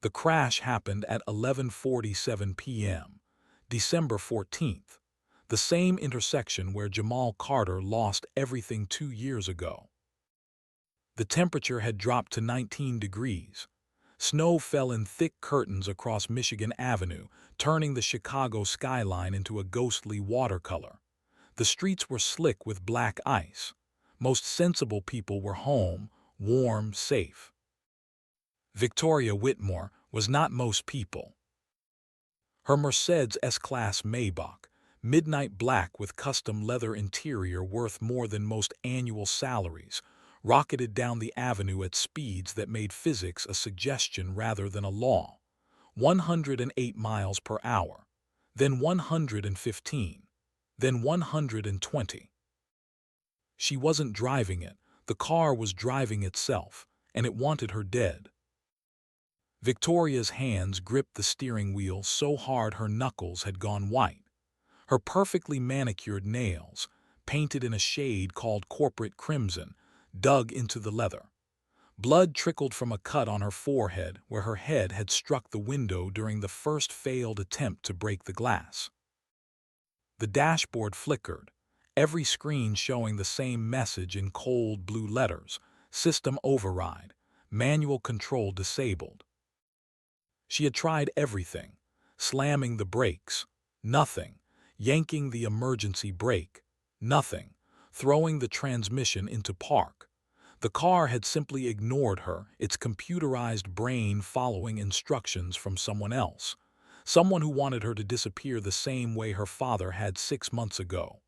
The crash happened at 11:47 p.m., December 14th, the same intersection where Jamal Carter lost everything 2 years ago. The temperature had dropped to 19 degrees. Snow fell in thick curtains across Michigan Avenue, turning the Chicago skyline into a ghostly watercolor. The streets were slick with black ice. Most sensible people were home, warm, safe. Victoria Whitmore was not most people. Her Mercedes S-Class Maybach, midnight black with custom leather interior worth more than most annual salaries, rocketed down the avenue at speeds that made physics a suggestion rather than a law. 108 miles per hour, then 115, then 120. She wasn't driving it, the car was driving itself, and it wanted her dead. Victoria's hands gripped the steering wheel so hard her knuckles had gone white. Her perfectly manicured nails, painted in a shade called corporate crimson, dug into the leather. Blood trickled from a cut on her forehead where her head had struck the window during the first failed attempt to break the glass. The dashboard flickered, every screen showing the same message in cold blue letters: system override, manual control disabled. She had tried everything, slamming the brakes, nothing, yanking the emergency brake, nothing, throwing the transmission into park. The car had simply ignored her, its computerized brain following instructions from someone else, someone who wanted her to disappear the same way her father had 6 months ago.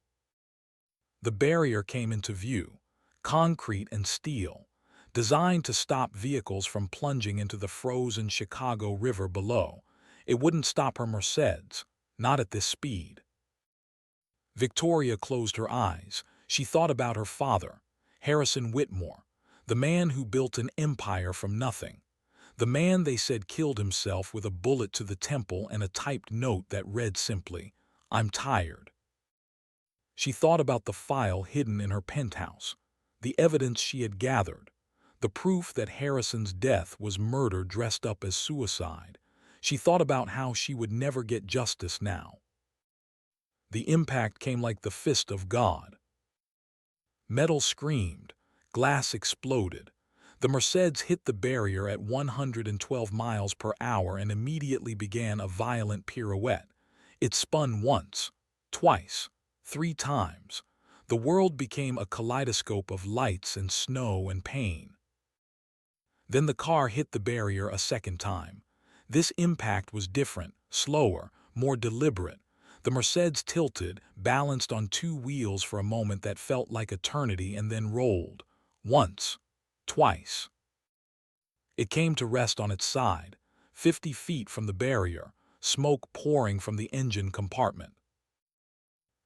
The barrier came into view, concrete and steel, designed to stop vehicles from plunging into the frozen Chicago River below. It wouldn't stop her Mercedes, not at this speed. Victoria closed her eyes. She thought about her father, Harrison Whitmore, the man who built an empire from nothing, the man they said killed himself with a bullet to the temple and a typed note that read simply, "I'm tired." She thought about the file hidden in her penthouse, the evidence she had gathered, the proof that Harrison's death was murder dressed up as suicide. She thought about how she would never get justice now. The impact came like the fist of God. Metal screamed, glass exploded. The Mercedes hit the barrier at 112 miles per hour and immediately began a violent pirouette. It spun once, twice, 3 times. The world became a kaleidoscope of lights and snow and pain. Then the car hit the barrier a second time. This impact was different, slower, more deliberate. The Mercedes tilted, balanced on 2 wheels for a moment that felt like eternity, and then rolled. Once, twice. It came to rest on its side, 50 feet from the barrier, smoke pouring from the engine compartment.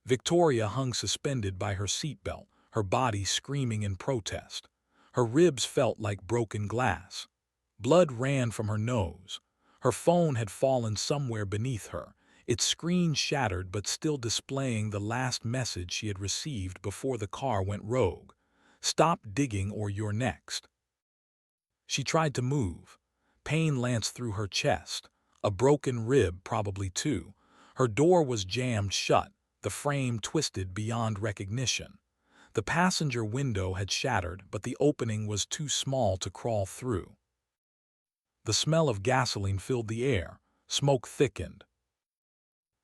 Victoria hung suspended by her seatbelt, her body screaming in protest. Her ribs felt like broken glass. Blood ran from her nose. Her phone had fallen somewhere beneath her, its screen shattered but still displaying the last message she had received before the car went rogue. "Stop digging or you're next." She tried to move. Pain lanced through her chest. A broken rib, probably 2. Her door was jammed shut, the frame twisted beyond recognition. The passenger window had shattered, but the opening was too small to crawl through. The smell of gasoline filled the air. Smoke thickened.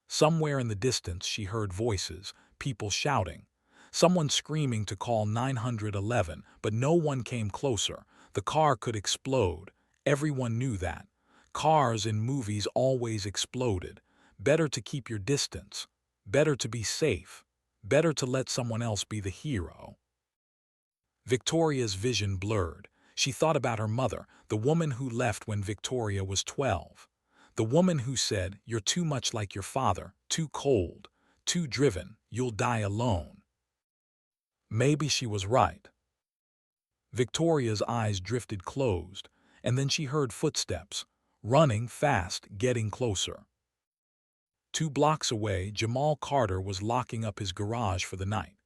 Somewhere in the distance she heard voices, people shouting. Someone screaming to call 911, but no one came closer. The car could explode. Everyone knew that. Cars in movies always exploded. Better to keep your distance. Better to be safe. Better to let someone else be the hero. Victoria's vision blurred. She thought about her mother, the woman who left when Victoria was 12. The woman who said, "You're too much like your father, too cold, too driven, you'll die alone." Maybe she was right. Victoria's eyes drifted closed, and then she heard footsteps, running fast, getting closer. 2 blocks away, Jamal Carter was locking up his garage for the night.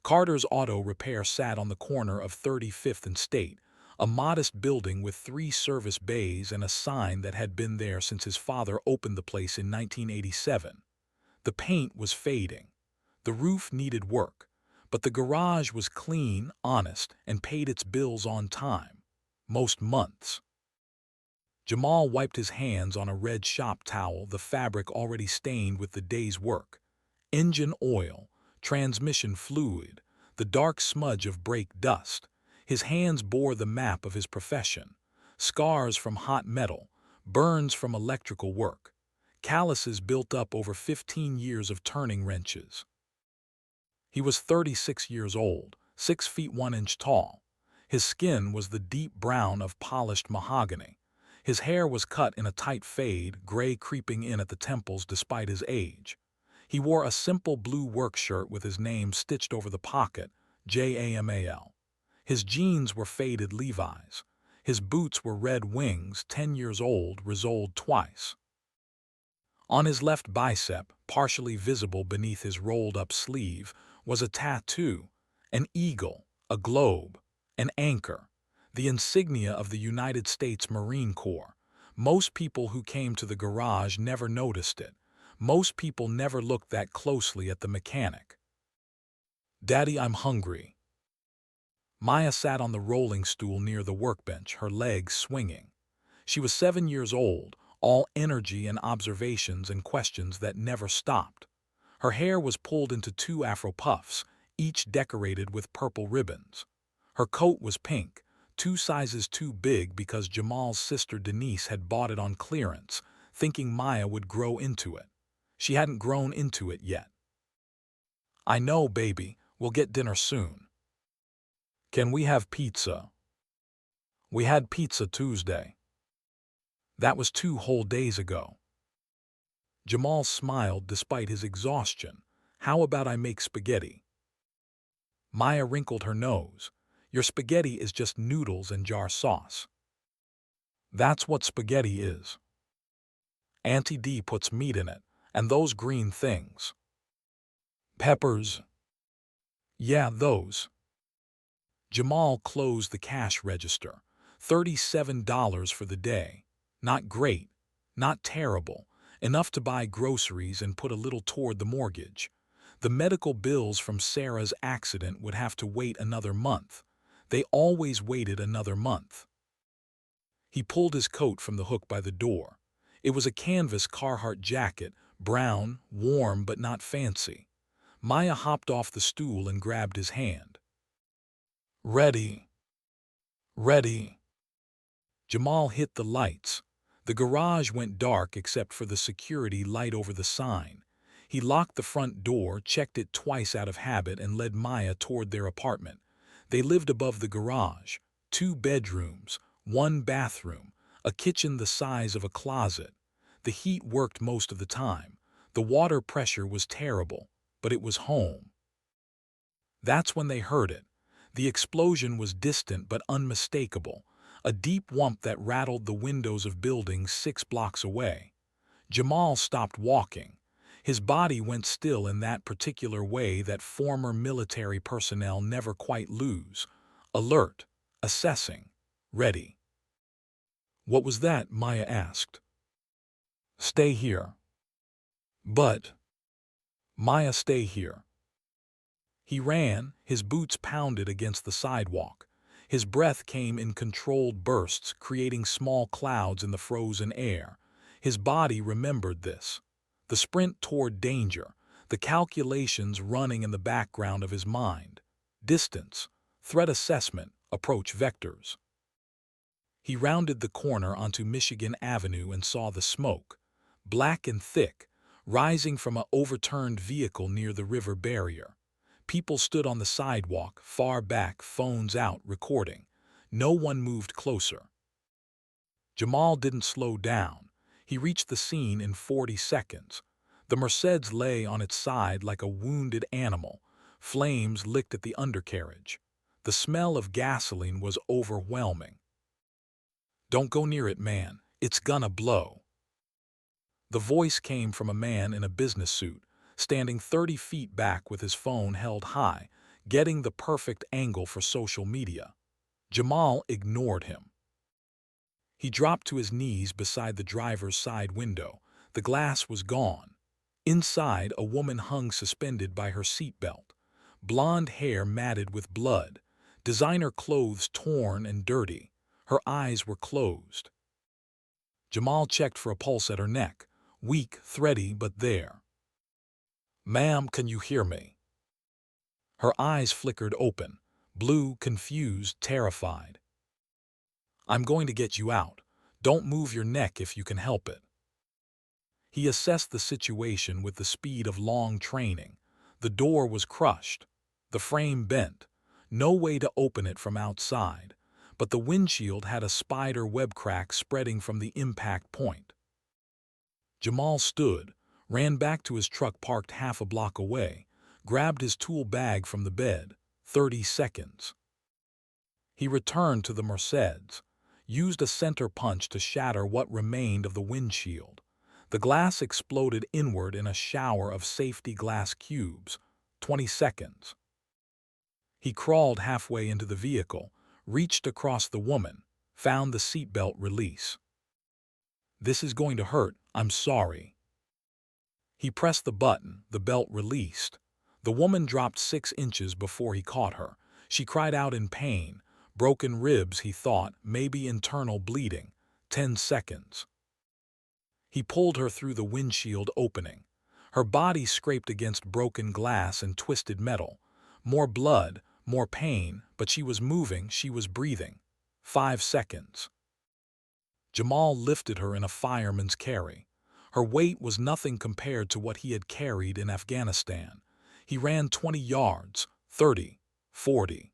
Carter's auto repair sat on the corner of 35th and State, A modest building with 3 service bays and a sign that had been there since his father opened the place in 1987. The paint was fading. The roof needed work, but the garage was clean, honest, and paid its bills on time. Most months. Jamal wiped his hands on a red shop towel, the fabric already stained with the day's work. Engine oil, transmission fluid, the dark smudge of brake dust. His hands bore the map of his profession. Scars from hot metal, burns from electrical work, calluses built up over 15 years of turning wrenches. He was 36 years old, 6 feet 1 inch tall. His skin was the deep brown of polished mahogany. His hair was cut in a tight fade, gray creeping in at the temples despite his age. He wore a simple blue work shirt with his name stitched over the pocket, Jamal. His jeans were faded Levi's. His boots were red wings, 10 years old, resoled twice. On his left bicep, partially visible beneath his rolled-up sleeve, was a tattoo, an eagle, a globe, an anchor, the insignia of the United States Marine Corps. Most people who came to the garage never noticed it. Most people never looked that closely at the mechanic. "Daddy, I'm hungry." Maya sat on the rolling stool near the workbench, her legs swinging. She was 7 years old, all energy and observations and questions that never stopped. Her hair was pulled into 2 afro puffs, each decorated with purple ribbons. Her coat was pink, 2 sizes too big because Jamal's sister Denise had bought it on clearance, thinking Maya would grow into it. She hadn't grown into it yet. "I know, baby, we'll get dinner soon." "Can we have pizza?" "We had pizza Tuesday." "That was 2 whole days ago." Jamal smiled despite his exhaustion. "How about I make spaghetti?" Maya wrinkled her nose. "Your spaghetti is just noodles and jar sauce." "That's what spaghetti is. Auntie D puts meat in it, and those green things." "Peppers." "Yeah, those." Jamal closed the cash register. $37 for the day. Not great, not terrible, enough to buy groceries and put a little toward the mortgage. The medical bills from Sarah's accident would have to wait another month. They always waited another month. He pulled his coat from the hook by the door. It was a canvas Carhartt jacket, brown, warm but not fancy. Maya hopped off the stool and grabbed his hand. "Ready. Ready." Jamal hit the lights. The garage went dark except for the security light over the sign. He locked the front door, checked it twice out of habit, and led Maya toward their apartment. They lived above the garage. 2 bedrooms, 1 bathroom, a kitchen the size of a closet. The heat worked most of the time. The water pressure was terrible, but it was home. That's when they heard it. The explosion was distant but unmistakable, a deep whump that rattled the windows of buildings 6 blocks away. Jamal stopped walking. His body went still in that particular way that former military personnel never quite lose. Alert, assessing, ready. "What was that?" Maya asked. "Stay here." "But..." "Maya, stay here." He ran, his boots pounded against the sidewalk. His breath came in controlled bursts, creating small clouds in the frozen air. His body remembered this. The sprint toward danger, the calculations running in the background of his mind. Distance, threat assessment, approach vectors. He rounded the corner onto Michigan Avenue and saw the smoke, black and thick, rising from an overturned vehicle near the river barrier. People stood on the sidewalk, far back, phones out, recording. No one moved closer. Jamal didn't slow down. He reached the scene in 40 seconds. The Mercedes lay on its side like a wounded animal. Flames licked at the undercarriage. The smell of gasoline was overwhelming. "Don't go near it, man. It's gonna blow." The voice came from a man in a business suit, standing 30 feet back with his phone held high, getting the perfect angle for social media. Jamal ignored him. He dropped to his knees beside the driver's side window. The glass was gone. Inside, a woman hung suspended by her seatbelt. Blonde hair matted with blood. Designer clothes torn and dirty. Her eyes were closed. Jamal checked for a pulse at her neck. Weak, thready, but there. "Ma'am, can you hear me?" Her eyes flickered open. Blue, confused, terrified. "I'm going to get you out. Don't move your neck if you can help it." He assessed the situation with the speed of long training. The door was crushed. The frame bent. No way to open it from outside. But the windshield had a spider web crack spreading from the impact point. Jamal stood, ran back to his truck parked half a block away, grabbed his tool bag from the bed. 30 seconds. He returned to the Mercedes, used a center punch to shatter what remained of the windshield. The glass exploded inward in a shower of safety glass cubes. 20 seconds. He crawled halfway into the vehicle, reached across the woman, found the seatbelt release. "This is going to hurt, I'm sorry." He pressed the button, the belt released. The woman dropped 6 inches before he caught her. She cried out in pain. Broken ribs, he thought, maybe internal bleeding. 10 seconds. He pulled her through the windshield opening. Her body scraped against broken glass and twisted metal. More blood, more pain, but she was moving, she was breathing. 5 seconds. Jamal lifted her in a fireman's carry. Her weight was nothing compared to what he had carried in Afghanistan. He ran 20 yards, 30, 40.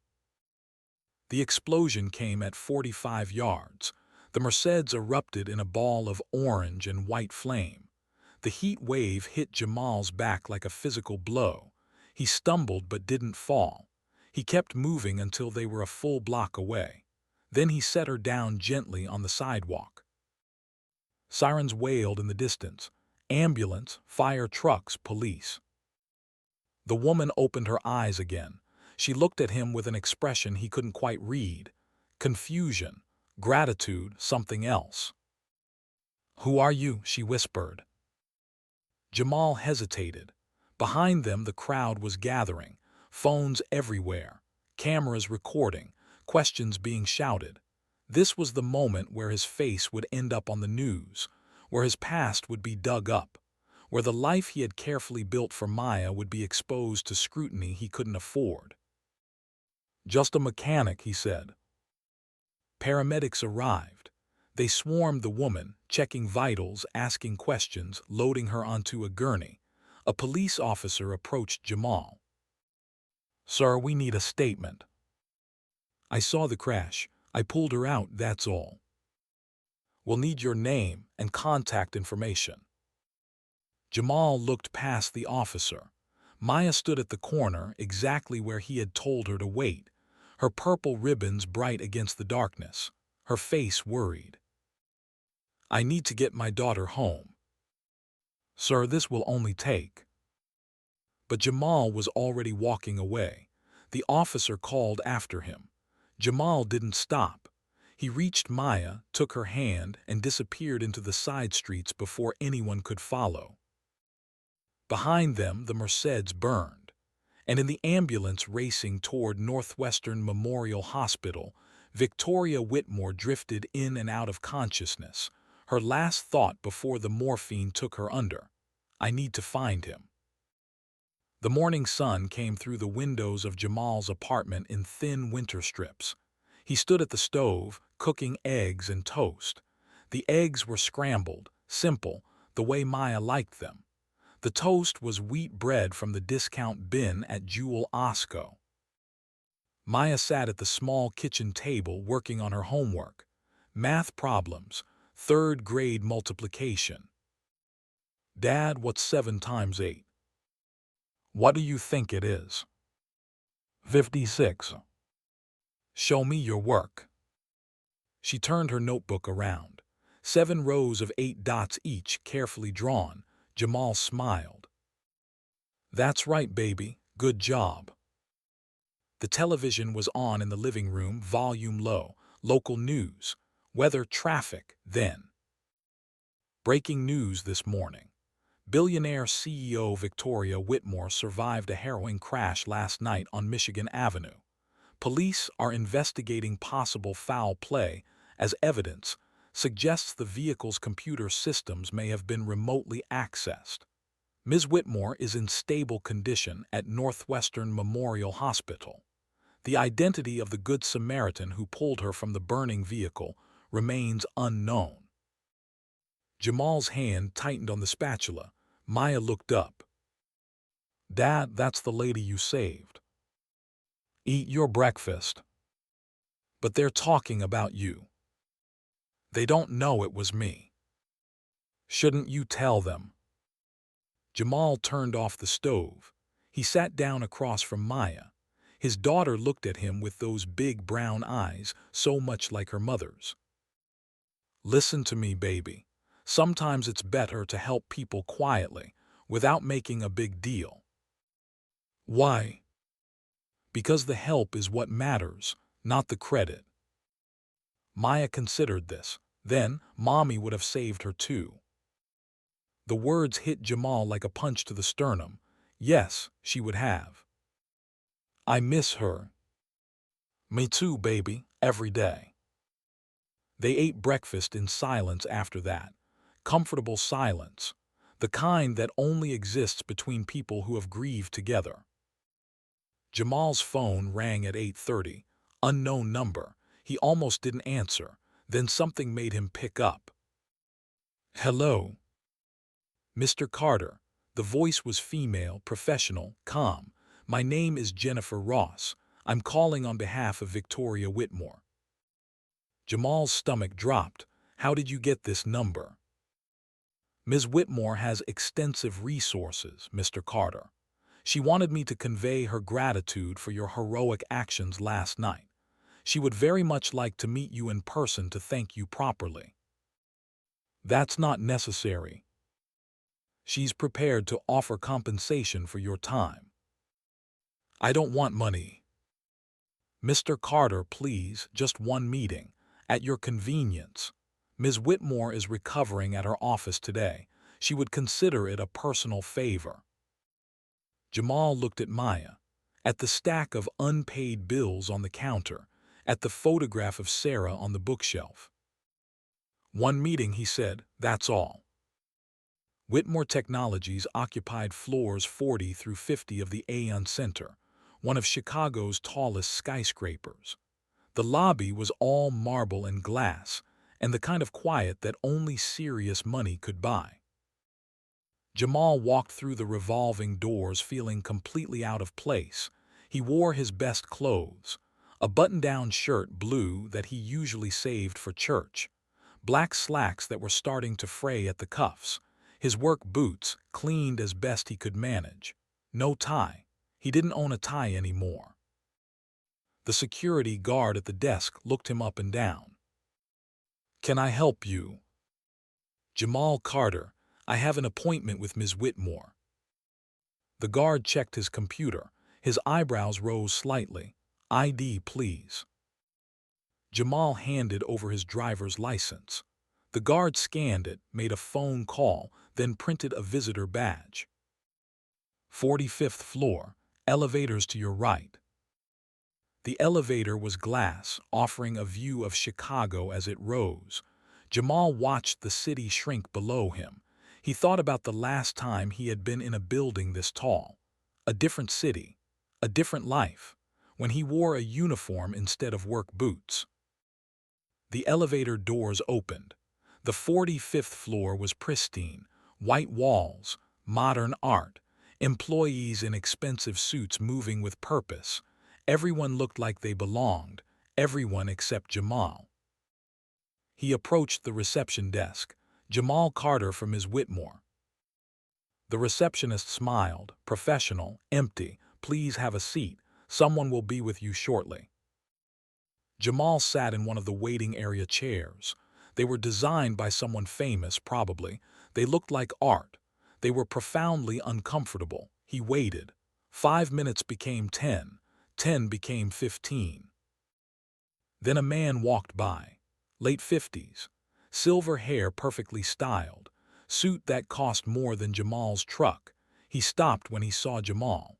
The explosion came at 45 yards. The Mercedes erupted in a ball of orange and white flame. The heat wave hit Jamal's back like a physical blow. He stumbled but didn't fall. He kept moving until they were a full block away. Then he set her down gently on the sidewalk. Sirens wailed in the distance. Ambulance, fire trucks, police. The woman opened her eyes again. She looked at him with an expression he couldn't quite read. Confusion, gratitude, something else. "Who are you?" she whispered. Jamal hesitated. Behind them the crowd was gathering, phones everywhere, cameras recording, questions being shouted. This was the moment where his face would end up on the news, where his past would be dug up, where the life he had carefully built for Maya would be exposed to scrutiny he couldn't afford. "Just a mechanic," he said. Paramedics arrived. They swarmed the woman, checking vitals, asking questions, loading her onto a gurney. A police officer approached Jamal. "Sir, we need a statement." "I saw the crash. I pulled her out, that's all." "We'll need your name and contact information." Jamal looked past the officer. Maya stood at the corner, exactly where he had told her to wait, her purple ribbons bright against the darkness, her face worried. "I need to get my daughter home." "Sir, this will only take—" But Jamal was already walking away. The officer called after him. Jamal didn't stop. He reached Maya, took her hand, and disappeared into the side streets before anyone could follow. Behind them, the Mercedes burned, and in the ambulance racing toward Northwestern Memorial Hospital, Victoria Whitmore drifted in and out of consciousness, her last thought before the morphine took her under. "I need to find him." The morning sun came through the windows of Jamal's apartment in thin winter strips. He stood at the stove, cooking eggs and toast. The eggs were scrambled, simple, the way Maya liked them. The toast was wheat bread from the discount bin at Jewel Osco. Maya sat at the small kitchen table working on her homework. Math problems, 3rd grade multiplication. "Dad, what's 7 times 8? "What do you think it is?" 56. "Show me your work." She turned her notebook around. 7 rows of 8 dots each, carefully drawn. Jamal smiled. "That's right, baby. Good job." The television was on in the living room, volume low. Local news, weather, traffic, then. Breaking news this morning. Billionaire CEO Victoria Whitmore survived a harrowing crash last night on Michigan Avenue. Police are investigating possible foul play as evidence suggests the vehicle's computer systems may have been remotely accessed. Ms. Whitmore is in stable condition at Northwestern Memorial Hospital. The identity of the Good Samaritan who pulled her from the burning vehicle remains unknown. Jamal's hand tightened on the spatula. Maya looked up. "Dad, that's the lady you saved. Eat your breakfast." "But they're talking about you. They don't know it was me." "Shouldn't you tell them?" Jamal turned off the stove. He sat down across from Maya. His daughter looked at him with those big brown eyes, so much like her mother's. "Listen to me, baby. Sometimes it's better to help people quietly, without making a big deal." "Why?" "Because the help is what matters, not the credit." Maya considered this. Then, Mommy would have saved her too. The words hit Jamal like a punch to the sternum. Yes, she would have. "I miss her." "Me too, baby, every day." They ate breakfast in silence after that. Comfortable silence. The kind that only exists between people who have grieved together. Jamal's phone rang at 8:30. Unknown number. He almost didn't answer. Then something made him pick up. "Hello?" "Mr. Carter." The voice was female, professional, calm. "My name is Jennifer Ross. I'm calling on behalf of Victoria Whitmore." Jamal's stomach dropped. "How did you get this number?" "Ms. Whitmore has extensive resources, Mr. Carter. She wanted me to convey her gratitude for your heroic actions last night. She would very much like to meet you in person to thank you properly." "That's not necessary." "She's prepared to offer compensation for your time." "I don't want money." "Mr. Carter, please, just one meeting. At your convenience. Ms. Whitmore is recovering at her office today. She would consider it a personal favor." Jamal looked at Maya, at the stack of unpaid bills on the counter, at the photograph of Sarah on the bookshelf. "One meeting," he said, "that's all." Whitmore Technologies occupied floors 40 through 50 of the Aon Center, one of Chicago's tallest skyscrapers. The lobby was all marble and glass, and the kind of quiet that only serious money could buy. Jamal walked through the revolving doors feeling completely out of place. He wore his best clothes, a button-down shirt blue that he usually saved for church, black slacks that were starting to fray at the cuffs, his work boots cleaned as best he could manage. No tie. He didn't own a tie anymore. The security guard at the desk looked him up and down. "Can I help you?" "Jamal Carter. I have an appointment with Ms. Whitmore." The guard checked his computer. His eyebrows rose slightly. "ID, please." Jamal handed over his driver's license. The guard scanned it, made a phone call, then printed a visitor badge. 45th floor, elevators to your right." The elevator was glass, offering a view of Chicago as it rose. Jamal watched the city shrink below him. He thought about the last time he had been in a building this tall. A different city, a different life, when he wore a uniform instead of work boots. The elevator doors opened. The 45th floor was pristine, white walls, modern art, employees in expensive suits moving with purpose. Everyone looked like they belonged, everyone except Jamal. He approached the reception desk. "Jamal Carter from Ms. Whitmore." The receptionist smiled, professional, empty. "Please have a seat. Someone will be with you shortly." Jamal sat in one of the waiting area chairs. They were designed by someone famous, probably. They looked like art. They were profoundly uncomfortable. He waited. 5 minutes became 10. 10 became 15. Then a man walked by, late 50s, silver hair perfectly styled, suit that cost more than Jamal's truck. He stopped when he saw Jamal.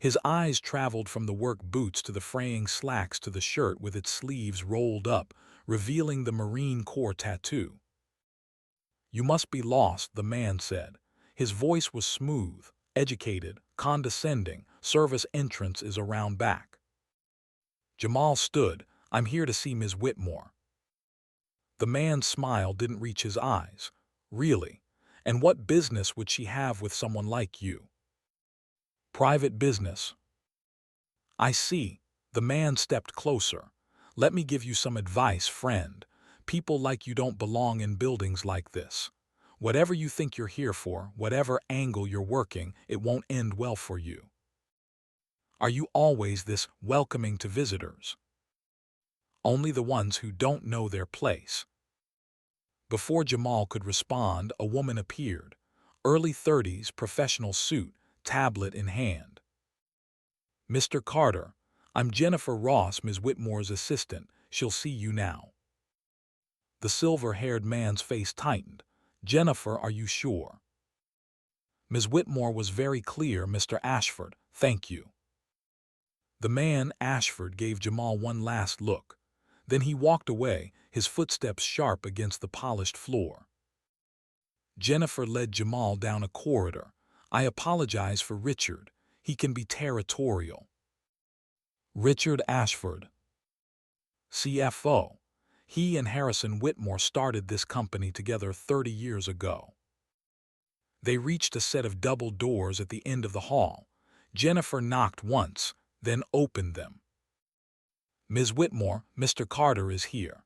His eyes traveled from the work boots to the fraying slacks to the shirt with its sleeves rolled up, revealing the Marine Corps tattoo. "You must be lost," the man said. His voice was smooth, educated, condescending. "Service entrance is around back." Jamal stood. "I'm here to see Ms. Whitmore." The man's smile didn't reach his eyes. "Really? And what business would she have with someone like you?" "Private business." "I see." The man stepped closer. "Let me give you some advice, friend. People like you don't belong in buildings like this. Whatever you think you're here for, whatever angle you're working, it won't end well for you. Are you always this welcoming to visitors?" "Only the ones who don't know their place." Before Jamal could respond, a woman appeared. Early 30s, professional suit, tablet in hand. "Mr. Carter, I'm Jennifer Ross, Ms. Whitmore's assistant. She'll see you now." The silver-haired man's face tightened. "Jennifer, are you sure?" Ms. Whitmore was very clear. "Mr. Ashford, thank you." The man, Ashford, gave Jamal one last look. Then he walked away, his footsteps sharp against the polished floor. Jennifer led Jamal down a corridor. "I apologize for Richard. He can be territorial." Richard Ashford, CFO. He and Harrison Whitmore started this company together 30 years ago. They reached a set of double doors at the end of the hall. Jennifer knocked once, then opened them. "Ms. Whitmore, Mr. Carter is here."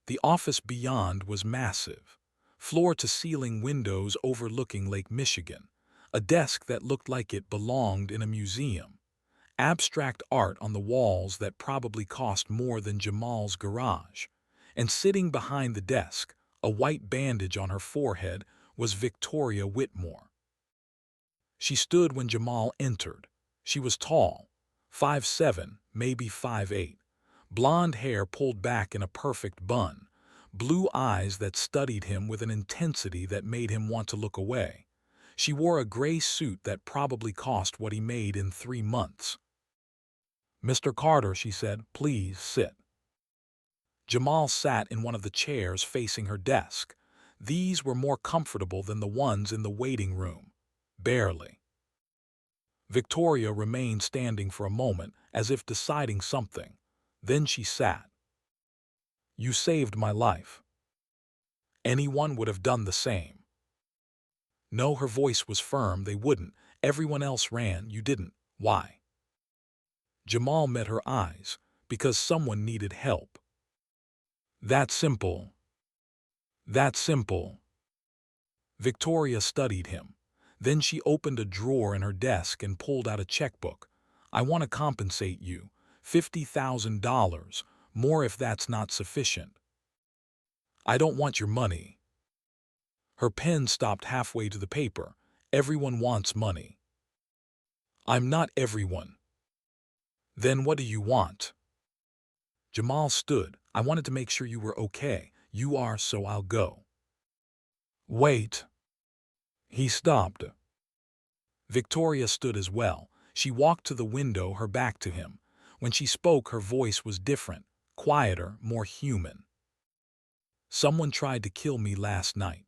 The office beyond was massive. Floor-to-ceiling windows overlooking Lake Michigan. A desk that looked like it belonged in a museum. Abstract art on the walls that probably cost more than Jamal's garage. And sitting behind the desk, a white bandage on her forehead, was Victoria Whitmore. She stood when Jamal entered. She was tall, 5'7", maybe 5'8". Blonde hair pulled back in a perfect bun. Blue eyes that studied him with an intensity that made him want to look away. She wore a gray suit that probably cost what he made in 3 months. "Mr. Carter," she said, "please sit." Jamal sat in one of the chairs facing her desk. These were more comfortable than the ones in the waiting room. Barely. Victoria remained standing for a moment, as if deciding something. Then she sat. "You saved my life." "Anyone would have done the same." No, her voice was firm. "They wouldn't. Everyone else ran. You didn't. Why?" Jamal met her eyes. "Because someone needed help." "That simple." "That simple." Victoria studied him. Then she opened a drawer in her desk and pulled out a checkbook. "I want to compensate you. $50,000. More if that's not sufficient." "I don't want your money." Her pen stopped halfway to the paper. "Everyone wants money." "I'm not everyone." "Then what do you want?" Jamal stood. "I wanted to make sure you were okay. You are, so I'll go." "Wait." He stopped. Victoria stood as well. She walked to the window, her back to him. When she spoke, her voice was different, quieter, more human. "Someone tried to kill me last night.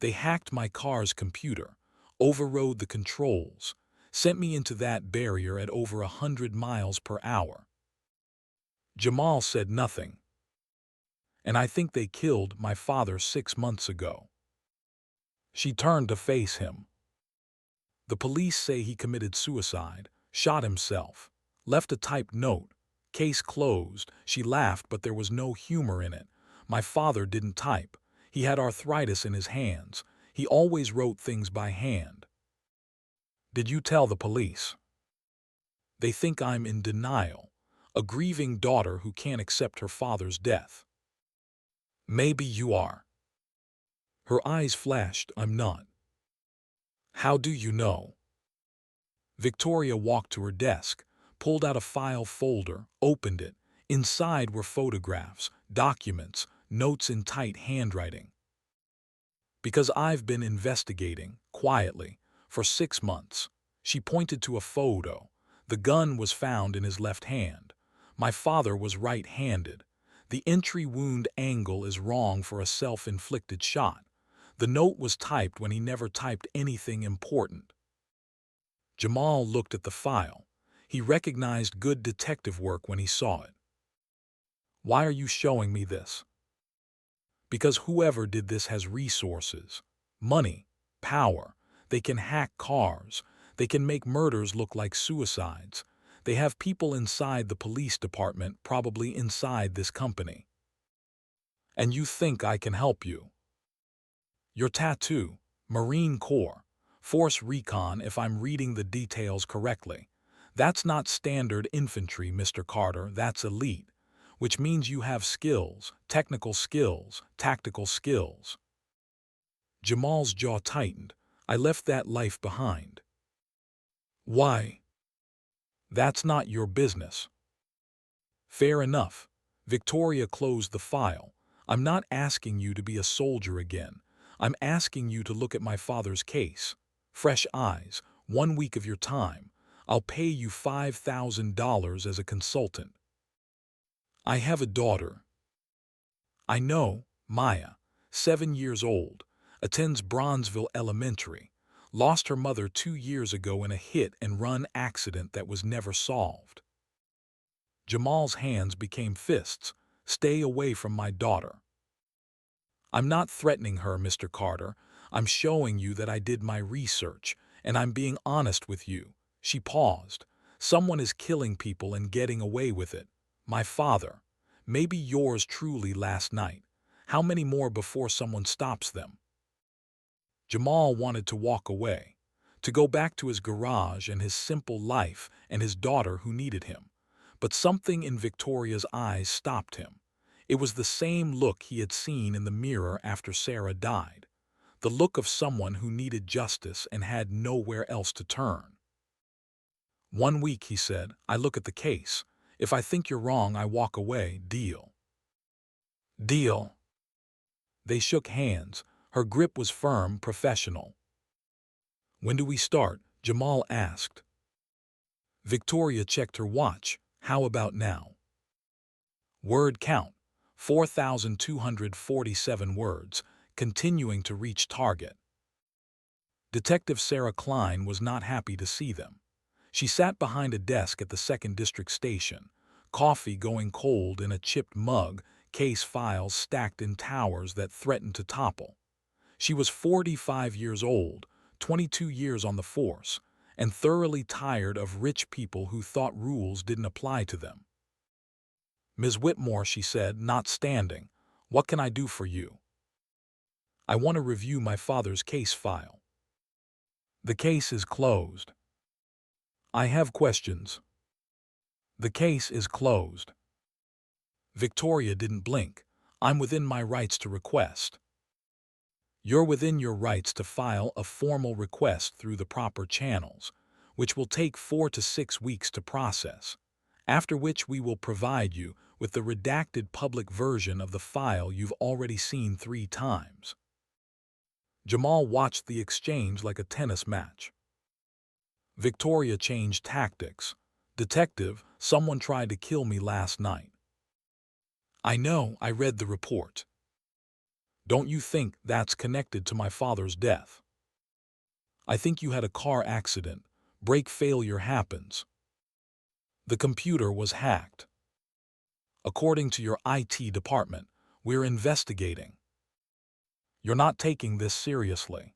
They hacked my car's computer, overrode the controls, sent me into that barrier at over 100 miles per hour." Jamal said nothing. "And I think they killed my father 6 months ago." She turned to face him. "The police say he committed suicide, shot himself, left a typed note. Case closed." She laughed, but there was no humor in it. "My father didn't type. He had arthritis in his hands. He always wrote things by hand." "Did you tell the police?" "They think I'm in denial. A grieving daughter who can't accept her father's death." "Maybe you are." Her eyes flashed. "I'm not." "How do you know?" Victoria walked to her desk, pulled out a file folder, opened it. Inside were photographs, documents, notes in tight handwriting. Because I've been investigating, quietly, for 6 months. She pointed to a photo. The gun was found in his left hand. My father was right-handed. The entry wound angle is wrong for a self-inflicted shot. The note was typed when he never typed anything important. Jamal looked at the file. He recognized good detective work when he saw it. Why are you showing me this? Because whoever did this has resources, money, power. They can hack cars. They can make murders look like suicides. They have people inside the police department, probably inside this company. And you think I can help you? Your tattoo, Marine Corps, Force Recon if I'm reading the details correctly. That's not standard infantry, Mr. Carter, that's elite. Which means you have skills, technical skills, tactical skills. Jamal's jaw tightened. I left that life behind. Why? That's not your business. Fair enough. Victoria closed the file. I'm not asking you to be a soldier again. I'm asking you to look at my father's case. Fresh eyes, 1 week of your time. I'll pay you $5,000 as a consultant. I have a daughter. I know, Maya, 7 years old, attends Bronzeville Elementary, lost her mother 2 years ago in a hit-and-run accident that was never solved. Jamal's hands became fists. Stay away from my daughter. I'm not threatening her, Mr. Carter. I'm showing you that I did my research, and I'm being honest with you. She paused. Someone is killing people and getting away with it. My father. Maybe yours truly last night. How many more before someone stops them? Jamal wanted to walk away, to go back to his garage and his simple life and his daughter who needed him. But something in Victoria's eyes stopped him. It was the same look he had seen in the mirror after Sarah died. The look of someone who needed justice and had nowhere else to turn. 1 week, he said, I look at the case. If I think you're wrong, I walk away. Deal. Deal. They shook hands. Her grip was firm, professional. When do we start? Jamal asked. Victoria checked her watch. How about now? Word count, 4,247 words, continuing to reach target. Detective Sarah Klein was not happy to see them. She sat behind a desk at the 2nd District Station, coffee going cold in a chipped mug, case files stacked in towers that threatened to topple. She was 45 years old, 22 years on the force, and thoroughly tired of rich people who thought rules didn't apply to them. Ms. Whitmore, she said, not standing, what can I do for you? I want to review my father's case file. The case is closed. I have questions. The case is closed. Victoria didn't blink. I'm within my rights to request. You're within your rights to file a formal request through the proper channels, which will take 4 to 6 weeks to process, after which we will provide you with the redacted public version of the file you've already seen 3 times. Jamal watched the exchange like a tennis match. Victoria changed tactics. Detective, someone tried to kill me last night. I know, I read the report. Don't you think that's connected to my father's death? I think you had a car accident. Brake failure happens. The computer was hacked. According to your IT department, we're investigating. You're not taking this seriously.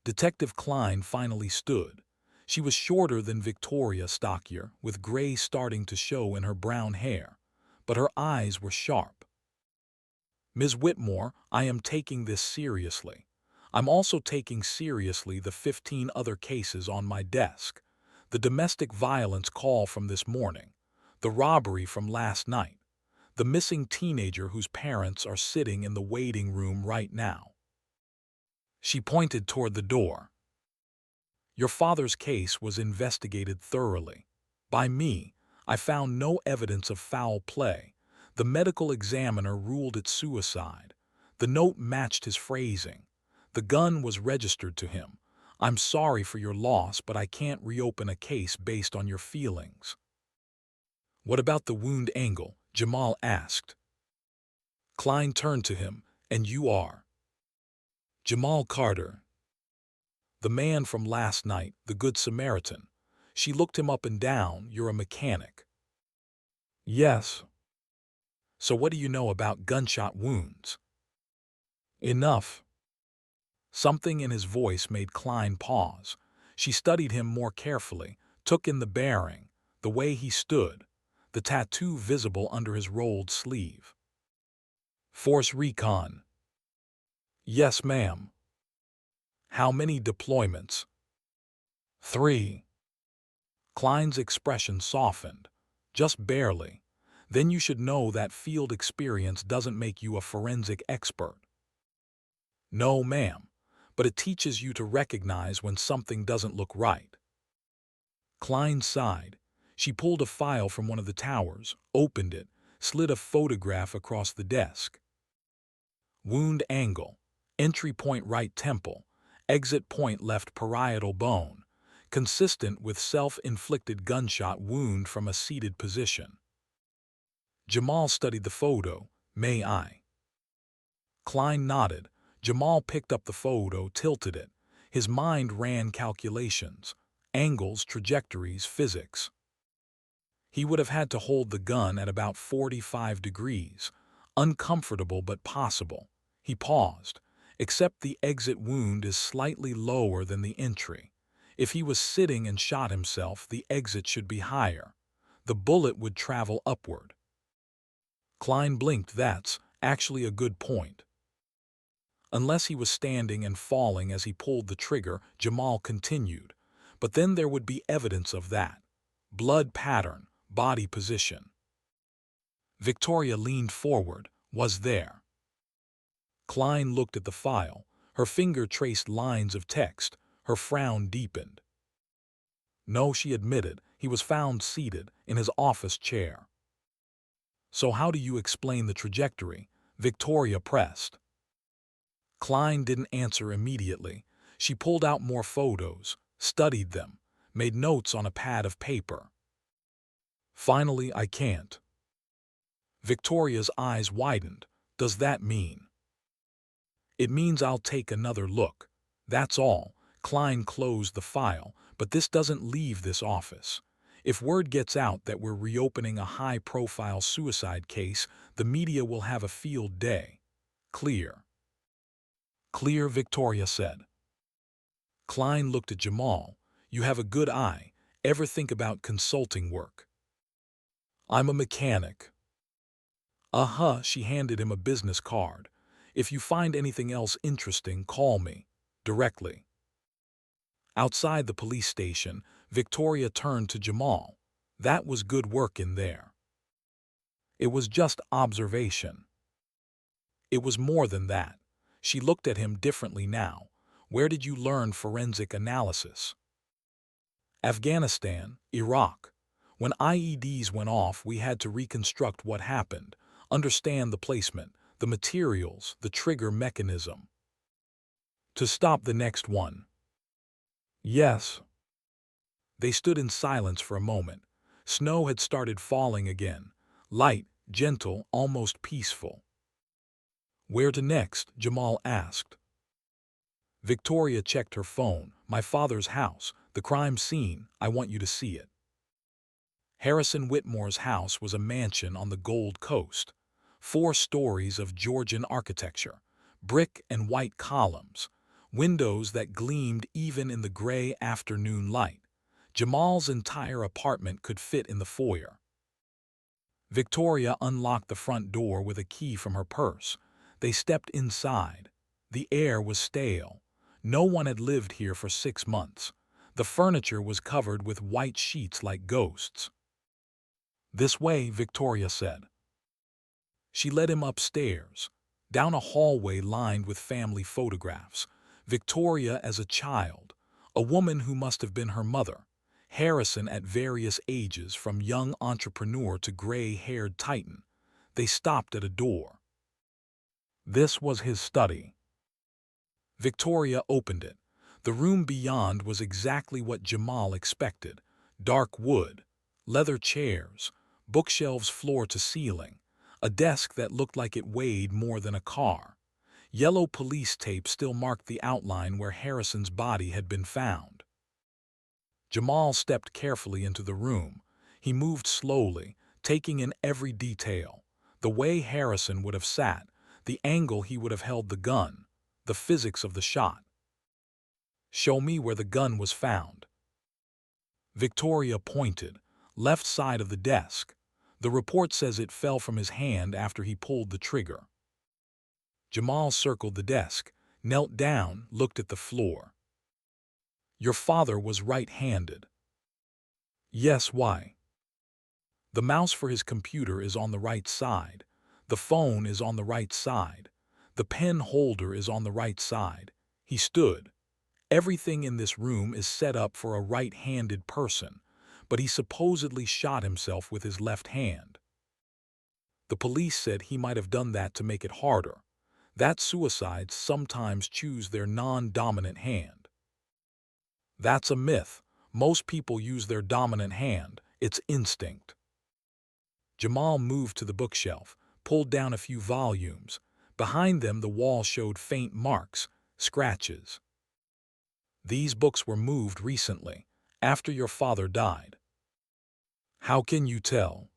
Detective Klein finally stood. She was shorter than Victoria, stockier, with gray starting to show in her brown hair, but her eyes were sharp. Ms. Whitmore, I am taking this seriously. I'm also taking seriously the 15 other cases on my desk. The domestic violence call from this morning, the robbery from last night, the missing teenager whose parents are sitting in the waiting room right now. She pointed toward the door. Your father's case was investigated thoroughly. By me, I found no evidence of foul play. The medical examiner ruled it suicide. The note matched his phrasing. The gun was registered to him. I'm sorry for your loss, but I can't reopen a case based on your feelings. What about the wound angle? Jamal asked. Klein turned to him. And you are? Jamal Carter. The man from last night, the Good Samaritan. She looked him up and down. You're a mechanic. Yes. So what do you know about gunshot wounds? Enough. Something in his voice made Klein pause. She studied him more carefully, took in the bearing, the way he stood, the tattoo visible under his rolled sleeve. Force recon. Yes, ma'am. How many deployments? 3. Klein's expression softened. Just barely. Then you should know that field experience doesn't make you a forensic expert. No, ma'am, but it teaches you to recognize when something doesn't look right. Klein sighed. She pulled a file from one of the towers, opened it, slid a photograph across the desk. Wound angle, entry point right temple, exit point left parietal bone, consistent with self-inflicted gunshot wound from a seated position. Jamal studied the photo. May I? Klein nodded. Jamal picked up the photo, tilted it. His mind ran calculations, angles, trajectories, physics. He would have had to hold the gun at about 45 degrees, uncomfortable but possible. He paused. Except the exit wound is slightly lower than the entry. If he was sitting and shot himself, the exit should be higher. The bullet would travel upward. Klein blinked. That's actually a good point. Unless he was standing and falling as he pulled the trigger, Jamal continued. But then there would be evidence of that. Blood pattern, body position. Victoria leaned forward. Was there? Klein looked at the file. Her finger traced lines of text. Her frown deepened. No, she admitted. He was found seated in his office chair. So how do you explain the trajectory? Victoria pressed. Klein didn't answer immediately. She pulled out more photos, studied them, made notes on a pad of paper. Finally, I can't. Victoria's eyes widened. Does that mean? It means I'll take another look. That's all. Klein closed the file, but this doesn't leave this office. If word gets out that we're reopening a high-profile suicide case, the media will have a field day. Clear. Clear, Victoria said. Klein looked at Jamal. You have a good eye. Ever think about consulting work? I'm a mechanic. She handed him a business card. If you find anything else interesting, call me. Directly. Outside the police station, Victoria turned to Jamal. That was good work in there. It was just observation. It was more than that. She looked at him differently now. Where did you learn forensic analysis? Afghanistan, Iraq. When IEDs went off, we had to reconstruct what happened, understand the placement, the materials, the trigger mechanism. To stop the next one. Yes. They stood in silence for a moment. Snow had started falling again. Light, gentle, almost peaceful. Where to next? Jamal asked. Victoria checked her phone. My father's house, the crime scene. I want you to see it. Harrison Whitmore's house was a mansion on the Gold Coast. 4 stories of Georgian architecture, brick and white columns, windows that gleamed even in the gray afternoon light. Jamal's entire apartment could fit in the foyer. Victoria unlocked the front door with a key from her purse. They stepped inside. The air was stale. No one had lived here for 6 months. The furniture was covered with white sheets like ghosts. This way, Victoria said. She led him upstairs, down a hallway lined with family photographs. Victoria as a child, a woman who must have been her mother, Harrison at various ages, from young entrepreneur to gray-haired titan. They stopped at a door. This was his study. Victoria opened it. The room beyond was exactly what Jamal expected. Dark wood, leather chairs, bookshelves floor to ceiling, a desk that looked like it weighed more than a car. Yellow police tape still marked the outline where Harrison's body had been found. Jamal stepped carefully into the room. He moved slowly, taking in every detail. The way Harrison would have sat, the angle he would have held the gun, the physics of the shot. "Show me where the gun was found." Victoria pointed, left side of the desk. "The report says it fell from his hand after he pulled the trigger." Jamal circled the desk, knelt down, looked at the floor. "Your father was right-handed." "Yes, why?" "The mouse for his computer is on the right side. The phone is on the right side. The pen holder is on the right side." He stood. "Everything in this room is set up for a right-handed person, but he supposedly shot himself with his left hand. The police said he might have done that to make it harder. That suicides sometimes choose their non-dominant hand." "That's a myth. Most people use their dominant hand. It's instinct." Jamal moved to the bookshelf, pulled down a few volumes. Behind them the wall showed faint marks, scratches. "These books were moved recently, after your father died." "How can you tell?"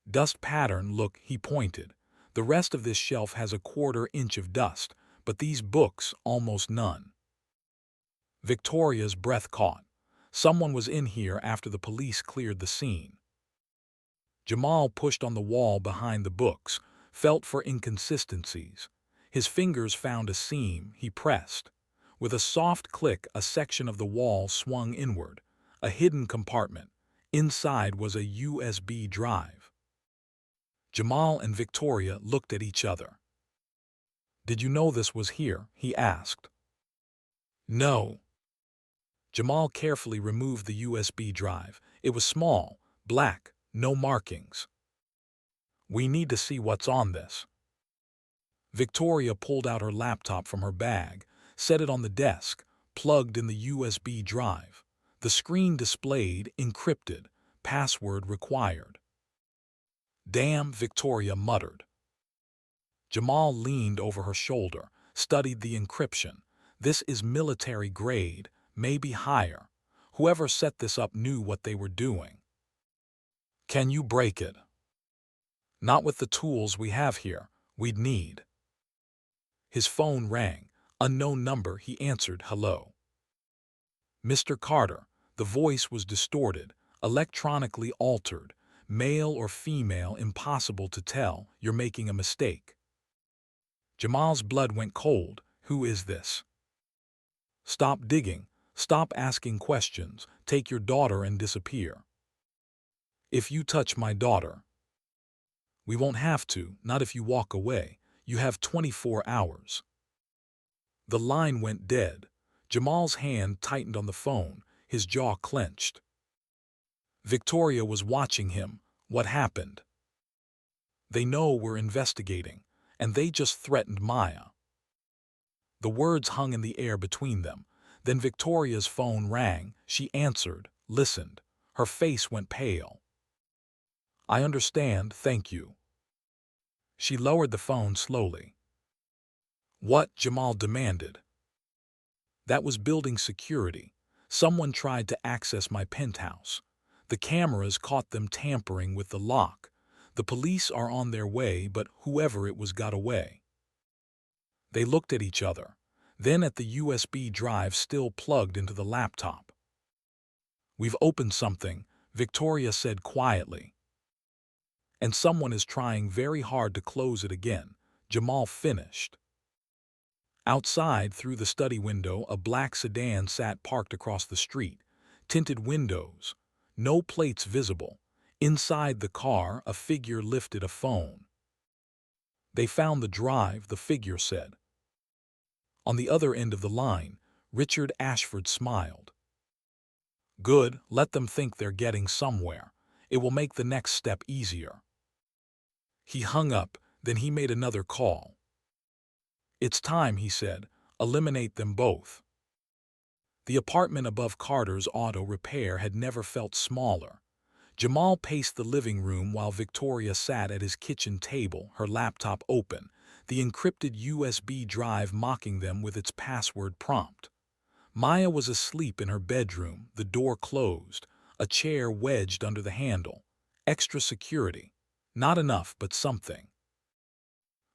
"Dust pattern, look," he pointed. "The rest of this shelf has a 1/4 inch of dust, but these books, almost none." Victoria's breath caught. Someone was in here after the police cleared the scene. Jamal pushed on the wall behind the books, felt for inconsistencies. His fingers found a seam. He pressed. With a soft click, a section of the wall swung inward. A hidden compartment. Inside was a USB drive. Jamal and Victoria looked at each other. "Did you know this was here?" he asked. "No." Jamal carefully removed the USB drive. It was small, black, no markings. "We need to see what's on this." Victoria pulled out her laptop from her bag, set it on the desk, plugged in the USB drive. The screen displayed encrypted, password required. "Damn," Victoria muttered. Jamal leaned over her shoulder, studied the encryption. "This is military grade, maybe higher. Whoever set this up knew what they were doing." "Can you break it?" "Not with the tools we have here. We'd need." His phone rang. Unknown number. He answered. "Hello." "Mr. Carter." The voice was distorted, electronically altered. "Male or female, impossible to tell. You're making a mistake." Jamal's blood went cold. "Who is this?" "Stop digging. Stop asking questions. Take your daughter and disappear." "If you touch my daughter—" "We won't have to, not if you walk away. You have 24 hours. The line went dead. Jamal's hand tightened on the phone, his jaw clenched. Victoria was watching him. "What happened?" "They know we're investigating, and they just threatened Maya." The words hung in the air between them. Then Victoria's phone rang. She answered, listened. Her face went pale. "I understand, thank you." She lowered the phone slowly. "What?" Jamal demanded. "That was building security. Someone tried to access my penthouse. The cameras caught them tampering with the lock. The police are on their way, but whoever it was got away." They looked at each other, then at the USB drive still plugged into the laptop. "We've opened something," Victoria said quietly. "And someone is trying very hard to close it again," Jamal finished. Outside, through the study window, a black sedan sat parked across the street. Tinted windows. No plates visible. Inside the car, a figure lifted a phone. "They found the drive," the figure said. On the other end of the line, Richard Ashford smiled. Good, let them think they're getting somewhere. It will make the next step easier. He hung up, then he made another call. It's time, he said. Eliminate them both. The apartment above Carter's auto repair had never felt smaller. Jamal paced the living room while Victoria sat at his kitchen table, her laptop open, the encrypted USB drive mocking them with its password prompt. Maya was asleep in her bedroom, the door closed, a chair wedged under the handle. Extra security. Not enough, but something.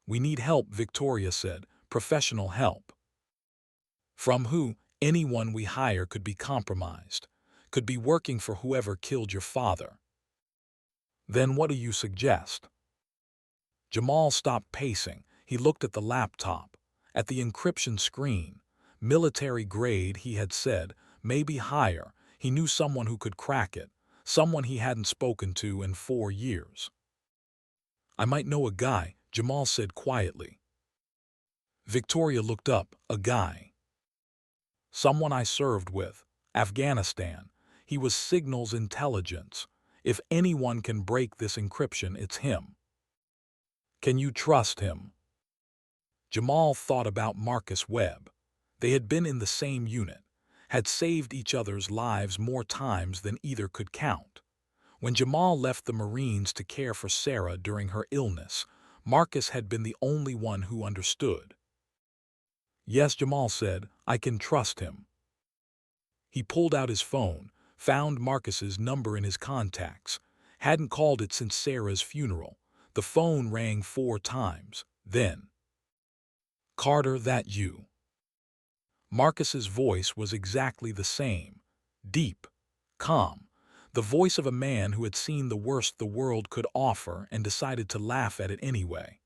We need help, Victoria said. Professional help. From who? Anyone we hire could be compromised. Could be working for whoever killed your father. Then what do you suggest? Jamal stopped pacing. He looked at the laptop, at the encryption screen. Military grade, he had said, maybe higher. He knew someone who could crack it, someone he hadn't spoken to in 4 years. I might know a guy, Jamal said quietly. Victoria looked up. A guy. Someone I served with. Afghanistan. He was signals intelligence. If anyone can break this encryption, it's him. Can you trust him? Jamal thought about Marcus Webb. They had been in the same unit, had saved each other's lives more times than either could count. When Jamal left the Marines to care for Sarah during her illness, Marcus had been the only one who understood. Yes, Jamal said, I can trust him. He pulled out his phone, found Marcus's number in his contacts, hadn't called it since Sarah's funeral. The phone rang 4 times, then. Carter, that you? Marcus's voice was exactly the same, deep, calm, the voice of a man who had seen the worst the world could offer and decided to laugh at it anyway.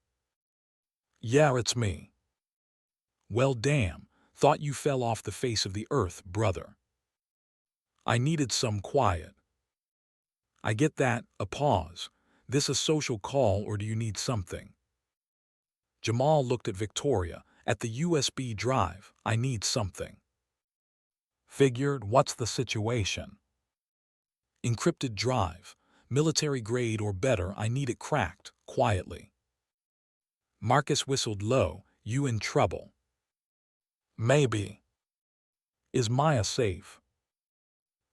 Yeah, it's me. Well, damn, thought you fell off the face of the earth, brother. I needed some quiet. I get that, a pause. This a social call or do you need something? Jamal looked at Victoria, at the USB drive. I need something. Figured, what's the situation? Encrypted drive, military grade or better, I need it cracked, quietly. Marcus whistled low, you in trouble. Maybe. Is Maya safe?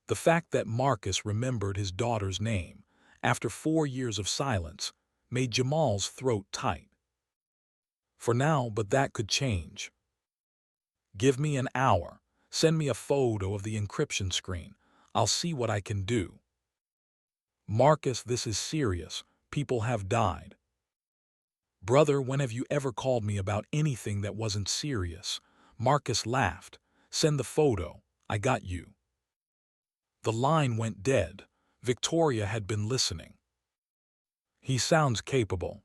The fact that Marcus remembered his daughter's name, after 4 years of silence, made Jamal's throat tight. For now, but that could change. Give me an hour. Send me a photo of the encryption screen. I'll see what I can do. Marcus, this is serious. People have died. Brother, when have you ever called me about anything that wasn't serious? Marcus laughed. Send the photo. I got you. The line went dead. Victoria had been listening. He sounds capable.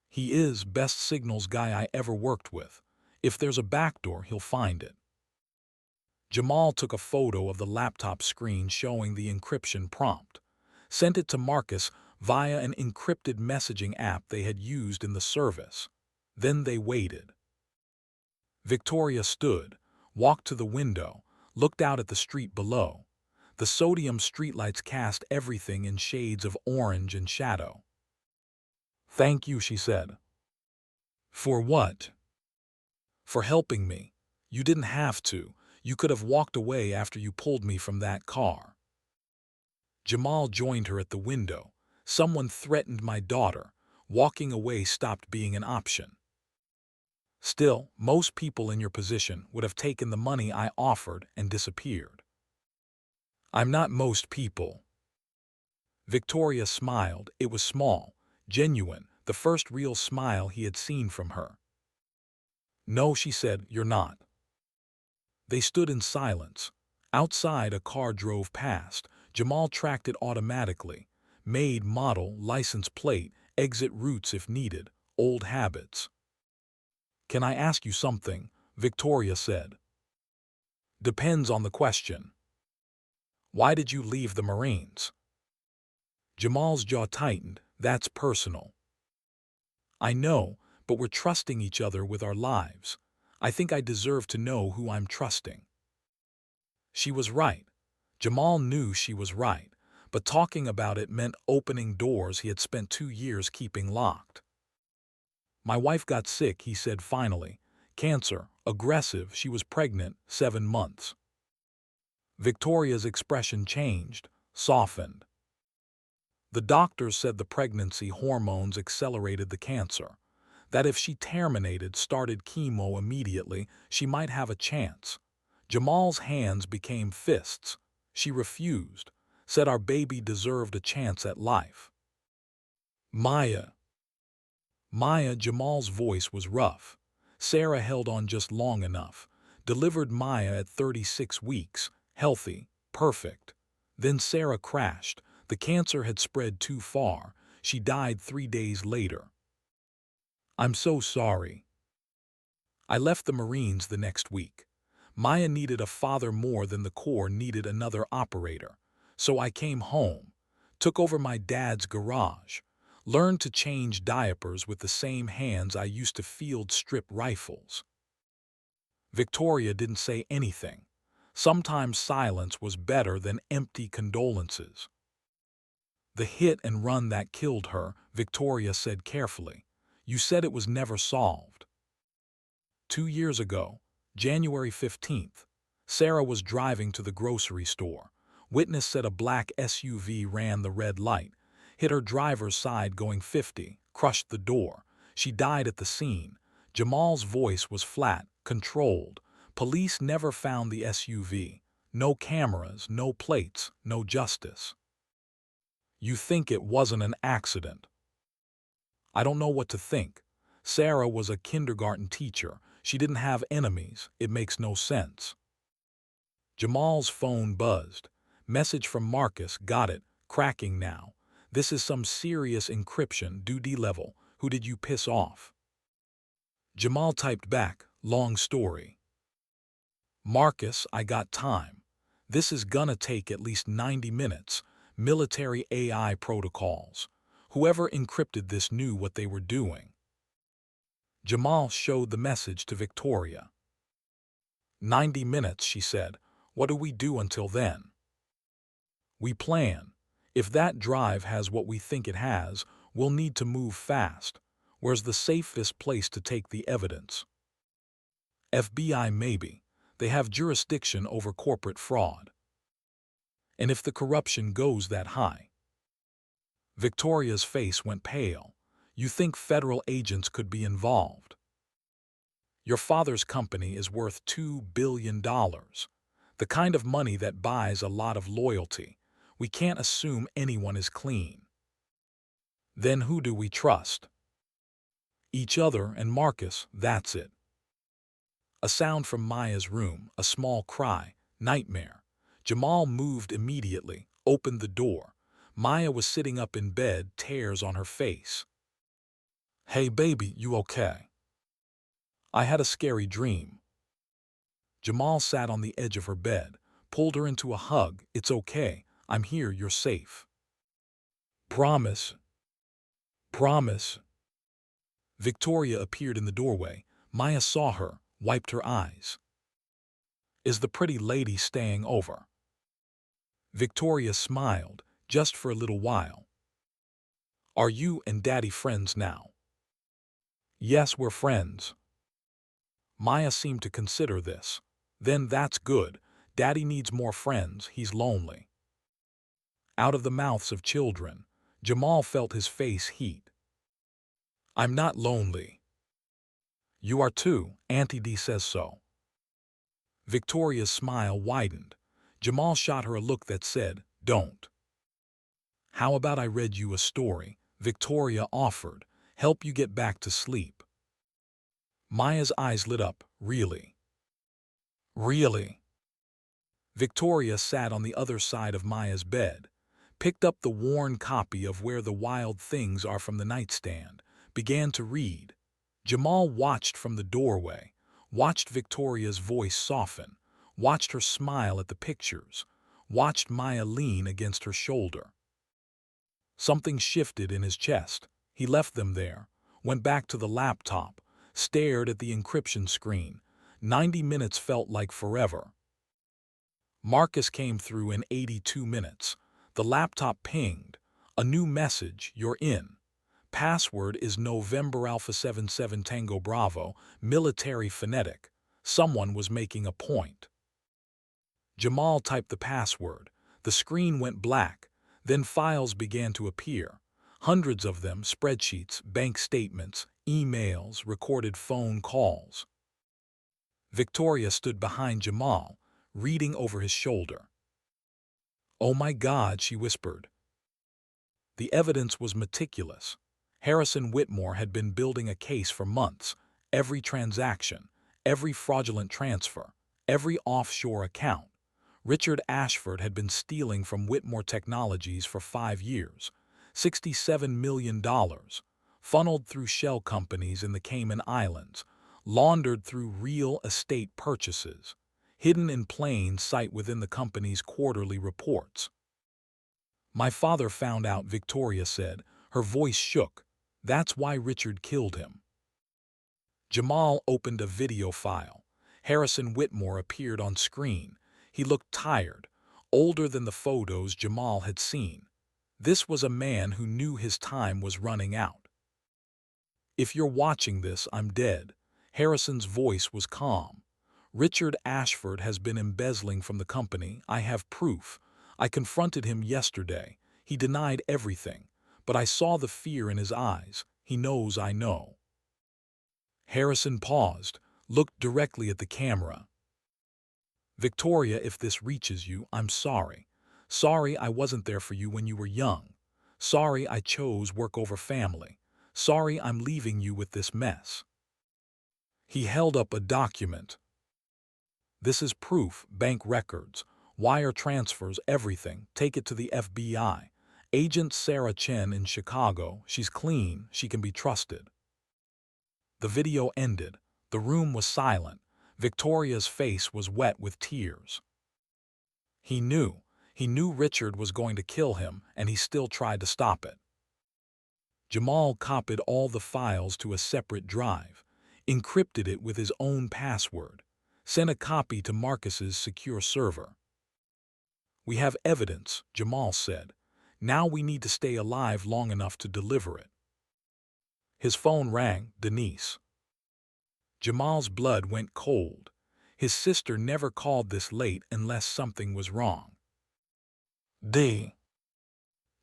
He is best signals guy I ever worked with. If there's a backdoor, he'll find it. Jamal took a photo of the laptop screen showing the encryption prompt, sent it to Marcus via an encrypted messaging app they had used in the service. Then they waited. Victoria stood, walked to the window, looked out at the street below. The sodium streetlights cast everything in shades of orange and shadow. Thank you, she said. For what? For helping me. You didn't have to. You could have walked away after you pulled me from that car. Jamal joined her at the window. Someone threatened my daughter. Walking away stopped being an option. Still, most people in your position would have taken the money I offered and disappeared. I'm not most people. Victoria smiled. It was small, genuine, the first real smile he had seen from her. No, she said, you're not. They stood in silence. Outside, a car drove past. Jamal tracked it automatically. Made, model, license plate, exit routes if needed, old habits. Can I ask you something? Victoria said. Depends on the question. Why did you leave the Marines? Jamal's jaw tightened. That's personal. I know, but we're trusting each other with our lives. I think I deserve to know who I'm trusting. She was right. Jamal knew she was right, but talking about it meant opening doors he had spent 2 years keeping locked. My wife got sick, he said finally. Cancer, aggressive, she was pregnant, 7 months. Victoria's expression changed, softened. The doctors said the pregnancy hormones accelerated the cancer, that if she started chemo immediately, she might have a chance. Jamal's hands became fists. She refused, said our baby deserved a chance at life. Maya. Jamal's voice was rough. Sarah held on just long enough, delivered Maya at 36 weeks, healthy, perfect. Then Sarah crashed. The cancer had spread too far. She died 3 days later. I'm so sorry. I left the Marines the next week. Maya needed a father more than the Corps needed another operator. So I came home, took over my dad's garage, learned to change diapers with the same hands I used to field strip rifles. Victoria didn't say anything. Sometimes silence was better than empty condolences. The hit and run that killed her, Victoria said carefully. You said it was never solved. 2 years ago, January 15th, Sarah was driving to the grocery store. Witness said a black SUV ran the red light, hit her driver's side going 50, crushed the door. She died at the scene. Jamal's voice was flat, controlled. Police never found the SUV. No cameras, no plates, no justice. You think it wasn't an accident? I don't know what to think. Sarah was a kindergarten teacher. She didn't have enemies. It makes no sense. Jamal's phone buzzed. Message from Marcus, got it, cracking now. This is some serious encryption, duty level. Who did you piss off? Jamal typed back, long story. Marcus, I got time. This is gonna take at least 90 minutes. Military AI protocols. Whoever encrypted this knew what they were doing. Jamal showed the message to Victoria. 90 minutes, she said. What do we do until then? We plan. If that drive has what we think it has, we'll need to move fast. Where's the safest place to take the evidence? FBI maybe. They have jurisdiction over corporate fraud. And if the corruption goes that high? Victoria's face went pale. You think federal agents could be involved? Your father's company is worth $2 billion. The kind of money that buys a lot of loyalty. We can't assume anyone is clean. Then who do we trust? Each other and Marcus, that's it. A sound from Maya's room, a small cry, nightmare. Jamal moved immediately, opened the door. Maya was sitting up in bed, tears on her face. Hey baby, you okay? I had a scary dream. Jamal sat on the edge of her bed, pulled her into a hug. It's okay. I'm here, you're safe. Promise. Promise. Victoria appeared in the doorway. Maya saw her, wiped her eyes. Is the pretty lady staying over? Victoria smiled, just for a little while. Are you and Daddy friends now? Yes, we're friends. Maya seemed to consider this. Then that's good. Daddy needs more friends, he's lonely. Out of the mouths of children, Jamal felt his face heat. I'm not lonely. You are too, Auntie D says so. Victoria's smile widened. Jamal shot her a look that said, don't. How about I read you a story? Victoria offered. Help you get back to sleep. Maya's eyes lit up. Really? Really? Victoria sat on the other side of Maya's bed, picked up the worn copy of Where the Wild Things Are from the nightstand, began to read. Jamal watched from the doorway, watched Victoria's voice soften, watched her smile at the pictures, watched Maya lean against her shoulder. Something shifted in his chest. He left them there, went back to the laptop, stared at the encryption screen. 90 minutes felt like forever. Marcus came through in 82 minutes. The laptop pinged. A new message, you're in. Password is November Alpha 77 Tango Bravo, military phonetic. Someone was making a point. Jamal typed the password. The screen went black. Then files began to appear. Hundreds of them, spreadsheets, bank statements, emails, recorded phone calls. Victoria stood behind Jamal, reading over his shoulder. "Oh my God," she whispered. The evidence was meticulous. Harrison Whitmore had been building a case for months. Every transaction, every fraudulent transfer, every offshore account. Richard Ashford had been stealing from Whitmore Technologies for 5 years. $67 million, funneled through shell companies in the Cayman Islands, laundered through real estate purchases, hidden in plain sight within the company's quarterly reports. "My father found out," Victoria said. Her voice shook. "That's why Richard killed him." Jamal opened a video file. Harrison Whitmore appeared on screen. He looked tired, older than the photos Jamal had seen. This was a man who knew his time was running out. "If you're watching this, I'm dead." Harrison's voice was calm. "Richard Ashford has been embezzling from the company. I have proof. I confronted him yesterday. He denied everything, but I saw the fear in his eyes. He knows I know." Harrison paused, looked directly at the camera. "Victoria, if this reaches you, I'm sorry. Sorry I wasn't there for you when you were young. Sorry I chose work over family. Sorry I'm leaving you with this mess." He held up a document. "This is proof, bank records, wire transfers, everything. Take it to the FBI. Agent Sarah Chen in Chicago. She's clean, she can be trusted." The video ended. The room was silent. Victoria's face was wet with tears. He knew Richard was going to kill him, and he still tried to stop it. Jamal copied all the files to a separate drive, encrypted it with his own password, sent a copy to Marcus's secure server. "We have evidence," Jamal said. "Now we need to stay alive long enough to deliver it." His phone rang. Denise. Jamal's blood went cold. His sister never called this late unless something was wrong.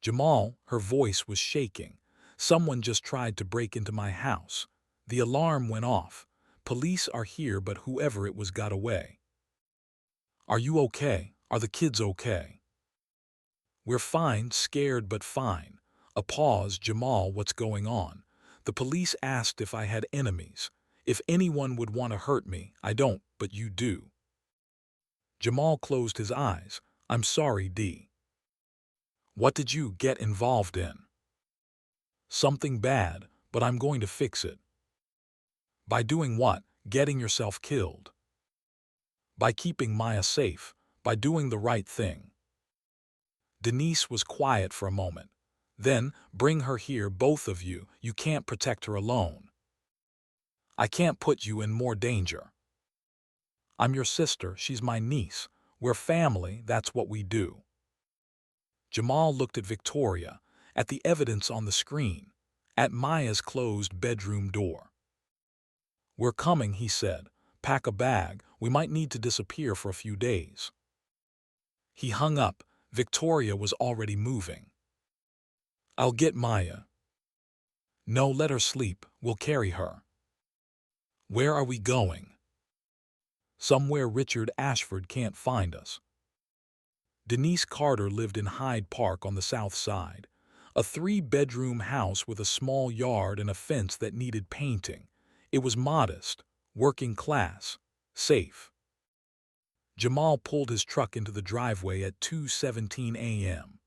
Jamal, her voice was shaking. "Someone just tried to break into my house. The alarm went off. Police are here, but whoever it was got away." "Are you okay? Are the kids okay?" "We're fine, scared but fine." A pause. "Jamal, what's going on?" "The police asked if I had enemies. If anyone would want to hurt me. I don't, but you do." Jamal closed his eyes. "I'm sorry, D." "What did you get involved in?" "Something bad, but I'm going to fix it." "By doing what?" "Getting yourself killed." "By keeping Maya safe. By doing the right thing." Denise was quiet for a moment. Then, "Bring her here, both of you. You can't protect her alone. I can't put you in more danger. I'm your sister, she's my niece. We're family, that's what we do." Jamal looked at Victoria, at the evidence on the screen, at Maya's closed bedroom door. "We're coming," he said. "Pack a bag. We might need to disappear for a few days." He hung up. Victoria was already moving. "I'll get Maya." "No, let her sleep. We'll carry her." "Where are we going?" "Somewhere Richard Ashford can't find us." Denise Carter lived in Hyde Park on the south side. A 3-bedroom house with a small yard and a fence that needed painting. It was modest, working class, safe. Jamal pulled his truck into the driveway at 2:17 a.m.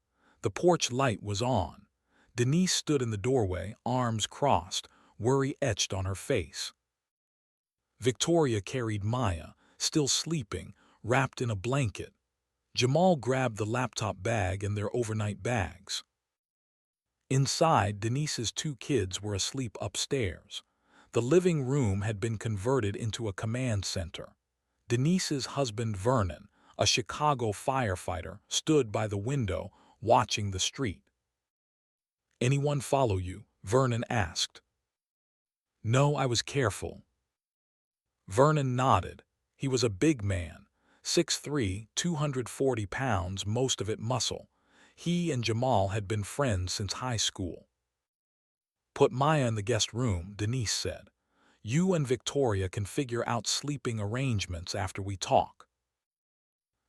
The porch light was on. Denise stood in the doorway, arms crossed, worry etched on her face. Victoria carried Maya, still sleeping, wrapped in a blanket. Jamal grabbed the laptop bag and their overnight bags. Inside, Denise's 2 kids were asleep upstairs. The living room had been converted into a command center. Denise's husband, Vernon, A Chicago firefighter stood by the window, watching the street. "Anyone follow you?" Vernon asked. "No, I was careful." Vernon nodded. He was a big man, 6'3", 240 pounds, most of it muscle. He and Jamal had been friends since high school. "Put Maya in the guest room," Denise said. "You and Victoria can figure out sleeping arrangements after we talk."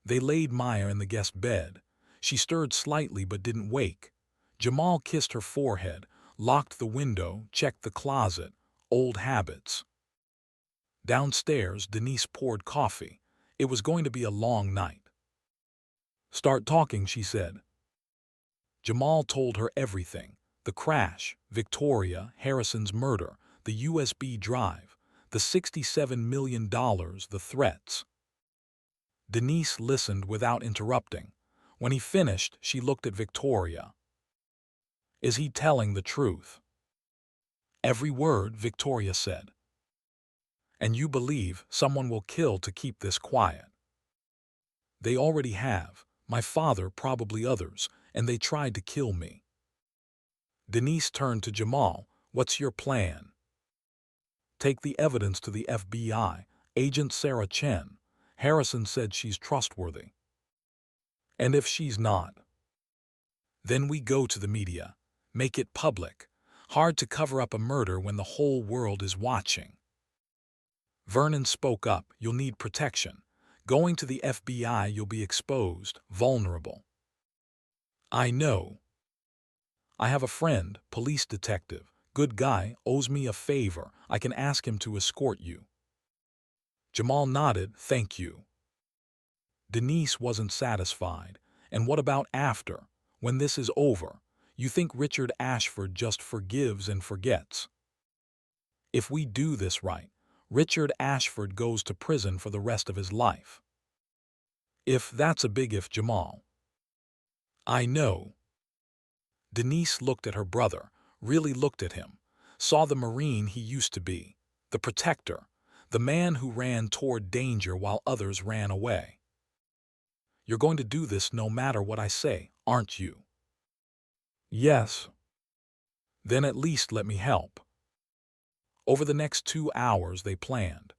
They laid Maya in the guest bed. She stirred slightly but didn't wake. Jamal kissed her forehead, locked the window, checked the closet. Old habits. Downstairs, Denise poured coffee. It was going to be a long night. "Start talking," she said. Jamal told her everything. The crash, Victoria, Harrison's murder, the USB drive, the $67 million, the threats. Denise listened without interrupting. When he finished, she looked at Victoria. "Is he telling the truth?" "Every word," Victoria said. "And you believe someone will kill to keep this quiet?" "They already have. My father, probably others, and they tried to kill me." Denise turned to Jamal. "What's your plan?" "Take the evidence to the FBI. Agent Sarah Chen. Harrison said she's trustworthy." "And if she's not?" "Then we go to the media. Make it public. Hard to cover up a murder when the whole world is watching." Vernon spoke up. "You'll need protection. Going to the FBI, you'll be exposed, vulnerable." "I know. I have a friend, police detective, good guy, owes me a favor. I can ask him to escort you." Jamal nodded. "Thank you." Denise wasn't satisfied. "And what about after? When this is over? You think Richard Ashford just forgives and forgets?" "If we do this right, Richard Ashford goes to prison for the rest of his life." "If that's a big if, Jamal." "I know." Denise looked at her brother, really looked at him, saw the Marine he used to be, the protector, the man who ran toward danger while others ran away. "You're going to do this no matter what I say, aren't you?" "Yes." "Then at least let me help." Over the next 2 hours they planned.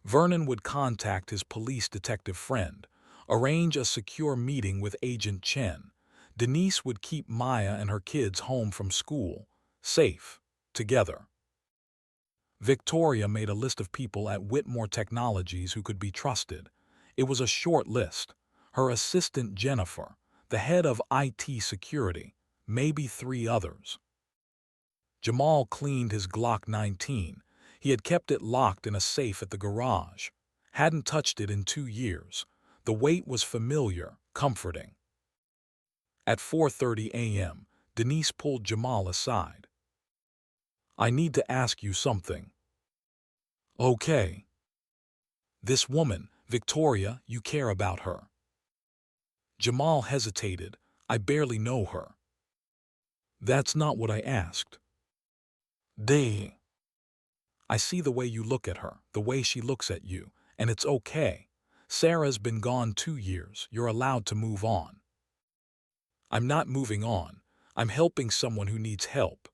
Vernon would contact his police detective friend, arrange a secure meeting with Agent Chen. Denise would keep Maya and her kids home from school, safe, together. Victoria made a list of people at Whitmore Technologies who could be trusted. It was a short list. Her assistant Jennifer, the head of IT security, maybe 3 others. Jamal cleaned his Glock 19. He had kept it locked in a safe at the garage. Hadn't touched it in 2 years. The weight was familiar, comforting. At 4:30 a.m., Denise pulled Jamal aside. "I need to ask you something." "Okay." "This woman, Victoria, you care about her." Jamal hesitated. "I barely know her." "That's not what I asked." "I see the way you look at her, the way she looks at you, and it's okay. Sarah's been gone 2 years. You're allowed to move on." "I'm not moving on. I'm helping someone who needs help."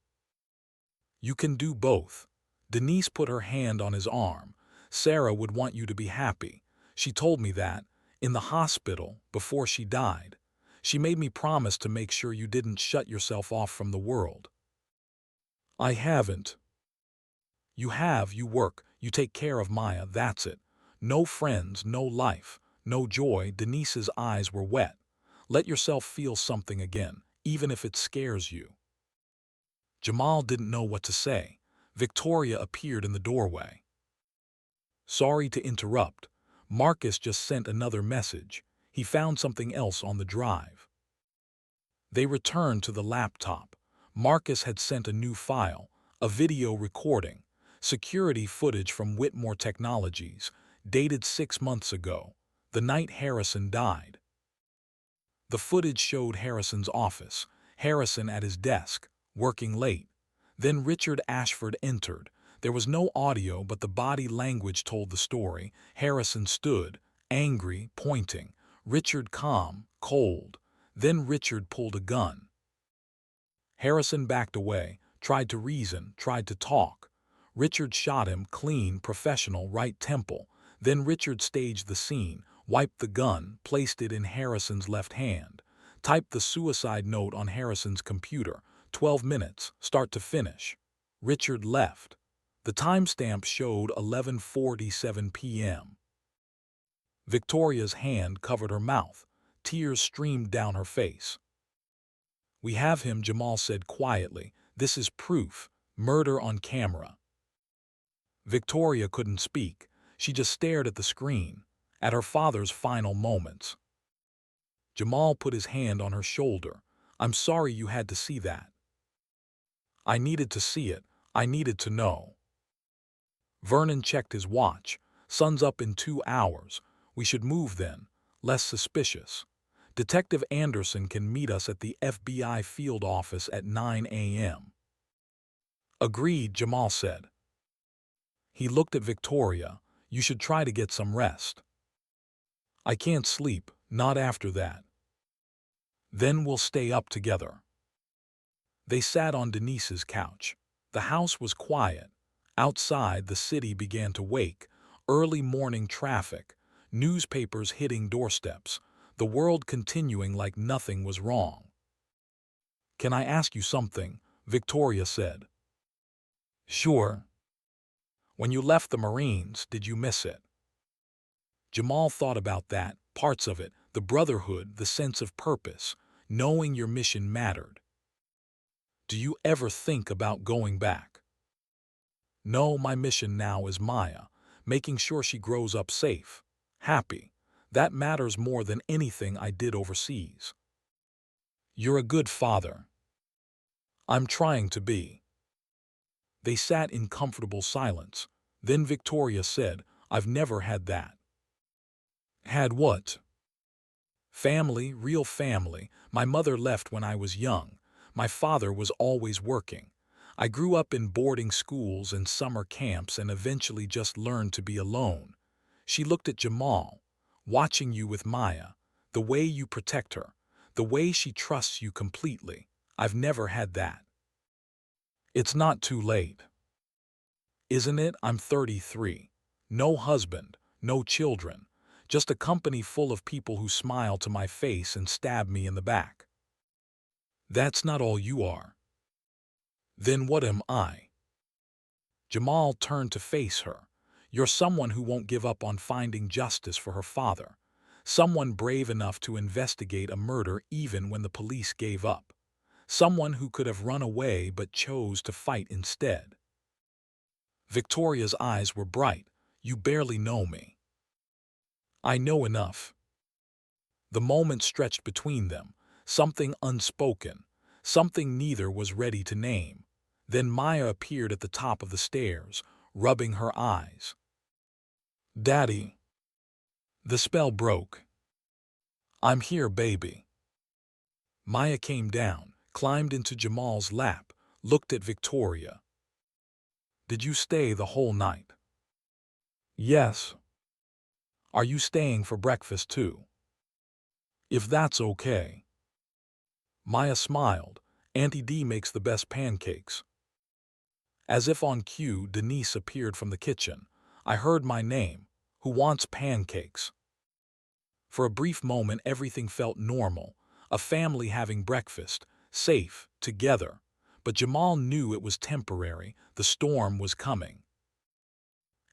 "You can do both." Denise put her hand on his arm. "Sarah would want you to be happy. She told me that, in the hospital, before she died. She made me promise to make sure you didn't shut yourself off from the world." "I haven't." "You have. You work. You take care of Maya. That's it. No friends, no life, no joy." Denise's eyes were wet. "Let yourself feel something again, even if it scares you." Jamal didn't know what to say. Victoria appeared in the doorway. "Sorry to interrupt. Marcus just sent another message. He found something else on the drive." They returned to the laptop. Marcus had sent a new file, a video recording, security footage from Whitmore Technologies, dated 6 months ago, the night Harrison died. The footage showed Harrison's office, Harrison at his desk, working late. Then Richard Ashford entered. There was no audio, but the body language told the story. Harrison stood, angry, pointing. Richard calm, cold. Then Richard pulled a gun. Harrison backed away, tried to reason, tried to talk. Richard shot him clean, professional, right temple. Then Richard staged the scene, wiped the gun, placed it in Harrison's left hand, typed the suicide note on Harrison's computer. 12 minutes, start to finish. Richard left. The timestamp showed 11:47 p.m. Victoria's hand covered her mouth. Tears streamed down her face. "We have him," Jamal said quietly. "This is proof. Murder on camera." Victoria couldn't speak. She just stared at the screen, at her father's final moments. Jamal put his hand on her shoulder. "I'm sorry you had to see that. I needed to see it. I needed to know." Vernon checked his watch. "Sun's up in 2 hours. We should move then. Less suspicious. Detective Anderson can meet us at the FBI field office at 9 a.m. "Agreed," Jamal said. He looked at Victoria. "You should try to get some rest." "I can't sleep, not after that." "Then we'll stay up together." They sat on Denise's couch. The house was quiet. Outside, the city began to wake. Early morning traffic, newspapers hitting doorsteps, the world continuing like nothing was wrong. "Can I ask you something?" Victoria said. "Sure." "When you left the Marines, did you miss it?" Jamal thought about that, parts of it, the brotherhood, the sense of purpose, knowing your mission mattered. "Do you ever think about going back?" "No, my mission now is Maya, making sure she grows up safe, happy. That matters more than anything I did overseas." "You're a good father." "I'm trying to be." They sat in comfortable silence. Then Victoria said, "I've never had that." "Had what?" "Family, real family. My mother left when I was young. My father was always working. I grew up in boarding schools and summer camps and eventually just learned to be alone." She looked at Jamal. "Watching you with Maya, the way you protect her, the way she trusts you completely. I've never had that." "It's not too late." "Isn't it? I'm 33. No husband, no children. Just a company full of people who smile to my face and stab me in the back." "That's not all you are." "Then what am I?" Jamal turned to face her. "You're someone who won't give up on finding justice for her father. Someone brave enough to investigate a murder even when the police gave up. Someone who could have run away but chose to fight instead." Victoria's eyes were bright. "You barely know me." "I know enough." The moment stretched between them, something unspoken, something neither was ready to name. Then Maya appeared at the top of the stairs, rubbing her eyes. "Daddy." The spell broke. "I'm here, baby." Maya came down, climbed into Jamal's lap, looked at Victoria. "Did you stay the whole night?" "Yes." "Are you staying for breakfast too?" "If that's okay." Maya smiled. "Auntie D makes the best pancakes." As if on cue, Denise appeared from the kitchen. "I heard my name. Who wants pancakes?" For a brief moment, everything felt normal. A family having breakfast, safe, together. But Jamal knew it was temporary. The storm was coming.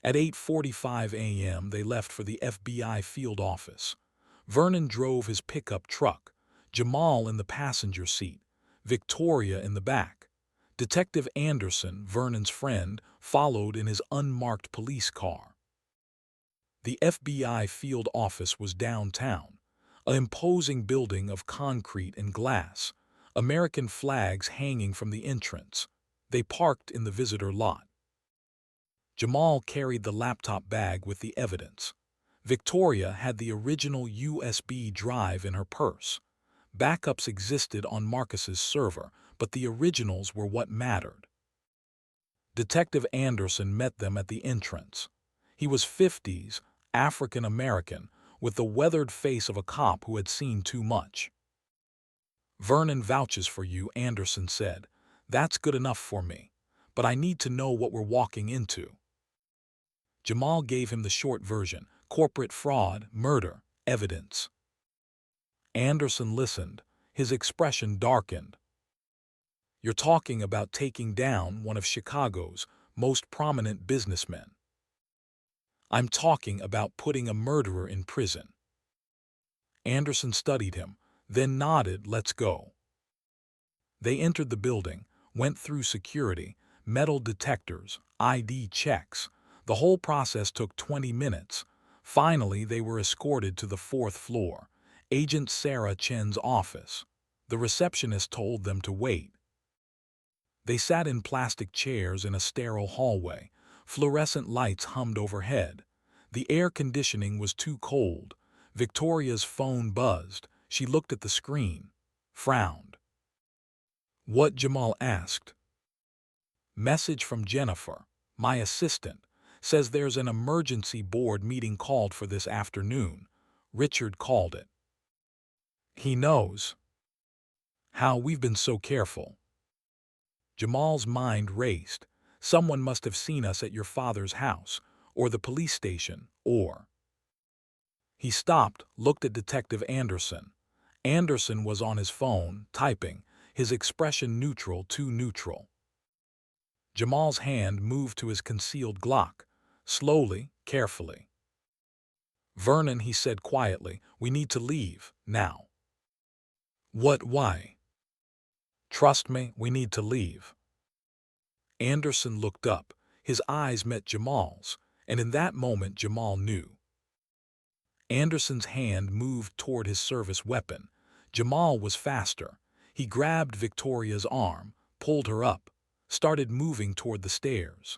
At 8:45 a.m., they left for the FBI field office. Vernon drove his pickup truck, Jamal in the passenger seat, Victoria in the back. Detective Anderson, Vernon's friend, followed in his unmarked police car. The FBI field office was downtown, an imposing building of concrete and glass, American flags hanging from the entrance. They parked in the visitor lot. Jamal carried the laptop bag with the evidence. Victoria had the original USB drive in her purse. Backups existed on Marcus's server, but the originals were what mattered. Detective Anderson met them at the entrance. He was 50s, African-American, with the weathered face of a cop who had seen too much. "Vernon vouches for you," Anderson said. "That's good enough for me. But I need to know what we're walking into." Jamal gave him the short version: corporate fraud, murder, evidence. Anderson listened, his expression darkened. "You're talking about taking down one of Chicago's most prominent businessmen. I'm talking about putting a murderer in prison." Anderson studied him, then nodded. "Let's go." They entered the building, went through security, metal detectors, ID checks. The whole process took 20 minutes. Finally, they were escorted to the 4th floor, Agent Sarah Chen's office. The receptionist told them to wait. They sat in plastic chairs in a sterile hallway. Fluorescent lights hummed overhead. The air conditioning was too cold. Victoria's phone buzzed. She looked at the screen, frowned. "What?" Jamal asked. "Message from Jennifer, my assistant. Says there's an emergency board meeting called for this afternoon. Richard called it." "He knows." "How we've been so careful." Jamal's mind raced. "Someone must have seen us at your father's house, or the police station, or—" He stopped, looked at Detective Anderson. Anderson was on his phone, typing, his expression neutral, too neutral. Jamal's hand moved to his concealed Glock, slowly, carefully. "Vernon," he said quietly, "we need to leave, now." "What? Why?" "Trust me, we need to leave." Anderson looked up. His eyes met Jamal's, and in that moment Jamal knew. Anderson's hand moved toward his service weapon. Jamal was faster. He grabbed Victoria's arm, pulled her up, started moving toward the stairs.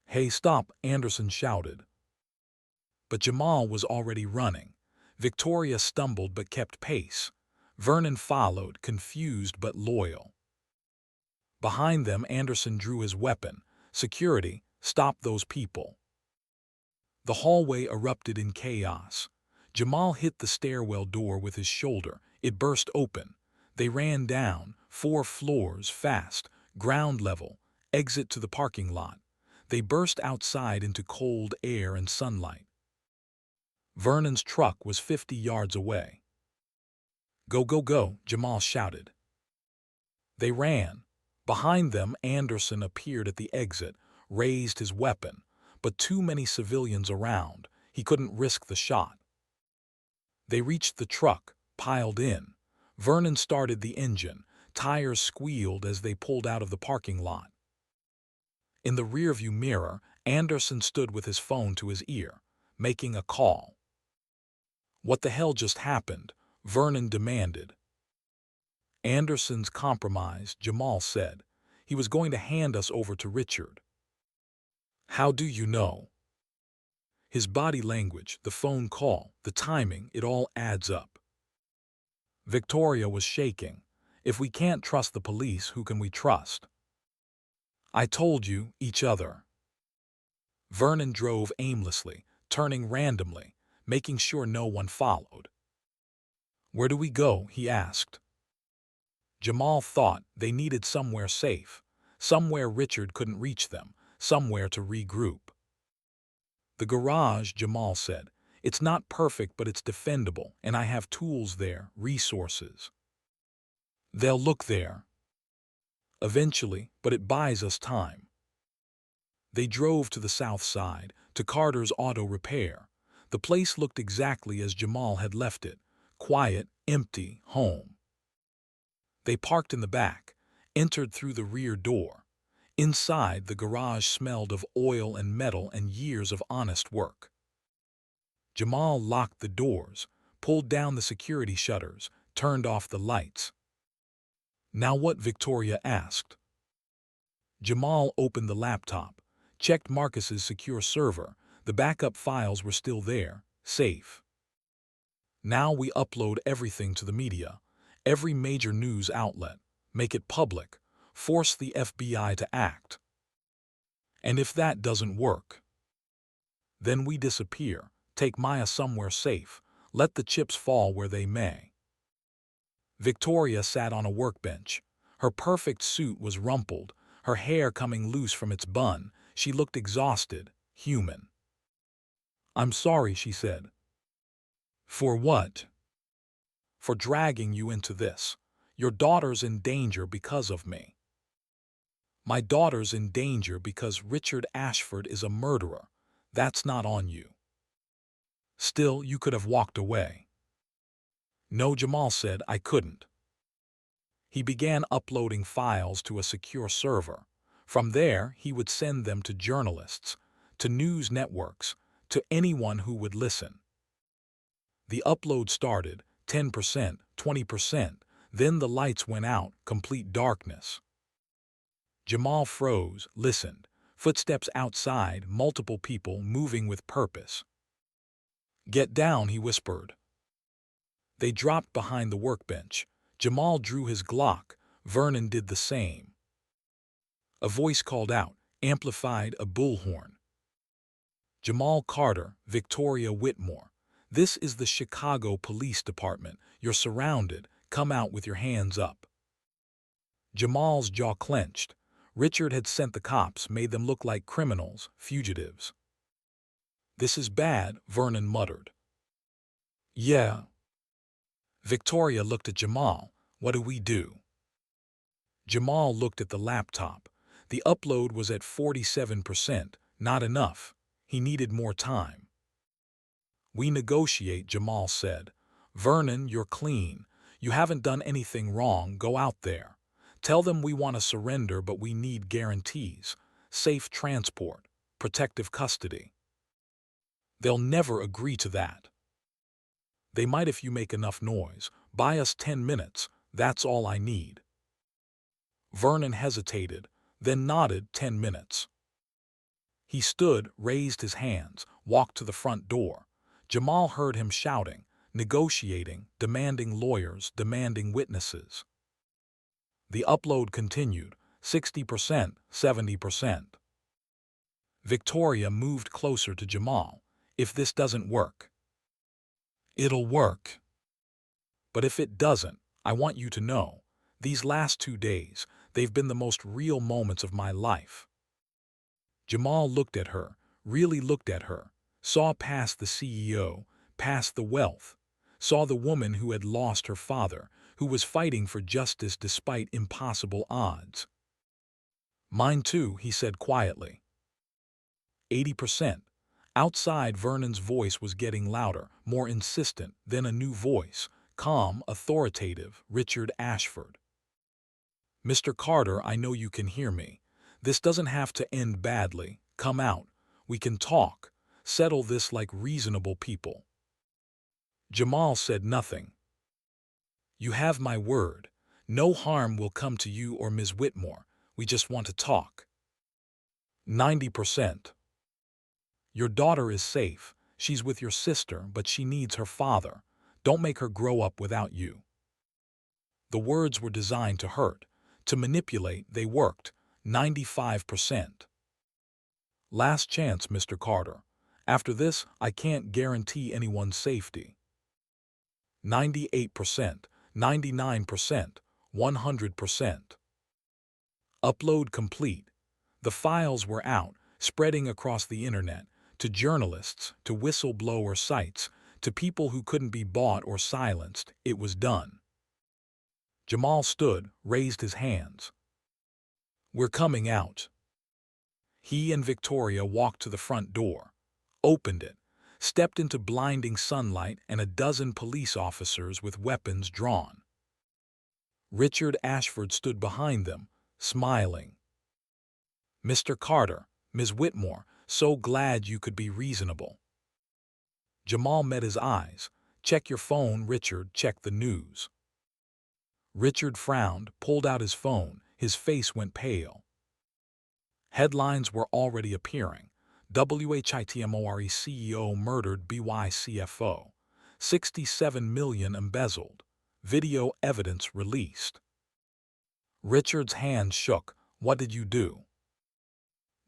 "Hey, stop!" Anderson shouted. But Jamal was already running. Victoria stumbled but kept pace. Vernon followed, confused but loyal. Behind them, Anderson drew his weapon. "Security, stop those people." The hallway erupted in chaos. Jamal hit the stairwell door with his shoulder. It burst open. They ran down, 4 floors, fast, ground level, exit to the parking lot. They burst outside into cold air and sunlight. Vernon's truck was 50 yards away. "Go, go, go," Jamal shouted. They ran. Behind them, Anderson appeared at the exit, raised his weapon, but too many civilians around. He couldn't risk the shot. They reached the truck, piled in. Vernon started the engine. Tires squealed as they pulled out of the parking lot. In the rearview mirror, Anderson stood with his phone to his ear, making a call. "What the hell just happened?" Vernon demanded. "Anderson's compromised," Jamal said. "He was going to hand us over to Richard." "How do you know?" "His body language, the phone call, the timing, it all adds up." Victoria was shaking. "If we can't trust the police, who can we trust?" "I told you, each other." Vernon drove aimlessly, turning randomly, making sure no one followed. "Where do we go?" he asked. Jamal thought they needed somewhere safe, somewhere Richard couldn't reach them, somewhere to regroup. "The garage," Jamal said. "It's not perfect, but it's defendable, and I have tools there, resources." "They'll look there." "Eventually, but it buys us time." They drove to the south side, to Carter's Auto Repair. The place looked exactly as Jamal had left it, quiet, empty, home. They parked in the back, entered through the rear door. Inside, the garage smelled of oil and metal and years of honest work. Jamal locked the doors, pulled down the security shutters, turned off the lights. "Now what?" Victoria asked. Jamal opened the laptop, checked Marcus's secure server. The backup files were still there, safe. "Now we upload everything to the media, every major news outlet, make it public, force the FBI to act. And if that doesn't work, then we disappear, Take Maya somewhere safe. Let the chips fall where they may. Victoria sat on a workbench. Her perfect suit was rumpled, her hair coming loose from its bun. She looked exhausted, human. "I'm sorry," she said. "For what?" "For dragging you into this. Your daughter's in danger because of me." "My daughter's in danger because Richard Ashford is a murderer. That's not on you." "Still, you could have walked away." "No," Jamal said, "I couldn't." He began uploading files to a secure server. From there, he would send them to journalists, to news networks, to anyone who would listen. The upload started, 10%, 20%, then the lights went out, complete darkness. Jamal froze, listened. Footsteps outside, multiple people moving with purpose. "Get down," he whispered. They dropped behind the workbench. Jamal drew his Glock. Vernon did the same. A voice called out, amplified a bullhorn. "Jamal Carter, Victoria Whitmore. This is the Chicago Police Department. You're surrounded. Come out with your hands up." Jamal's jaw clenched. Richard had sent the cops, made them look like criminals, fugitives. "This is bad," Vernon muttered. "Yeah." Victoria looked at Jamal. "What do we do?" Jamal looked at the laptop. The upload was at 47%, not enough. He needed more time. "We negotiate," Jamal said. "Vernon, you're clean. You haven't done anything wrong. Go out there. Tell them we want to surrender, but we need guarantees. Safe transport, protective custody." "They'll never agree to that." "They might if you make enough noise. Buy us 10 minutes. That's all I need." Vernon hesitated, then nodded. 10 minutes. He stood, raised his hands, walked to the front door. Jamal heard him shouting, negotiating, demanding lawyers, demanding witnesses. The upload continued, 60%, 70%. Victoria moved closer to Jamal. "If this doesn't work." "It'll work." "But if it doesn't, I want you to know, these last 2 days, they've been the most real moments of my life." Jamal looked at her, really looked at her, saw past the CEO, past the wealth, saw the woman who had lost her father, who was fighting for justice despite impossible odds. "Mine too," he said quietly. 80%. Outside, Vernon's voice was getting louder, more insistent, then a new voice, calm, authoritative, Richard Ashford. "Mr. Carter, I know you can hear me. This doesn't have to end badly. Come out. We can talk. Settle this like reasonable people." Jamal said nothing. "You have my word. No harm will come to you or Ms. Whitmore. We just want to talk." 90%. "Your daughter is safe. She's with your sister, but she needs her father. Don't make her grow up without you." The words were designed to hurt. To manipulate, they worked. 95%. "Last chance, Mr. Carter. After this, I can't guarantee anyone's safety." 98%, 99%, 100%. Upload complete. The files were out, spreading across the internet, to journalists, to whistleblower sites, to people who couldn't be bought or silenced. It was done. Jamal stood, raised his hands. "We're coming out." He and Victoria walked to the front door, opened it, stepped into blinding sunlight and a dozen police officers with weapons drawn. Richard Ashford stood behind them, smiling. "Mr. Carter, Ms. Whitmore, so glad you could be reasonable." Jamal met his eyes. "Check your phone, Richard, check the news." Richard frowned, pulled out his phone. His face went pale. Headlines were already appearing. WHITMORE CEO murdered BY CFO. 67 million embezzled. Video evidence released. Richard's hands shook. "What did you do?"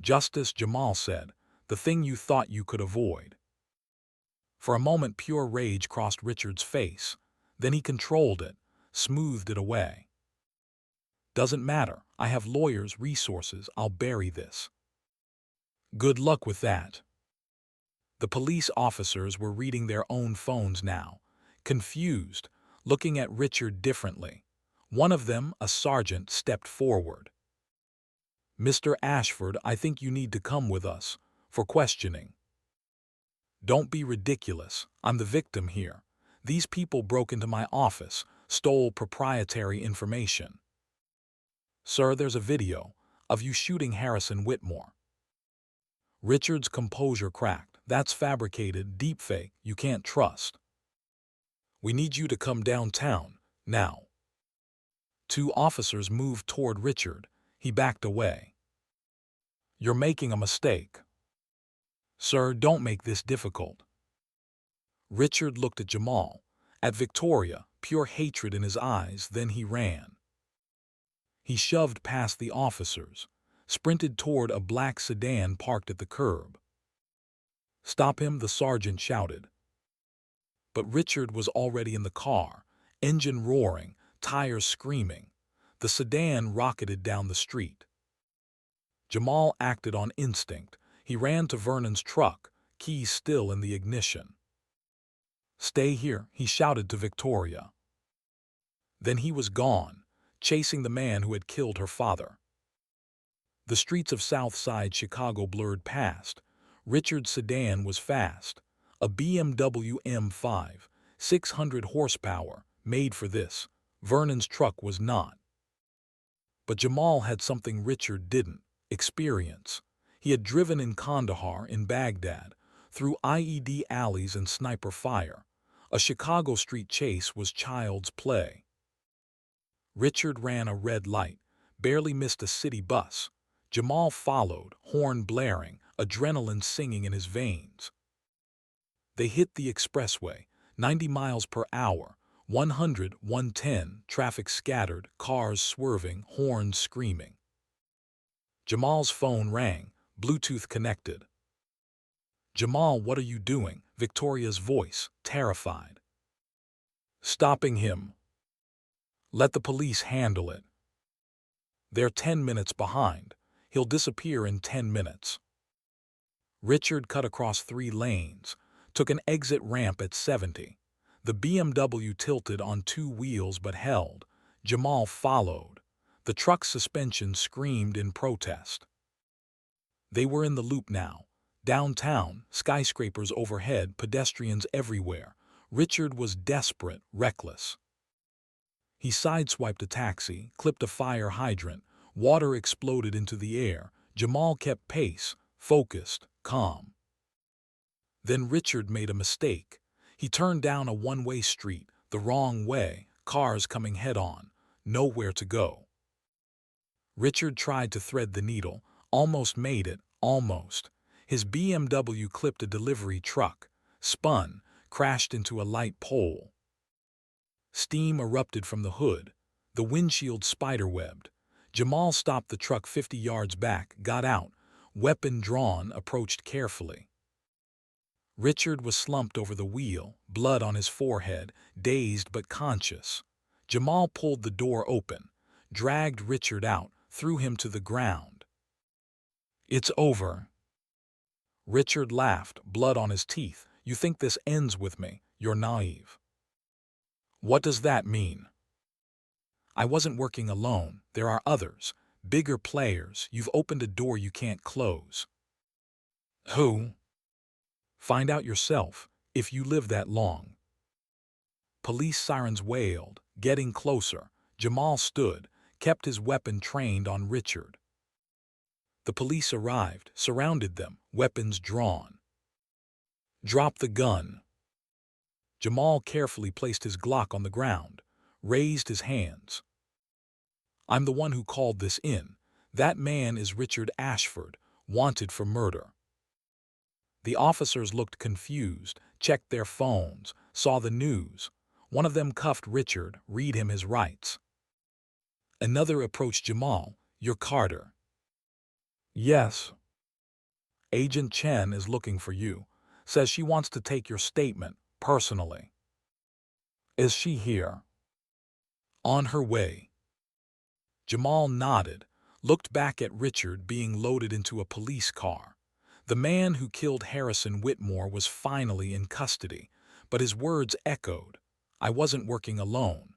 "Justice," Jamal said. "The thing you thought you could avoid." For a moment pure rage crossed Richard's face. Then he controlled it, smoothed it away. Doesn't matter. I have lawyers, resources. I'll bury this. Good luck with that. The police officers were reading their own phones now, confused, looking at Richard differently. One of them, a sergeant, stepped forward. Mr. Ashford, I think you need to come with us for questioning. Don't be ridiculous. I'm the victim here. These people broke into my office, stole proprietary information. Sir, there's a video of you shooting Harrison Whitmore. Richard's composure cracked. That's fabricated, deepfake, you can't trust. We need you to come downtown, now. Two officers moved toward Richard. He backed away. You're making a mistake. Sir, don't make this difficult. Richard looked at Jamal, at Victoria, pure hatred in his eyes, then he ran. He shoved past the officers, sprinted toward a black sedan parked at the curb. Stop him, the sergeant shouted. But Richard was already in the car, engine roaring, tires screaming. The sedan rocketed down the street. Jamal acted on instinct. He ran to Vernon's truck, keys still in the ignition. Stay here, he shouted to Victoria. Then he was gone, chasing the man who had killed her father. The streets of South Side Chicago blurred past. Richard's sedan was fast, a BMW M5, 600 horsepower, made for this. Vernon's truck was not. But Jamal had something Richard didn't: experience. He had driven in Kandahar, in Baghdad, through IED alleys and sniper fire. A Chicago street chase was child's play. Richard ran a red light, barely missed a city bus. Jamal followed, horn blaring, adrenaline singing in his veins. They hit the expressway, 90 miles per hour, 100, 110, traffic scattered, cars swerving, horns screaming. Jamal's phone rang, Bluetooth connected. Jamal, what are you doing? Victoria's voice, terrified. Stopping him. Let the police handle it. They're 10 minutes behind. He'll disappear in 10 minutes. Richard cut across 3 lanes, took an exit ramp at 70. The BMW tilted on 2 wheels but held. Jamal followed. The truck's suspension screamed in protest. They were in the loop now. Downtown, skyscrapers overhead, pedestrians everywhere. Richard was desperate, reckless. He sideswiped a taxi, clipped a fire hydrant. Water exploded into the air. Jamal kept pace, focused, calm. Then Richard made a mistake. He turned down a one-way street, the wrong way, cars coming head-on, nowhere to go. Richard tried to thread the needle, almost made it, almost. His BMW clipped a delivery truck, spun, crashed into a light pole. Steam erupted from the hood, the windshield spiderwebbed. Jamal stopped the truck 50 yards back, got out, weapon drawn, approached carefully. Richard was slumped over the wheel, blood on his forehead, dazed but conscious. Jamal pulled the door open, dragged Richard out, threw him to the ground. It's over. Richard laughed, blood on his teeth. You think this ends with me? You're naive. What does that mean? I wasn't working alone. There are others, bigger players. You've opened a door you can't close. Who? Find out yourself, if you live that long. Police sirens wailed, getting closer. Jamal stood, kept his weapon trained on Richard. The police arrived, surrounded them, weapons drawn. Drop the gun. Jamal carefully placed his Glock on the ground, raised his hands. I'm the one who called this in. That man is Richard Ashford, wanted for murder. The officers looked confused, checked their phones, saw the news. One of them cuffed Richard, read him his rights. Another approached Jamal. You're Carter. Yes. Agent Chen is looking for you. Says she wants to take your statement personally. Is she here? On her way. Jamal nodded, looked back at Richard being loaded into a police car. The man who killed Harrison Whitmore was finally in custody, but his words echoed. I wasn't working alone.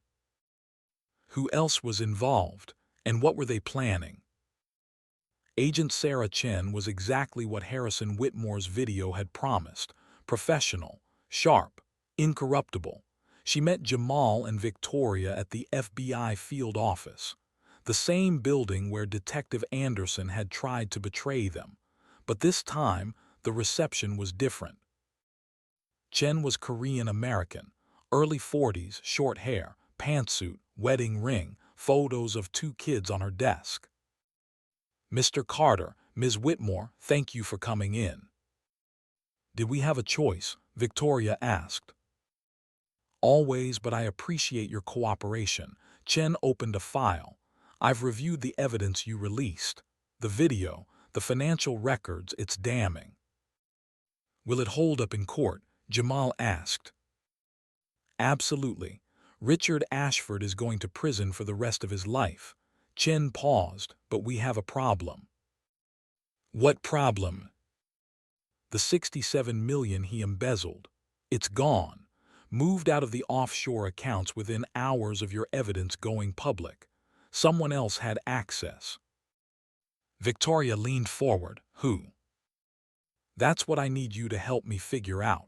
Who else was involved, and what were they planning? Agent Sarah Chen was exactly what Harrison Whitmore's video had promised: professional, sharp, incorruptible. She met Jamal and Victoria at the FBI field office, the same building where Detective Anderson had tried to betray them. But this time, the reception was different. Chen was Korean-American, early 40s, short hair, pantsuit, wedding ring, photos of 2 kids on her desk. Mr. Carter, Ms. Whitmore, thank you for coming in. Did we have a choice? Victoria asked. Always, but I appreciate your cooperation. Chen opened a file. I've reviewed the evidence you released. The video, the financial records, it's damning. Will it hold up in court? Jamal asked. Absolutely. Richard Ashford is going to prison for the rest of his life. Chen paused, but we have a problem. What problem? The $67 million he embezzled. It's gone. Moved out of the offshore accounts within hours of your evidence going public. Someone else had access. Victoria leaned forward. Who? That's what I need you to help me figure out.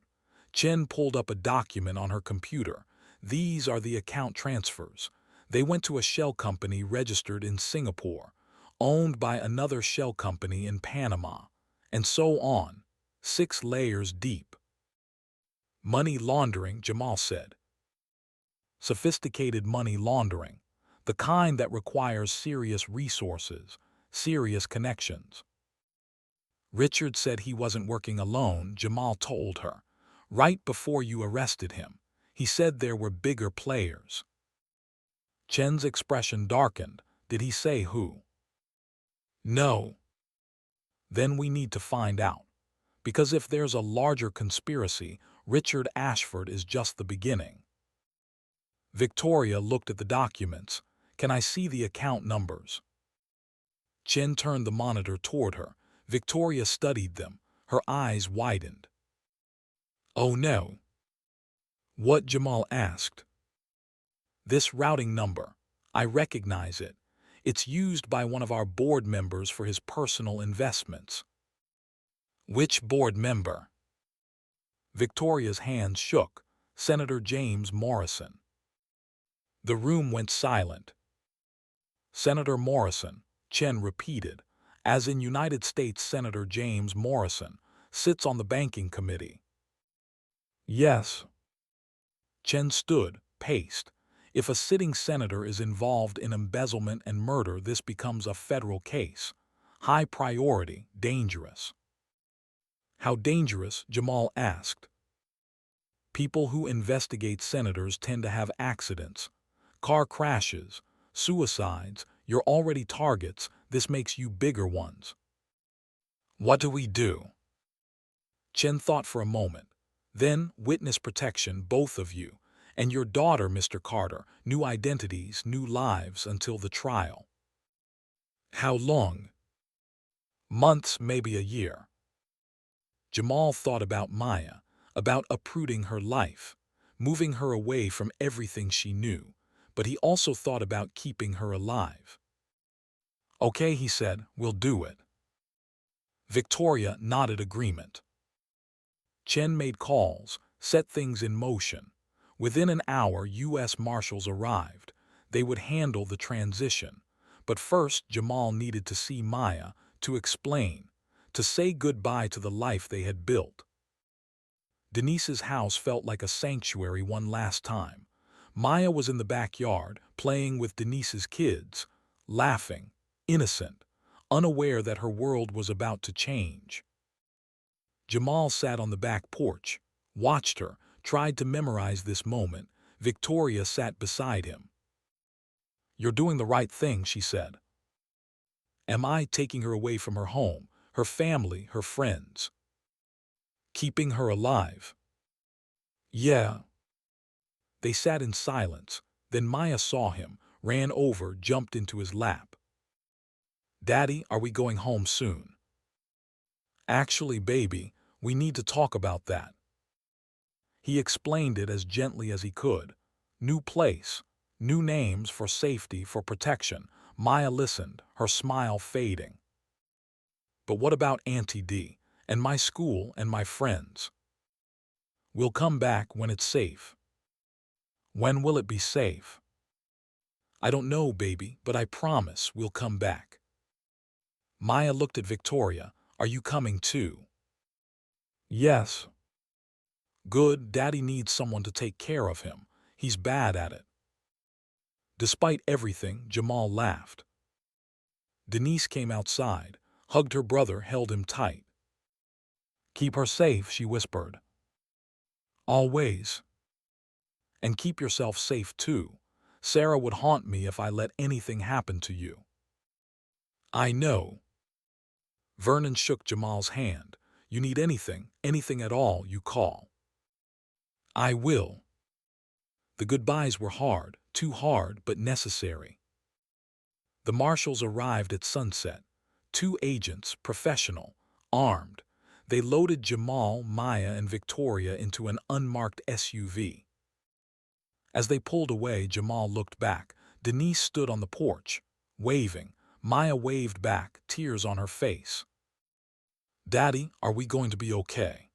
Chen pulled up a document on her computer. These are the account transfers. They went to a shell company registered in Singapore, owned by another shell company in Panama, and so on, 6 layers deep. Money laundering, Jamal said. Sophisticated money laundering, the kind that requires serious resources, serious connections. Richard said he wasn't working alone, Jamal told her. Right before you arrested him, he said there were bigger players. Chen's expression darkened. Did he say who? No. Then we need to find out. Because if there's a larger conspiracy, Richard Ashford is just the beginning. Victoria looked at the documents. Can I see the account numbers? Chen turned the monitor toward her. Victoria studied them. Her eyes widened. Oh no. What? Jamal asked. This routing number. I recognize it. It's used by one of our board members for his personal investments. Which board member? Victoria's hands shook. Senator James Morrison. The room went silent. Senator Morrison, Chen repeated, as in United States Senator James Morrison, sits on the banking committee. Yes. Chen stood, paced. If a sitting senator is involved in embezzlement and murder, this becomes a federal case. High priority, dangerous. How dangerous? Jamal asked. People who investigate senators tend to have accidents, car crashes, suicides. You're already targets. This makes you bigger ones. What do we do? Chen thought for a moment. Then, witness protection, both of you. And your daughter, Mr. Carter, new identities, new lives until the trial. How long? Months, maybe a year. Jamal thought about Maya, about uprooting her life, moving her away from everything she knew, but he also thought about keeping her alive. Okay, he said, we'll do it. Victoria nodded agreement. Chen made calls, set things in motion. Within an hour, U.S. Marshals arrived. They would handle the transition. But first, Jamal needed to see Maya, to explain, to say goodbye to the life they had built. Denise's house felt like a sanctuary one last time. Maya was in the backyard, playing with Denise's kids, laughing, innocent, unaware that her world was about to change. Jamal sat on the back porch, watched her, tried to memorize this moment. Victoria sat beside him. You're doing the right thing, she said. Am I taking her away from her home, her family, her friends? Keeping her alive. Yeah. They sat in silence. Then Maya saw him, ran over, jumped into his lap. Daddy, are we going home soon? Actually, baby, we need to talk about that. He explained it as gently as he could. New place, new names for safety, for protection. Maya listened, her smile fading. But what about Auntie D, and my school and my friends? We'll come back when it's safe. When will it be safe? I don't know, baby, but I promise we'll come back. Maya looked at Victoria. Are you coming too? Yes. Good, Daddy needs someone to take care of him. He's bad at it. Despite everything, Jamal laughed. Denise came outside, hugged her brother, held him tight. Keep her safe, she whispered. Always. And keep yourself safe too. Sarah would haunt me if I let anything happen to you. I know. Vernon shook Jamal's hand. You need anything, anything at all, you call. I will. The goodbyes were hard, too hard, but necessary. The marshals arrived at sunset. 2 agents, professional, armed. They loaded Jamal, Maya, and Victoria into an unmarked SUV. As they pulled away, Jamal looked back. Denise stood on the porch, waving. Maya waved back, tears on her face. Daddy, are we going to be okay?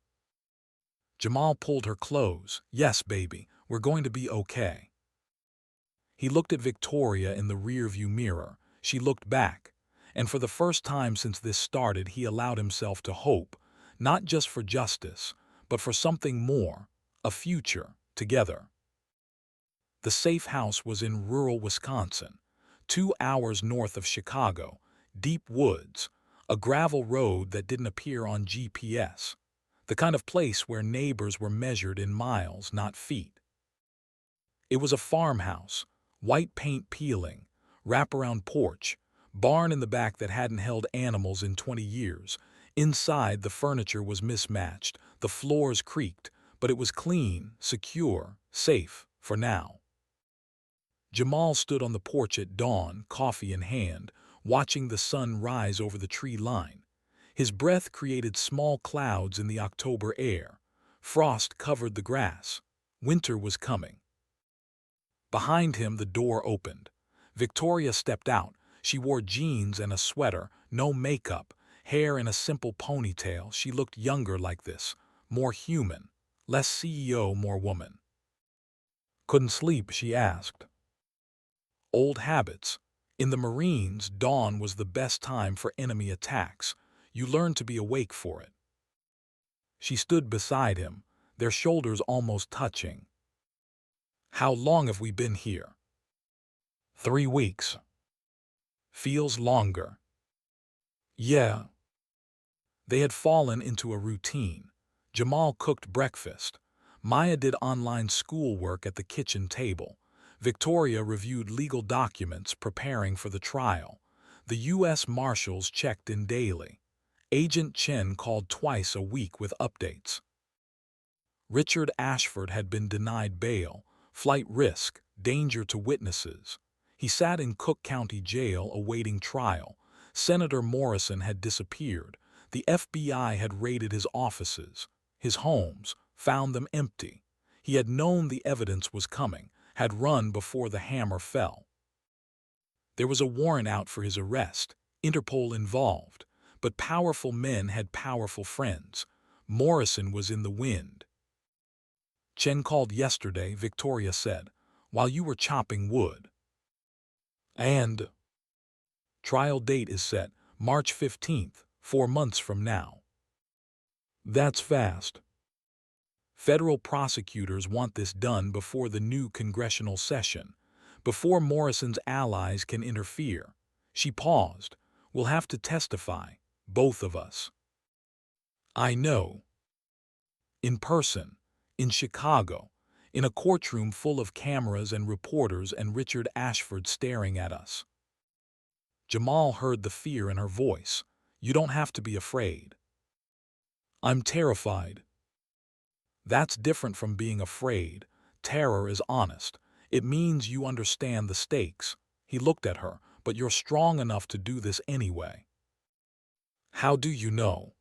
Jamal pulled her close. Yes, baby, we're going to be okay. He looked at Victoria in the rearview mirror. She looked back. And for the first time since this started, he allowed himself to hope, not just for justice, but for something more, a future, together. The safe house was in rural Wisconsin, 2 hours north of Chicago, deep woods, a gravel road that didn't appear on GPS, the kind of place where neighbors were measured in miles, not feet. It was a farmhouse, white paint peeling, wraparound porch, barn in the back that hadn't held animals in 20 years. Inside, the furniture was mismatched, the floors creaked, but it was clean, secure, safe, for now. Jamal stood on the porch at dawn, coffee in hand, watching the sun rise over the tree line. His breath created small clouds in the October air. Frost covered the grass. Winter was coming. Behind him, the door opened. Victoria stepped out. She wore jeans and a sweater, no makeup, hair in a simple ponytail. She looked younger like this, more human, less CEO, more woman. Couldn't sleep, she asked. Old habits. In the Marines, dawn was the best time for enemy attacks. You learned to be awake for it. She stood beside him, their shoulders almost touching. How long have we been here? 3 weeks. Feels longer. Yeah. They had fallen into a routine. Jamal cooked breakfast. Maya did online schoolwork at the kitchen table. Victoria reviewed legal documents preparing for the trial. The U.S. Marshals checked in daily. Agent Chen called twice a week with updates. Richard Ashford had been denied bail, flight risk, danger to witnesses. He sat in Cook County Jail awaiting trial. Senator Morrison had disappeared. The FBI had raided his offices, his homes, found them empty. He had known the evidence was coming, had run before the hammer fell. There was a warrant out for his arrest, Interpol involved, but powerful men had powerful friends. Morrison was in the wind. Chen called yesterday, Victoria said, while you were chopping wood. And trial date is set, March 15th, 4 months from now. That's fast. Federal prosecutors want this done before the new congressional session, before Morrison's allies can interfere. She paused. We'll have to testify, both of us. I know. In person, in Chicago, in a courtroom full of cameras and reporters and Richard Ashford staring at us. Jamal heard the fear in her voice. You don't have to be afraid. I'm terrified, That's different from being afraid. Terror is honest. It means you understand the stakes. He looked at her. But you're strong enough to do this anyway. How do you know?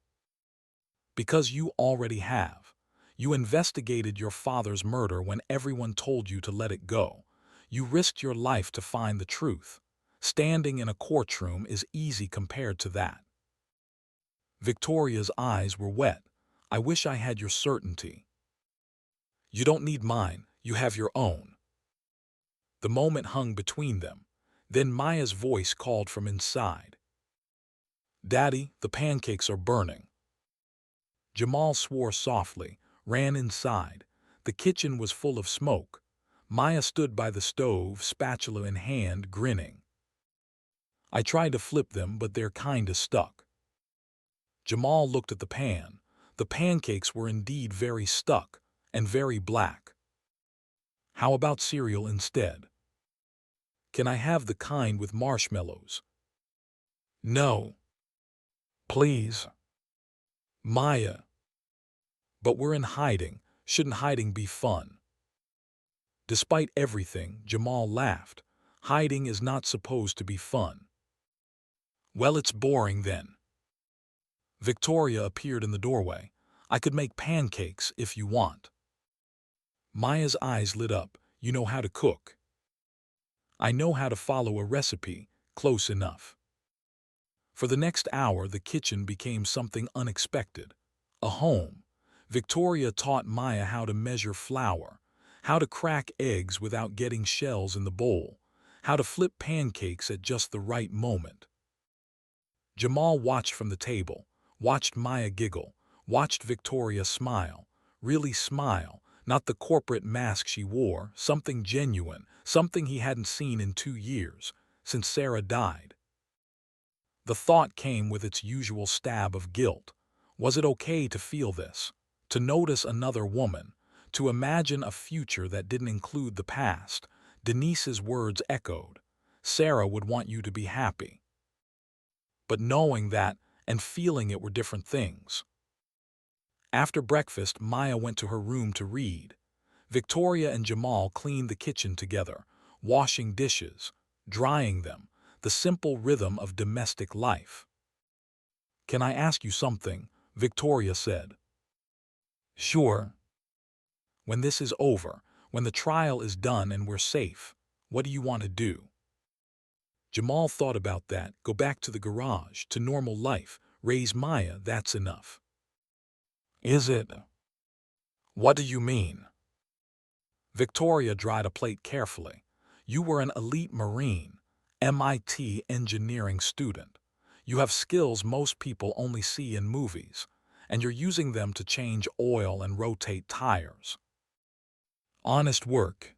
Because you already have. You investigated your father's murder when everyone told you to let it go. You risked your life to find the truth. Standing in a courtroom is easy compared to that. Victoria's eyes were wet. I wish I had your certainty. You don't need mine, you have your own. The moment hung between them. Then Maya's voice called from inside. Daddy, the pancakes are burning. Jamal swore softly, ran inside. The kitchen was full of smoke. Maya stood by the stove, spatula in hand, grinning. I tried to flip them, but they're kinda stuck. Jamal looked at the pan. The pancakes were indeed very stuck, and very black. How about cereal instead? Can I have the kind with marshmallows? No. Please. Maya. But we're in hiding. Shouldn't hiding be fun? Despite everything, Jamal laughed. Hiding is not supposed to be fun. Well, it's boring then. Victoria appeared in the doorway. I could make pancakes if you want. Maya's eyes lit up. You know how to cook. I know how to follow a recipe, close enough. For the next hour, the kitchen became something unexpected. A home. Victoria taught Maya how to measure flour, how to crack eggs without getting shells in the bowl, how to flip pancakes at just the right moment. Jamal watched from the table, watched Maya giggle, watched Victoria smile, really smile, not the corporate mask she wore, something genuine, something he hadn't seen in 2 years, since Sarah died. The thought came with its usual stab of guilt. Was it okay to feel this? To notice another woman? To imagine a future that didn't include the past? Denise's words echoed. Sarah would want you to be happy. But knowing that and feeling it were different things. After breakfast, Maya went to her room to read. Victoria and Jamal cleaned the kitchen together, washing dishes, drying them, the simple rhythm of domestic life. Can I ask you something? Victoria said. Sure. When this is over, when the trial is done and we're safe, what do you want to do? Jamal thought about that, go back to the garage, to normal life, raise Maya, that's enough. Is it? What do you mean? Victoria dried a plate carefully. You were an elite Marine, MIT engineering student. You have skills most people only see in movies, and you're using them to change oil and rotate tires. Honest work.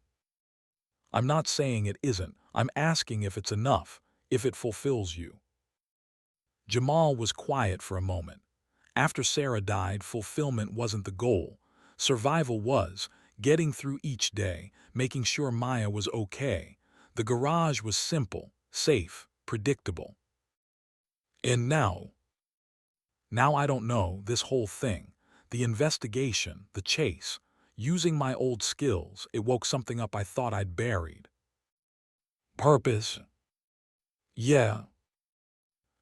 I'm not saying it isn't. I'm asking if it's enough, if it fulfills you. Jamal was quiet for a moment. After Sarah died, fulfillment wasn't the goal. Survival was, getting through each day, making sure Maya was okay. The garage was simple, safe, predictable. And now? Now I don't know, this whole thing. The investigation, the chase. Using my old skills, it woke something up I thought I'd buried. Purpose? Yeah.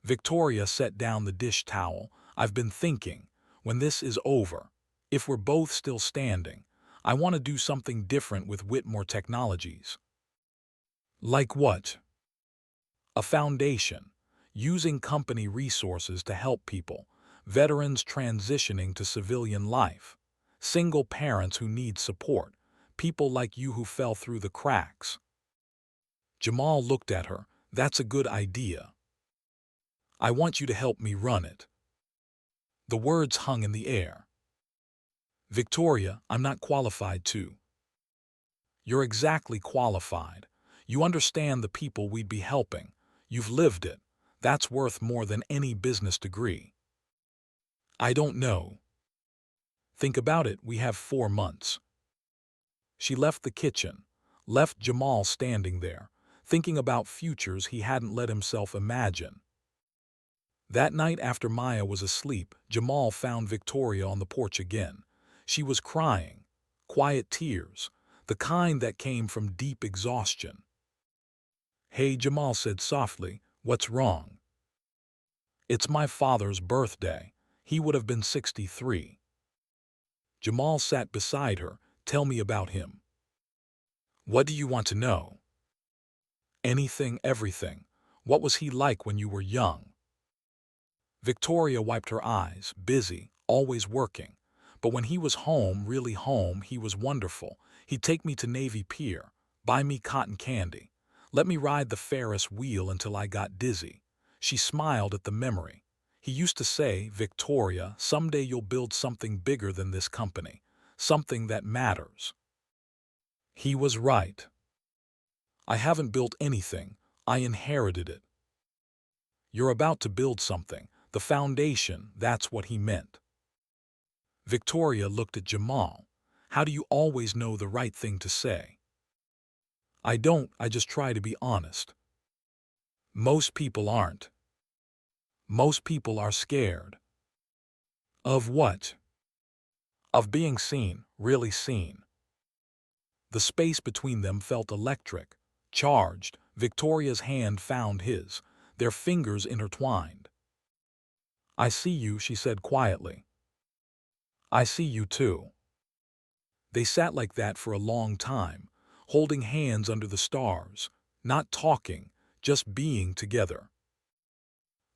Victoria set down the dish towel. I've been thinking, when this is over, if we're both still standing, I want to do something different with Whitmore Technologies. Like what? A foundation, using company resources to help people, veterans transitioning to civilian life, single parents who need support, people like you who fell through the cracks. Jamal looked at her. That's a good idea. I want you to help me run it. The words hung in the air. Victoria, I'm not qualified to. You're exactly qualified. You understand the people we'd be helping. You've lived it. That's worth more than any business degree. I don't know. Think about it, we have 4 months. She left the kitchen, left Jamal standing there, thinking about futures he hadn't let himself imagine. That night after Maya was asleep, Jamal found Victoria on the porch again. She was crying, quiet tears, the kind that came from deep exhaustion. "Hey," Jamal said softly, "what's wrong?" "It's my father's birthday. He would have been 63. Jamal sat beside her. "Tell me about him." "What do you want to know?" "Anything, everything. What was he like when you were young?" Victoria wiped her eyes, busy, always working. But when he was home, really home, he was wonderful. He'd take me to Navy Pier, buy me cotton candy, let me ride the Ferris wheel until I got dizzy. She smiled at the memory. He used to say, "Victoria, someday you'll build something bigger than this company, something that matters." He was right. I haven't built anything. I inherited it. You're about to build something. The foundation, that's what he meant. Victoria looked at Jamal. "How do you always know the right thing to say?" "I don't, I just try to be honest." "Most people aren't. Most people are scared." "Of what?" "Of being seen, really seen." The space between them felt electric, charged. Victoria's hand found his, their fingers intertwined. "I see you," she said quietly. "I see you too." They sat like that for a long time, holding hands under the stars, not talking, just being together.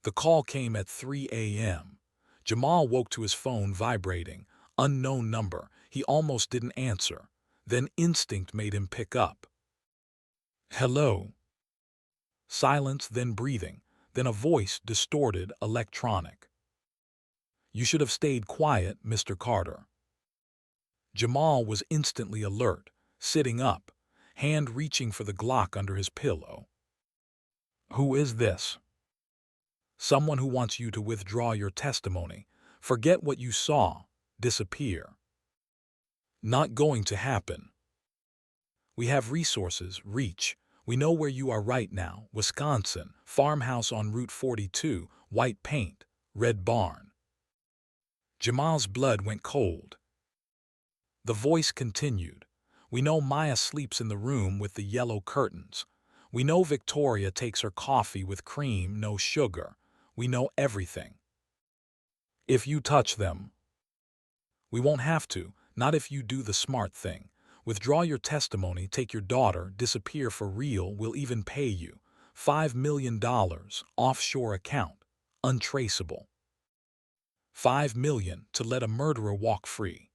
The call came at 3 a.m. Jamal woke to his phone vibrating, unknown number. He almost didn't answer. Then instinct made him pick up. "Hello." Silence, then breathing, then a voice, distorted, electronic. "You should have stayed quiet, Mr. Carter." Jamal was instantly alert, sitting up, hand reaching for the Glock under his pillow. "Who is this?" "Someone who wants you to withdraw your testimony. Forget what you saw. Disappear." "Not going to happen." "We have resources, reach. We know where you are right now. Wisconsin, farmhouse on Route 42, white paint, red barn." Jamal's blood went cold. The voice continued. "We know Maya sleeps in the room with the yellow curtains. We know Victoria takes her coffee with cream, no sugar. We know everything. If you touch them, we won't have to, not if you do the smart thing. Withdraw your testimony, take your daughter, disappear for real, we'll even pay you. $5 million, offshore account, untraceable. $5 million to let a murderer walk free.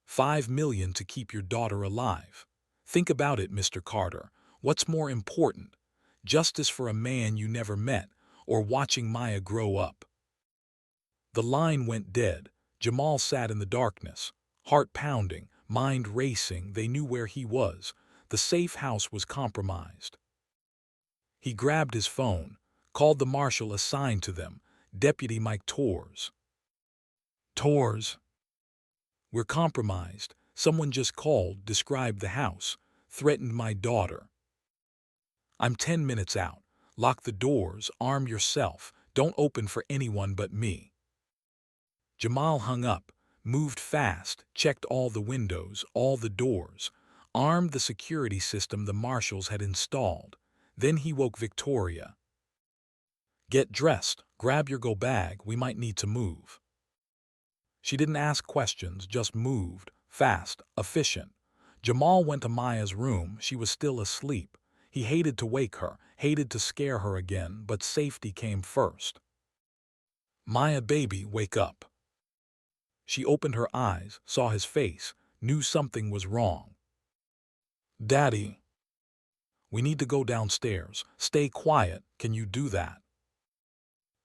$5 million to keep your daughter alive. Think about it, Mr. Carter. What's more important? Justice for a man you never met, or watching Maya grow up?" The line went dead. Jamal sat in the darkness, heart pounding, mind racing. They knew where he was. The safe house was compromised. He grabbed his phone, called the marshal assigned to them, Deputy Mike Torres. "Torres, we're compromised. Someone just called, described the house, threatened my daughter. I'm 10 minutes out. Lock the doors, arm yourself. Don't open for anyone but me." Jamal hung up, moved fast, checked all the windows, all the doors, armed the security system the marshals had installed. Then he woke Victoria. "Get dressed, grab your go bag, we might need to move." She didn't ask questions, just moved, fast, efficient. Jamal went to Maya's room. She was still asleep. He hated to wake her, hated to scare her again, but safety came first. "Maya, baby, wake up." She opened her eyes, saw his face, knew something was wrong. "Daddy, we need to go downstairs. Stay quiet. Can you do that?"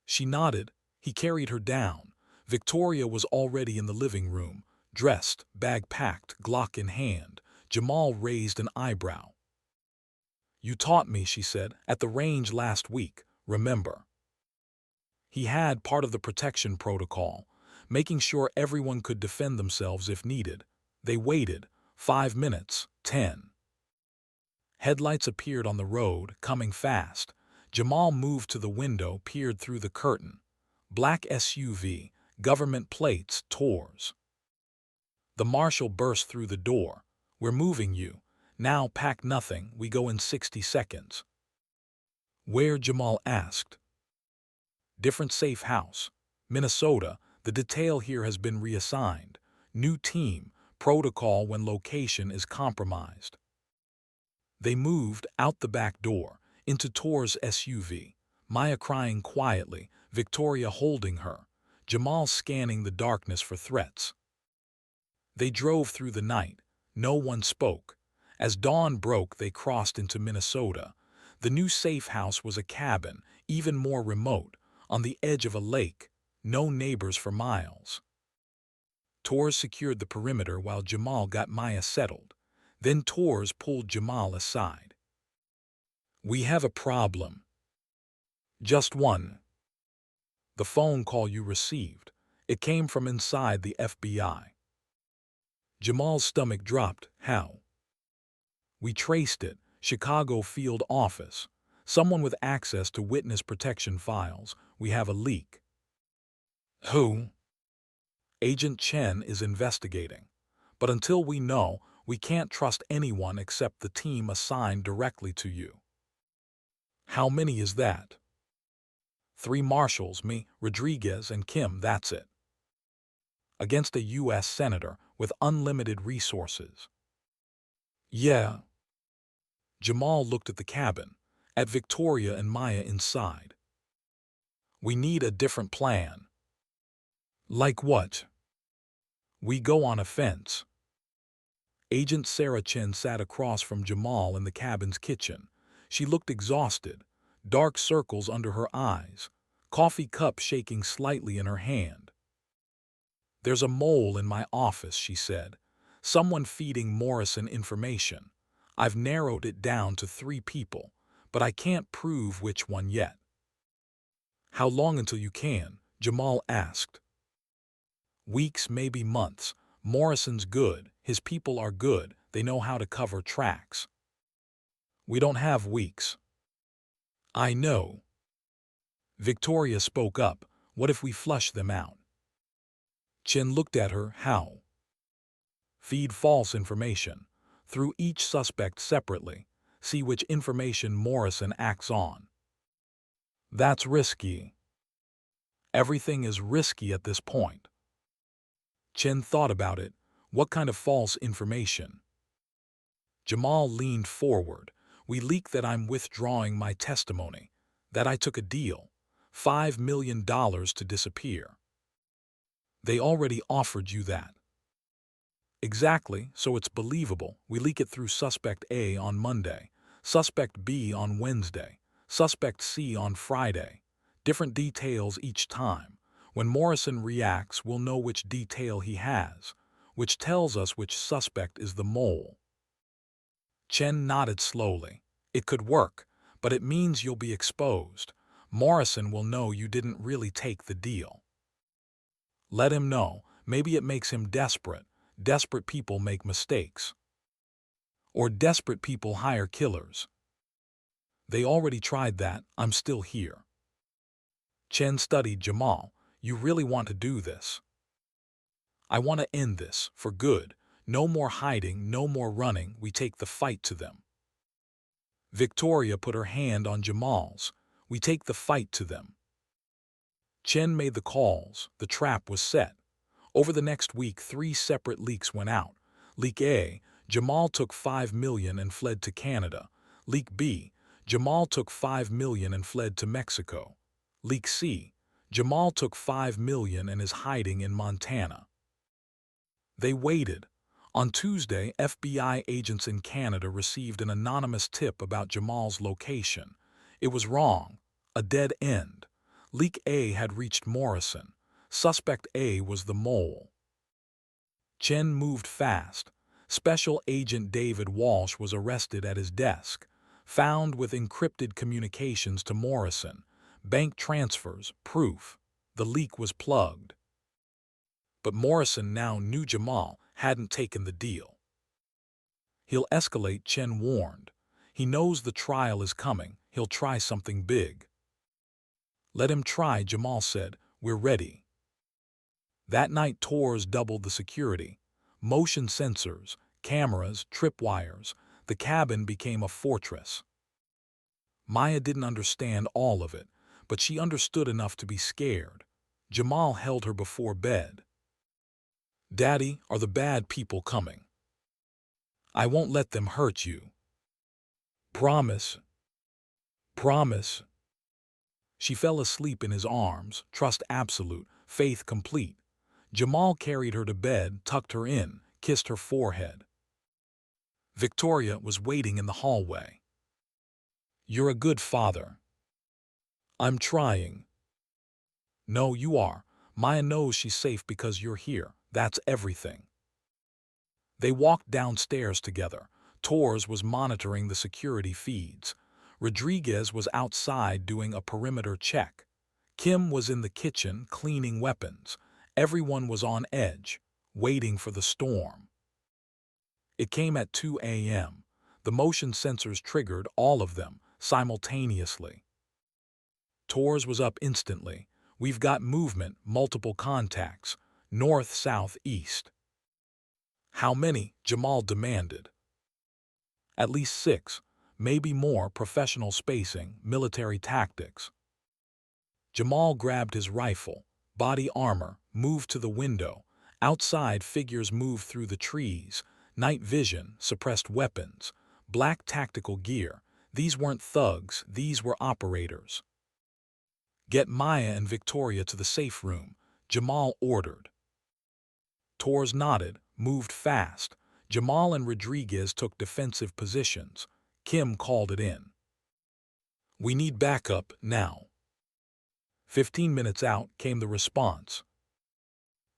She nodded. He carried her down. Victoria was already in the living room, dressed, bag packed, Glock in hand. Jamal raised an eyebrow. "You taught me," she said, "at the range last week, remember?" He had part of the protection protocol, making sure everyone could defend themselves if needed. They waited. 5 minutes, 10. Headlights appeared on the road, coming fast. Jamal moved to the window, peered through the curtain. Black SUV, government plates, Torres. The marshal burst through the door. "We're moving you. Now pack nothing, we go in 60 seconds. "Where?" Jamal asked. "Different safe house. Minnesota, the detail here has been reassigned. New team, protocol when location is compromised." They moved out the back door, into Tor's SUV, Maya crying quietly, Victoria holding her, Jamal scanning the darkness for threats. They drove through the night. No one spoke. As dawn broke, they crossed into Minnesota. The new safe house was a cabin, even more remote, on the edge of a lake, no neighbors for miles. Torres secured the perimeter while Jamal got Maya settled. Then Torres pulled Jamal aside. "We have a problem." "Just one." "The phone call you received. It came from inside the FBI." Jamal's stomach dropped. "How?" "We traced it. Chicago field office. Someone with access to witness protection files. We have a leak." "Who?" "Agent Chen is investigating. But until we know, we can't trust anyone except the team assigned directly to you." "How many is that?" "3 marshals, me, Rodriguez, and Kim, that's it. Against a U.S. senator with unlimited resources." "Yeah." Jamal looked at the cabin, at Victoria and Maya inside. "We need a different plan." "Like what?" "We go on offense." Agent Sarah Chen sat across from Jamal in the cabin's kitchen. She looked exhausted, dark circles under her eyes, coffee cup shaking slightly in her hand. "There's a mole in my office," she said. "Someone feeding Morrison information. I've narrowed it down to 3 people, but I can't prove which one yet." "How long until you can?" Jamal asked. "Weeks, maybe months. Morrison's good. His people are good. They know how to cover tracks." "We don't have weeks." "I know." Victoria spoke up. "What if we flush them out?" Chen looked at her. "How?" "Feed false information. Through each suspect separately. See which information Morrison acts on." "That's risky." "Everything is risky at this point." Chen thought about it. "What kind of false information?" Jamal leaned forward. "We leak that I'm withdrawing my testimony. That I took a deal. $5 million to disappear." "They already offered you that." "Exactly, so it's believable. We leak it through Suspect A on Monday, Suspect B on Wednesday, Suspect C on Friday. Different details each time. When Morrison reacts, we'll know which detail he has, which tells us which suspect is the mole." Chen nodded slowly. "It could work, but it means you'll be exposed. Morrison will know you didn't really take the deal." "Let him know. Maybe it makes him desperate. Desperate people make mistakes. Or desperate people hire killers." "They already tried that. I'm still here." Chen studied Jamal. "You really want to do this?" "I want to end this, for good. No more hiding, no more running. We take the fight to them." Victoria put her hand on Jamal's. "We take the fight to them." Chen made the calls. The trap was set. Over the next week, 3 separate leaks went out. Leak A, Jamal took $5 million and fled to Canada. Leak B, Jamal took $5 million and fled to Mexico. Leak C, Jamal took $5 million and is hiding in Montana. They waited. On Tuesday, FBI agents in Canada received an anonymous tip about Jamal's location. It was wrong. A dead end. Leak A had reached Morrison. Suspect A was the mole. Chen moved fast. Special Agent David Walsh was arrested at his desk, found with encrypted communications to Morrison, bank transfers, proof. The leak was plugged. But Morrison now knew Jamal hadn't taken the deal. "He'll escalate," Chen warned. "He knows the trial is coming. He'll try something big." "Let him try," Jamal said. "We're ready." That night, Torres doubled the security. Motion sensors, cameras, tripwires. The cabin became a fortress. Maya didn't understand all of it, but she understood enough to be scared. Jamal held her before bed. "Daddy, are the bad people coming? I won't let them hurt you. Promise. Promise." She fell asleep in his arms, trust absolute, faith complete. Jamal carried her to bed, tucked her in, kissed her forehead. Victoria was waiting in the hallway. "You're a good father." "I'm trying." "No, you are. Maya knows she's safe because you're here. That's everything." They walked downstairs together. Torres was monitoring the security feeds. Rodriguez was outside doing a perimeter check. Kim was in the kitchen cleaning weapons. Everyone was on edge, waiting for the storm. It came at 2 a.m. The motion sensors triggered all of them simultaneously. Torres was up instantly. "We've got movement, multiple contacts. North, south, east." "How many?" Jamal demanded. "At least 6, maybe more. Professional spacing, military tactics." Jamal grabbed his rifle, body armor, moved to the window. Outside, figures moved through the trees. Night vision, suppressed weapons, black tactical gear. These weren't thugs, these were operators. "Get Maya and Victoria to the safe room," Jamal ordered. Torres nodded, moved fast. Jamal and Rodriguez took defensive positions. Kim called it in. "We need backup now." 15 minutes out came the response.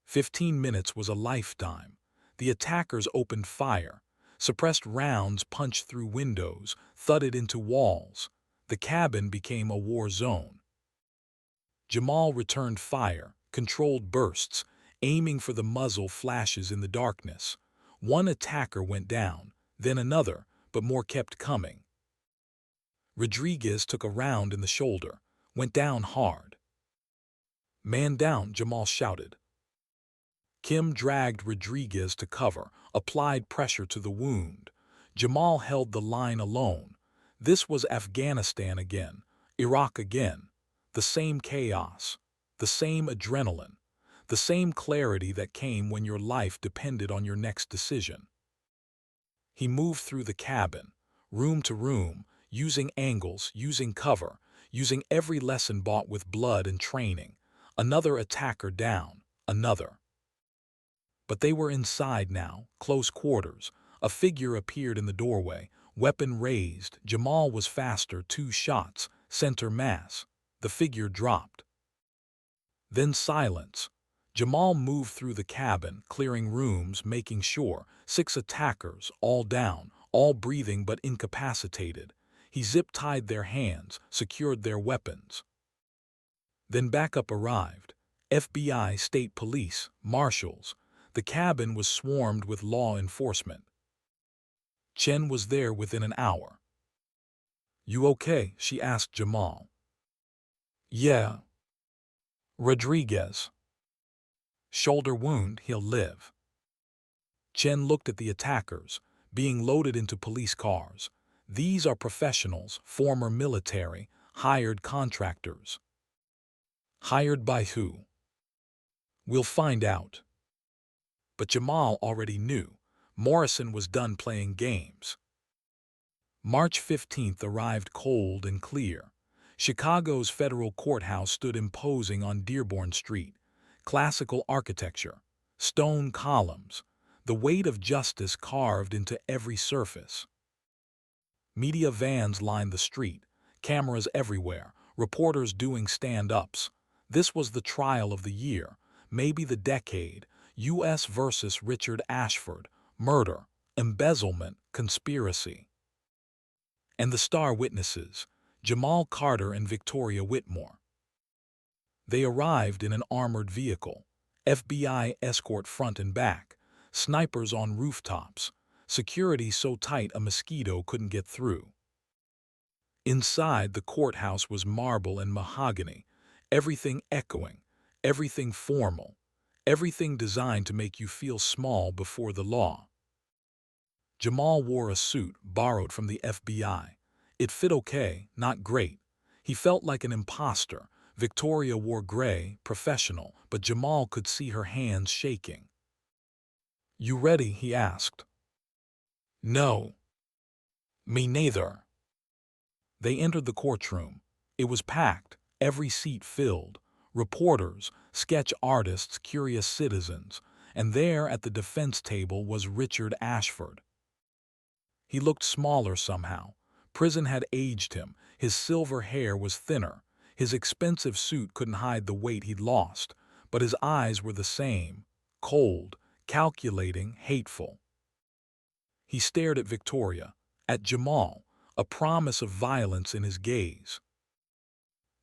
15 minutes was a lifetime. The attackers opened fire. Suppressed rounds punched through windows, thudded into walls. The cabin became a war zone. Jamal returned fire, controlled bursts, aiming for the muzzle flashes in the darkness. One attacker went down, then another, but more kept coming. Rodriguez took a round in the shoulder, went down hard. "Man down," Jamal shouted. Kim dragged Rodriguez to cover, applied pressure to the wound. Jamal held the line alone. This was Afghanistan again, Iraq again. The same chaos, the same adrenaline, the same clarity that came when your life depended on your next decision. He moved through the cabin, room to room, using angles, using cover, using every lesson bought with blood and training. Another attacker down, another. But they were inside now, close quarters. A figure appeared in the doorway, weapon raised. Jamal was faster, 2 shots, center mass. The figure dropped. Then silence. Jamal moved through the cabin, clearing rooms, making sure. 6 attackers, all down, all breathing but incapacitated. He zip-tied their hands, secured their weapons. Then backup arrived. FBI, state police, marshals. The cabin was swarmed with law enforcement. Chen was there within an hour. "You okay?" she asked Jamal. "Yeah." "Rodriguez?" "Shoulder wound, he'll live." Chen looked at the attackers, being loaded into police cars. These are professionals, former military, hired contractors. Hired by who? We'll find out. But Jamal already knew. Morrison was done playing games. March 15th arrived cold and clear. Chicago's federal courthouse stood imposing on Dearborn Street. Classical architecture, stone columns, the weight of justice carved into every surface. Media vans lined the street, cameras everywhere, reporters doing stand-ups. This was the trial of the year, maybe the decade. U.S. versus Richard Ashford, murder, embezzlement, conspiracy. And the star witnesses, Jamal Carter and Victoria Whitmore. They arrived in an armored vehicle, FBI escort front and back, snipers on rooftops, security so tight a mosquito couldn't get through. Inside, the courthouse was marble and mahogany, everything echoing, everything formal, everything designed to make you feel small before the law. Jamal wore a suit borrowed from the FBI. It fit okay, not great. He felt like an imposter. Victoria wore gray, professional, but Jamal could see her hands shaking. "You ready?" he asked. "No. Me neither." They entered the courtroom. It was packed, every seat filled. Reporters, sketch artists, curious citizens. And there at the defense table was Richard Ashford. He looked smaller somehow. Prison had aged him. His silver hair was thinner. His expensive suit couldn't hide the weight he'd lost. But his eyes were the same, cold, calculating, hateful. He stared at Victoria, at Jamal, a promise of violence in his gaze.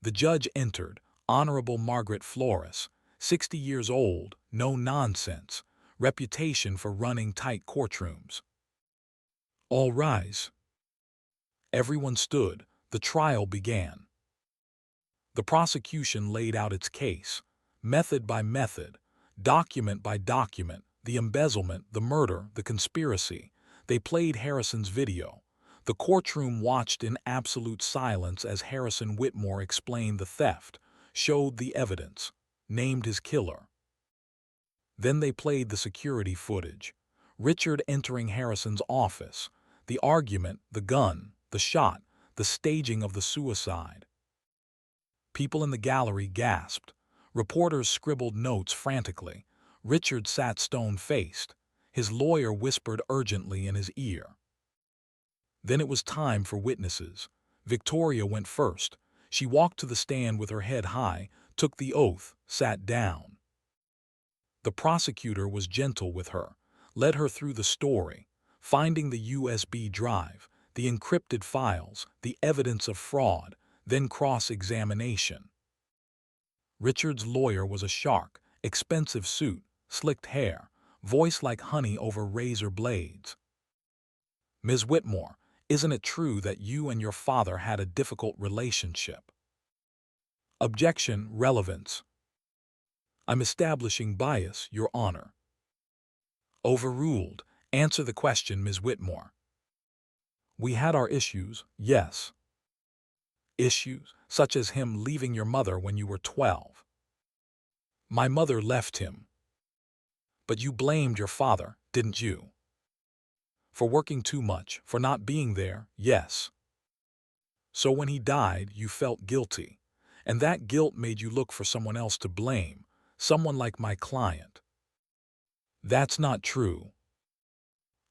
The judge entered, Honorable Margaret Flores, 60 years old, no nonsense, reputation for running tight courtrooms. "All rise." Everyone stood. The trial began. The prosecution laid out its case, method by method, document by document, the embezzlement, the murder, the conspiracy. They played Harrison's video. The courtroom watched in absolute silence as Harrison Whitmore explained the theft, showed the evidence, named his killer. Then they played the security footage. Richard entering Harrison's office, the argument, the gun, the shot, the staging of the suicide. People in the gallery gasped. Reporters scribbled notes frantically. Richard sat stone-faced. His lawyer whispered urgently in his ear. Then it was time for witnesses. Victoria went first. She walked to the stand with her head high, took the oath, sat down. The prosecutor was gentle with her, led her through the story, finding the USB drive, the encrypted files, the evidence of fraud, then cross-examination. Richard's lawyer was a shark, expensive suit, slicked hair, voice like honey over razor blades. "Ms. Whitmore, isn't it true that you and your father had a difficult relationship?" Objection, relevance. "I'm establishing bias, Your Honor." Overruled. Answer the question, Ms. Whitmore. "We had our issues, yes." Issues, such as him leaving your mother when you were 12. "My mother left him." "But you blamed your father, didn't you?" "For working too much, for not being there, yes." "So when he died, you felt guilty, and that guilt made you look for someone else to blame, someone like my client." "That's not true."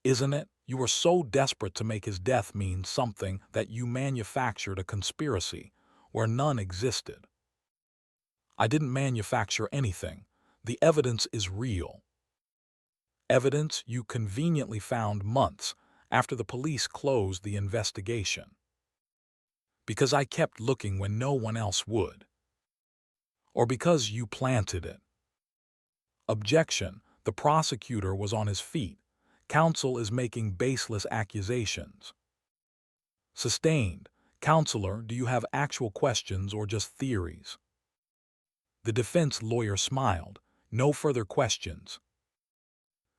"Isn't it? You were so desperate to make his death mean something that you manufactured a conspiracy where none existed." "I didn't manufacture anything. The evidence is real." Evidence you conveniently found months after the police closed the investigation. "Because I kept looking when no one else would." "Or because you planted it." Objection. The prosecutor was on his feet. Counsel is making baseless accusations. Sustained. Counselor, do you have actual questions or just theories? The defense lawyer smiled. No further questions.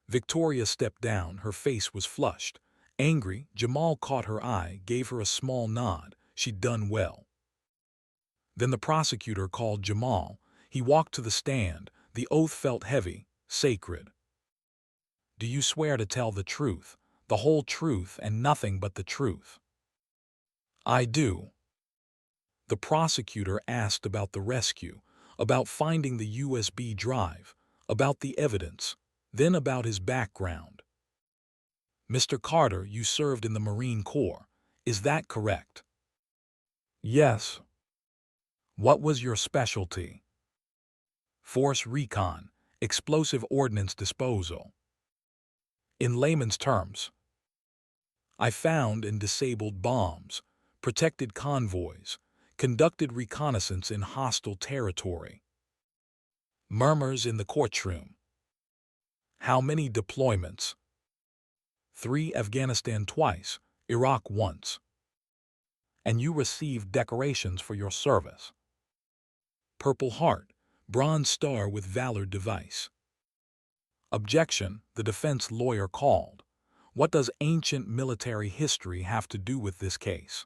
Victoria stepped down. Her face was flushed. Angry, Jamal caught her eye, gave her a small nod. She'd done well. Then the prosecutor called Jamal. He walked to the stand. The oath felt heavy, sacred. "Do you swear to tell the truth, the whole truth and nothing but the truth?" "I do." The prosecutor asked about the rescue, about finding the USB drive, about the evidence, then about his background. "Mr. Carter, you served in the Marine Corps. Is that correct?" "Yes." "What was your specialty?" "Force recon, explosive ordnance disposal." In layman's terms, I found and disabled bombs, protected convoys, conducted reconnaissance in hostile territory. Murmurs in the courtroom. How many deployments? 3, Afghanistan twice, Iraq once. And you received decorations for your service. Purple Heart, Bronze Star with Valor device. Objection, the defense lawyer called. What does ancient military history have to do with this case?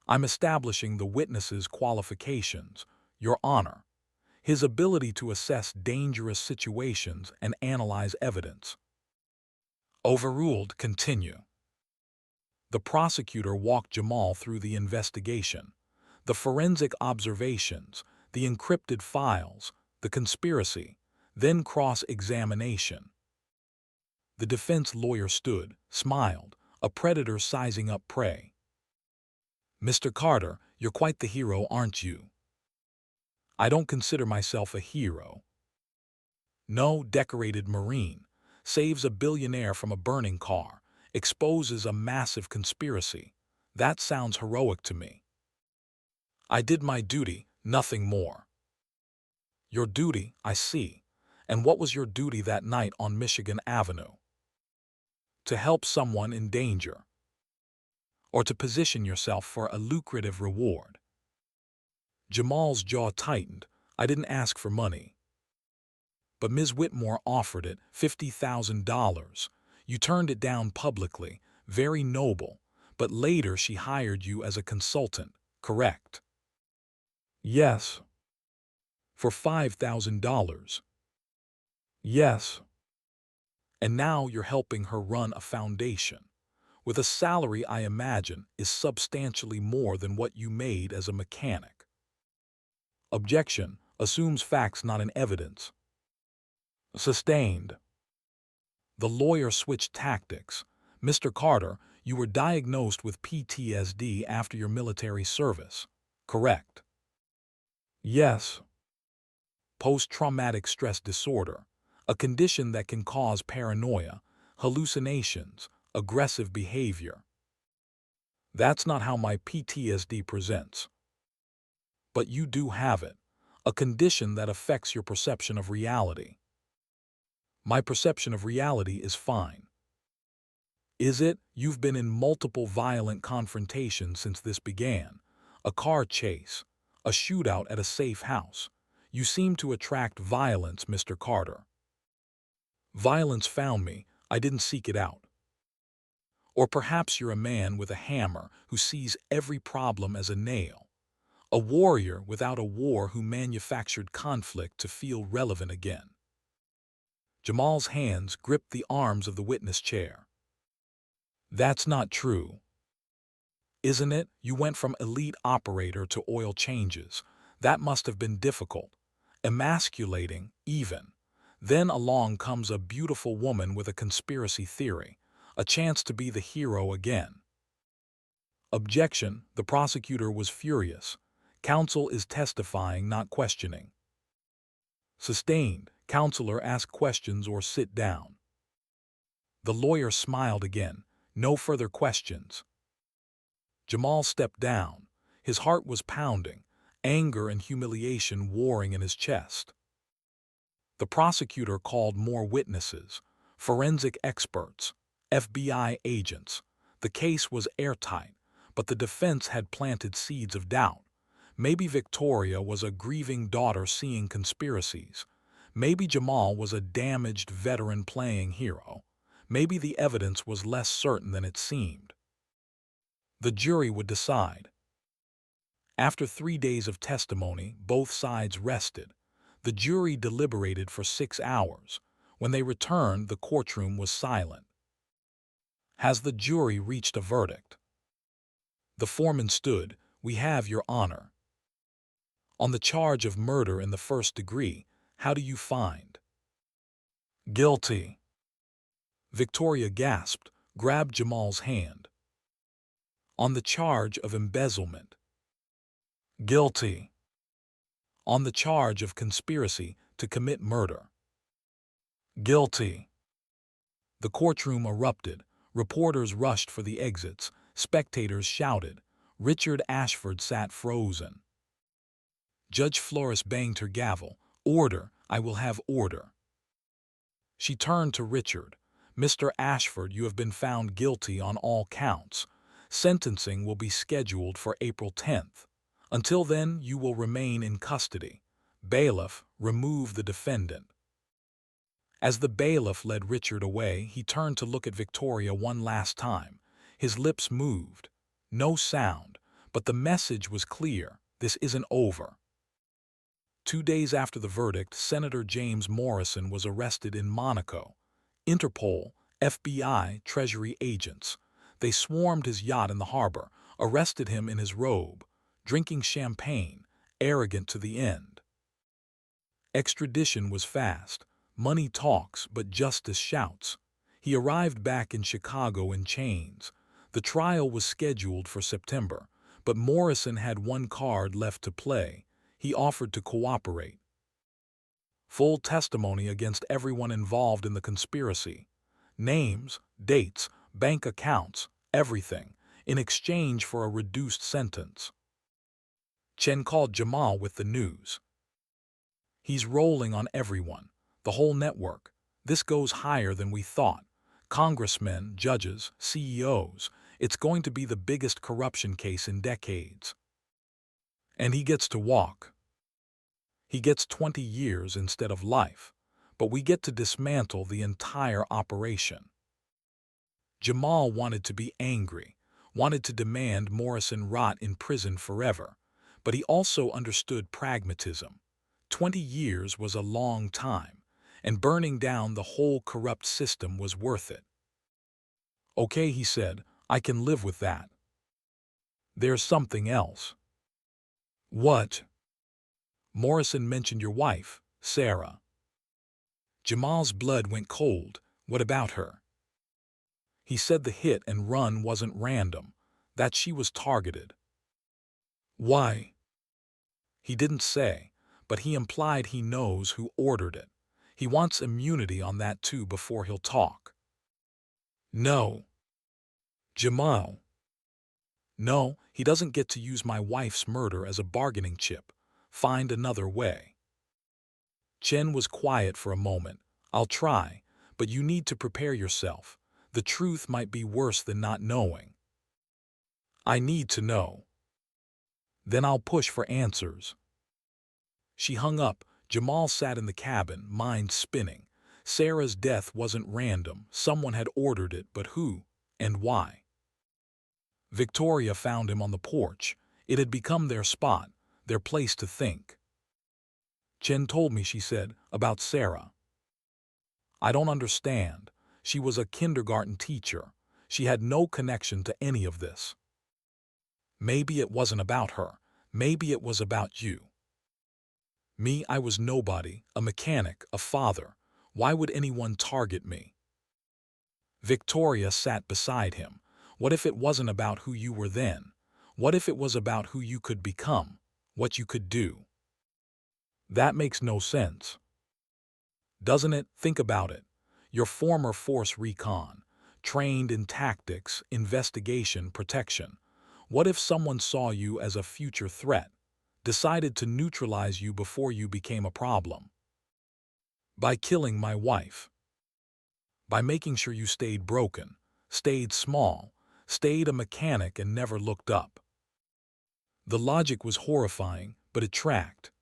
I'm establishing the witness's qualifications, Your Honor. His ability to assess dangerous situations and analyze evidence. Overruled. Continue. The prosecutor walked Jamal through the investigation, the forensic observations, the encrypted files, the conspiracy, then cross-examination. The defense lawyer stood, smiled, a predator sizing up prey. Mr. Carter, you're quite the hero, aren't you? I don't consider myself a hero. No decorated Marine saves a billionaire from a burning car, exposes a massive conspiracy. That sounds heroic to me. I did my duty, nothing more. Your duty, I see. And what was your duty that night on Michigan Avenue? To help someone in danger. Or to position yourself for a lucrative reward. Jamal's jaw tightened. I didn't ask for money. But Ms. Whitmore offered it, $50,000. You turned it down publicly, very noble, but later she hired you as a consultant, correct? Yes. For $5,000. Yes. And now you're helping her run a foundation, with a salary I imagine is substantially more than what you made as a mechanic. Objection, assumes facts not in evidence. Sustained. The lawyer switched tactics. Mr. Carter, you were diagnosed with PTSD after your military service, correct? Yes. Post-traumatic stress disorder, a condition that can cause paranoia, hallucinations, aggressive behavior. That's not how my PTSD presents. But you do have it, a condition that affects your perception of reality. My perception of reality is fine. Is it? You've been in multiple violent confrontations since this began. A car chase, a shootout at a safe house. You seem to attract violence, Mr. Carter. Violence found me, I didn't seek it out. Or perhaps you're a man with a hammer who sees every problem as a nail. A warrior without a war who manufactured conflict to feel relevant again. Jamal's hands gripped the arms of the witness chair. That's not true. Isn't it? You went from elite operator to oil changes. That must have been difficult. Emasculating, even. Then along comes a beautiful woman with a conspiracy theory, a chance to be the hero again. Objection, the prosecutor was furious. Counsel is testifying, not questioning. Sustained, counselor, ask questions or sit down. The lawyer smiled again, no further questions. Jamal stepped down. His heart was pounding, anger and humiliation warring in his chest. The prosecutor called more witnesses, forensic experts, FBI agents. The case was airtight, but the defense had planted seeds of doubt. Maybe Victoria was a grieving daughter seeing conspiracies. Maybe Jamal was a damaged veteran playing hero. Maybe the evidence was less certain than it seemed. The jury would decide. After 3 days of testimony, both sides rested. The jury deliberated for 6 hours. When they returned, the courtroom was silent. Has the jury reached a verdict? The foreman stood. We have, Your Honor. On the charge of murder in the first degree, how do you find? Guilty. Victoria gasped, grabbed Jamal's hand. On the charge of embezzlement. Guilty. On the charge of conspiracy to commit murder. Guilty. The courtroom erupted. Reporters rushed for the exits. Spectators shouted. Richard Ashford sat frozen. Judge Flores banged her gavel. Order, I will have order. She turned to Richard. Mr. Ashford, you have been found guilty on all counts. Sentencing will be scheduled for April 10th. Until then, you will remain in custody. Bailiff, remove the defendant. As the bailiff led Richard away, he turned to look at Victoria one last time. His lips moved. No sound, but the message was clear. This isn't over. 2 days after the verdict, Senator James Morrison was arrested in Monaco. Interpol, FBI, Treasury agents. They swarmed his yacht in the harbor, arrested him in his robe, drinking champagne, arrogant to the end. Extradition was fast. Money talks, but justice shouts. He arrived back in Chicago in chains. The trial was scheduled for September, but Morrison had one card left to play. He offered to cooperate. Full testimony against everyone involved in the conspiracy. Names, dates, bank accounts, everything, in exchange for a reduced sentence. Chen called Jamal with the news. He's rolling on everyone, the whole network. This goes higher than we thought. Congressmen, judges, CEOs. It's going to be the biggest corruption case in decades. And he gets to walk. He gets 20 years instead of life, but we get to dismantle the entire operation. Jamal wanted to be angry, wanted to demand Morrison rot in prison forever, but he also understood pragmatism. 20 years was a long time, and burning down the whole corrupt system was worth it. Okay, he said, I can live with that. There's something else. What? Morrison mentioned your wife, Sarah. Jamal's blood went cold. What about her? He said the hit and run wasn't random, that she was targeted. Why? He didn't say, but he implied he knows who ordered it. He wants immunity on that too before he'll talk. No. Jamal. No, he doesn't get to use my wife's murder as a bargaining chip. Find another way. Chen was quiet for a moment. I'll try, but you need to prepare yourself. The truth might be worse than not knowing. I need to know. Then I'll push for answers. She hung up. Jamal sat in the cabin, mind spinning. Sarah's death wasn't random. Someone had ordered it, but who and why? Victoria found him on the porch. It had become their spot, their place to think. Chen told me, she said, about Sarah. I don't understand. She was a kindergarten teacher. She had no connection to any of this. Maybe it wasn't about her. Maybe it was about you. Me, I was nobody, a mechanic, a father. Why would anyone target me? Victoria sat beside him. What if it wasn't about who you were then? What if it was about who you could become, what you could do? That makes no sense. Doesn't it? Think about it. Your former force recon, trained in tactics, investigation, protection. What if someone saw you as a future threat, decided to neutralize you before you became a problem? By killing my wife. By making sure you stayed broken, stayed small, stayed a mechanic and never looked up. The logic was horrifying, but it tracked.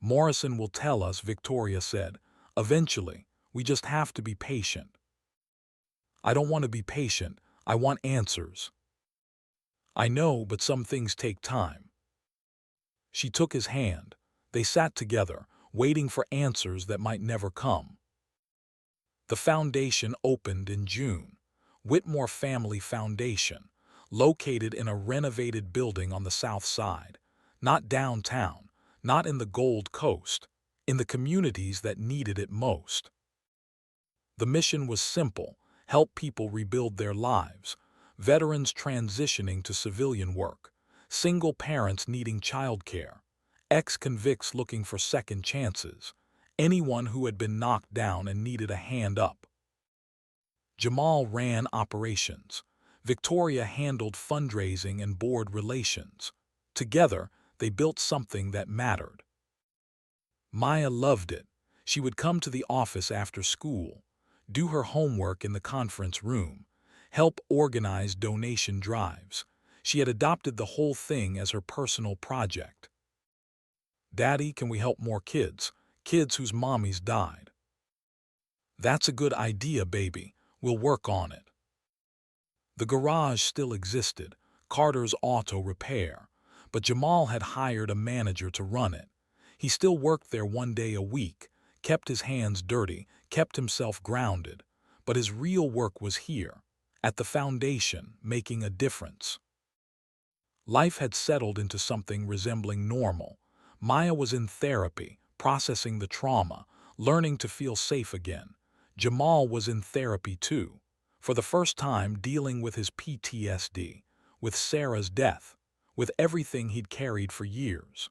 Morrison will tell us, Victoria said. Eventually, we just have to be patient. I don't want to be patient. I want answers. I know, but some things take time. She took his hand. They sat together, waiting for answers that might never come. The foundation opened in June. Whitmore Family Foundation, located in a renovated building on the south side, not downtown, not in the Gold Coast, in the communities that needed it most. The mission was simple: help people rebuild their lives, veterans transitioning to civilian work, single parents needing childcare, ex-convicts looking for second chances, anyone who had been knocked down and needed a hand up. Jamal ran operations. Victoria handled fundraising and board relations. Together, they built something that mattered. Maya loved it. She would come to the office after school, do her homework in the conference room, help organize donation drives. She had adopted the whole thing as her personal project. Daddy, can we help more kids? Kids whose mommies died. That's a good idea, baby. We'll work on it. The garage still existed, Carter's auto repair, but Jamal had hired a manager to run it. He still worked there 1 day a week, kept his hands dirty, kept himself grounded, but his real work was here, at the foundation, making a difference. Life had settled into something resembling normal. Maya was in therapy, processing the trauma, learning to feel safe again. Jamal was in therapy too, for the first time dealing with his PTSD, with Sarah's death, with everything he'd carried for years.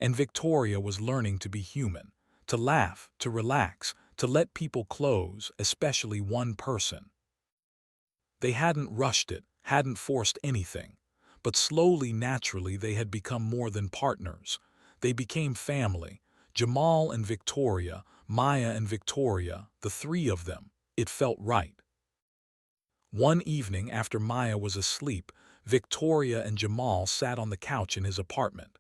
And Victoria was learning to be human, to laugh, to relax, to let people close, especially one person. They hadn't rushed it, hadn't forced anything. But slowly, naturally, they had become more than partners. They became family. Jamal and Victoria, Maya and Victoria, the three of them. It felt right. One evening after Maya was asleep, Victoria and Jamal sat on the couch in his apartment.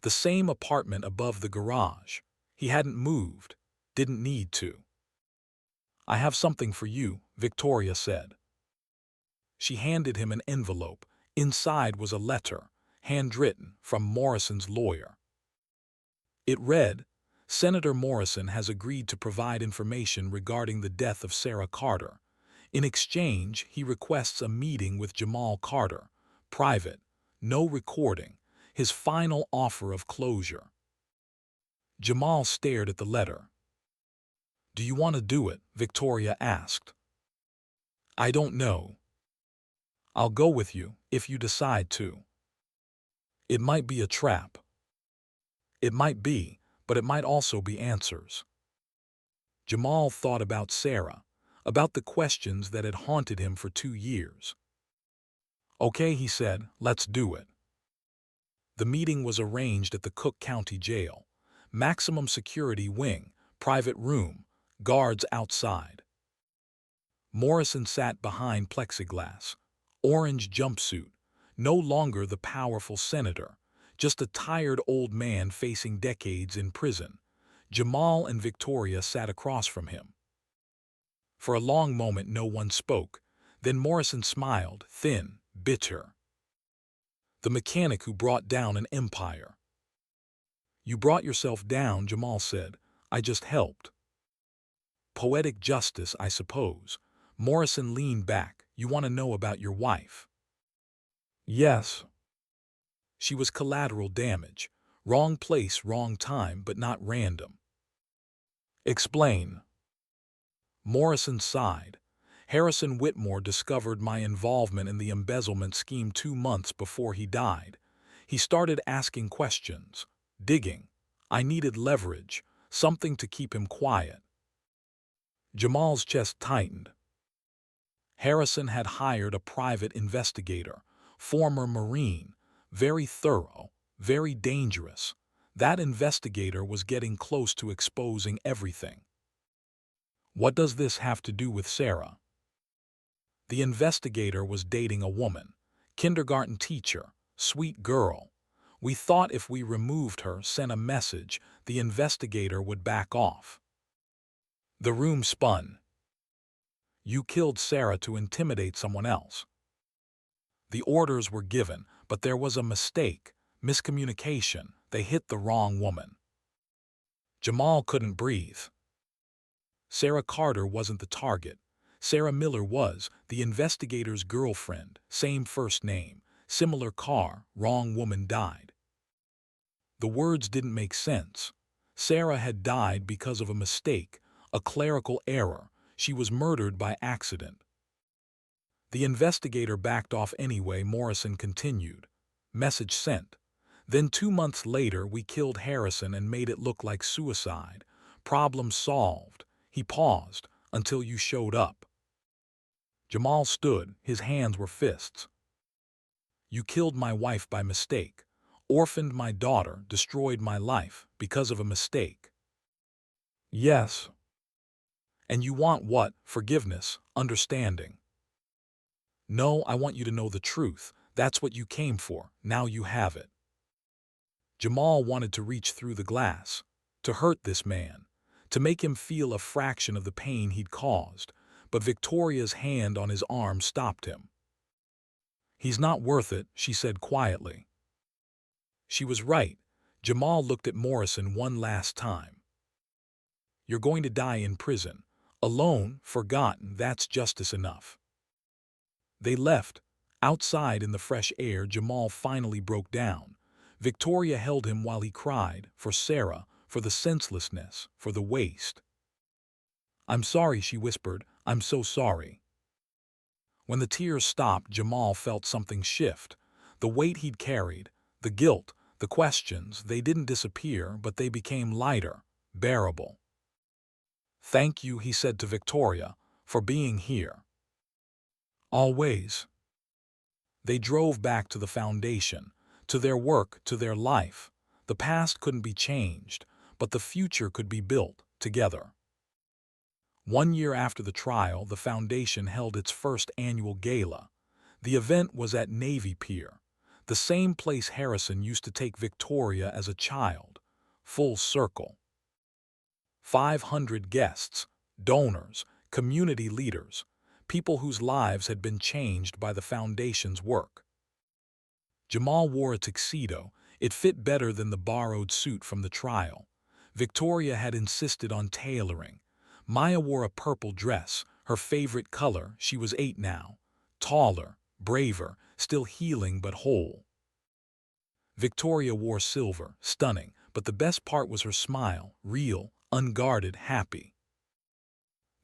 The same apartment above the garage. He hadn't moved, didn't need to. "I have something for you," Victoria said. She handed him an envelope. Inside was a letter, handwritten, from Morrison's lawyer. It read, "Senator Morrison has agreed to provide information regarding the death of Sarah Carter. In exchange, he requests a meeting with Jamal Carter, private, no recording, his final offer of closure." Jamal stared at the letter. "Do you want to do it?" Victoria asked. "I don't know. I'll go with you, if you decide to. It might be a trap. It might be, but it might also be answers." Jamal thought about Sarah, about the questions that had haunted him for 2 years. "Okay," he said, "let's do it." The meeting was arranged at the Cook County Jail. Maximum security wing, private room, guards outside. Morrison sat behind plexiglass. Orange jumpsuit, no longer the powerful senator, just a tired old man facing decades in prison. Jamal and Victoria sat across from him. For a long moment no one spoke. Then Morrison smiled, thin, bitter. "The mechanic who brought down an empire." "You brought yourself down," Jamal said. "I just helped." "Poetic justice, I suppose." Morrison leaned back. "You want to know about your wife?" "Yes." "She was collateral damage. Wrong place, wrong time, but not random." "Explain." Morrison sighed. "Harrison Whitmore discovered my involvement in the embezzlement scheme 2 months before he died. He started asking questions, digging. I needed leverage, something to keep him quiet." Jamal's chest tightened. Harrison had hired a private investigator, former Marine, very thorough, very dangerous. That investigator was getting close to exposing everything. "What does this have to do with Sarah?" The investigator was dating a woman, kindergarten teacher, sweet girl. We thought if we removed her, sent a message, the investigator would back off. The room spun. "You killed Sarah to intimidate someone else." "The orders were given, but there was a mistake, miscommunication. They hit the wrong woman." Jamal couldn't breathe. Sarah Carter wasn't the target. Sarah Miller was, the investigator's girlfriend, same first name, similar car, wrong woman died. The words didn't make sense. Sarah had died because of a mistake, a clerical error. She was murdered by accident. The investigator backed off anyway. Morrison continued. Message sent. Then 2 months later we killed Harrison and made it look like suicide. Problem solved. He paused, until you showed up. Jamal stood, his hands were fists. "You killed my wife by mistake, orphaned my daughter, destroyed my life, because of a mistake." "Yes." "And you want what? Forgiveness, understanding." "No, I want you to know the truth. That's what you came for. Now you have it." Jamal wanted to reach through the glass, to hurt this man, to make him feel a fraction of the pain he'd caused, but Victoria's hand on his arm stopped him. "He's not worth it," she said quietly. She was right. Jamal looked at Morrison one last time. "You're going to die in prison. Alone, forgotten, that's justice enough." They left. Outside in the fresh air, Jamal finally broke down. Victoria held him while he cried, for Sarah, for the senselessness, for the waste. "I'm sorry," she whispered. "I'm so sorry." When the tears stopped, Jamal felt something shift. The weight he'd carried, the guilt, the questions, they didn't disappear, but they became lighter, bearable. "Thank you," he said to Victoria, "for being here. Always." They drove back to the foundation, to their work, to their life. The past couldn't be changed, but the future could be built together. 1 year after the trial, the foundation held its first annual gala. The event was at Navy Pier, the same place Harrison used to take Victoria as a child. Full circle. 500 guests, donors, community leaders, people whose lives had been changed by the foundation's work. Jamal wore a tuxedo. It fit better than the borrowed suit from the trial. Victoria had insisted on tailoring. Maya wore a purple dress, her favorite color. She was 8 now. Taller, braver, still healing but whole. Victoria wore silver, stunning, but the best part was her smile, real, unguarded, happy.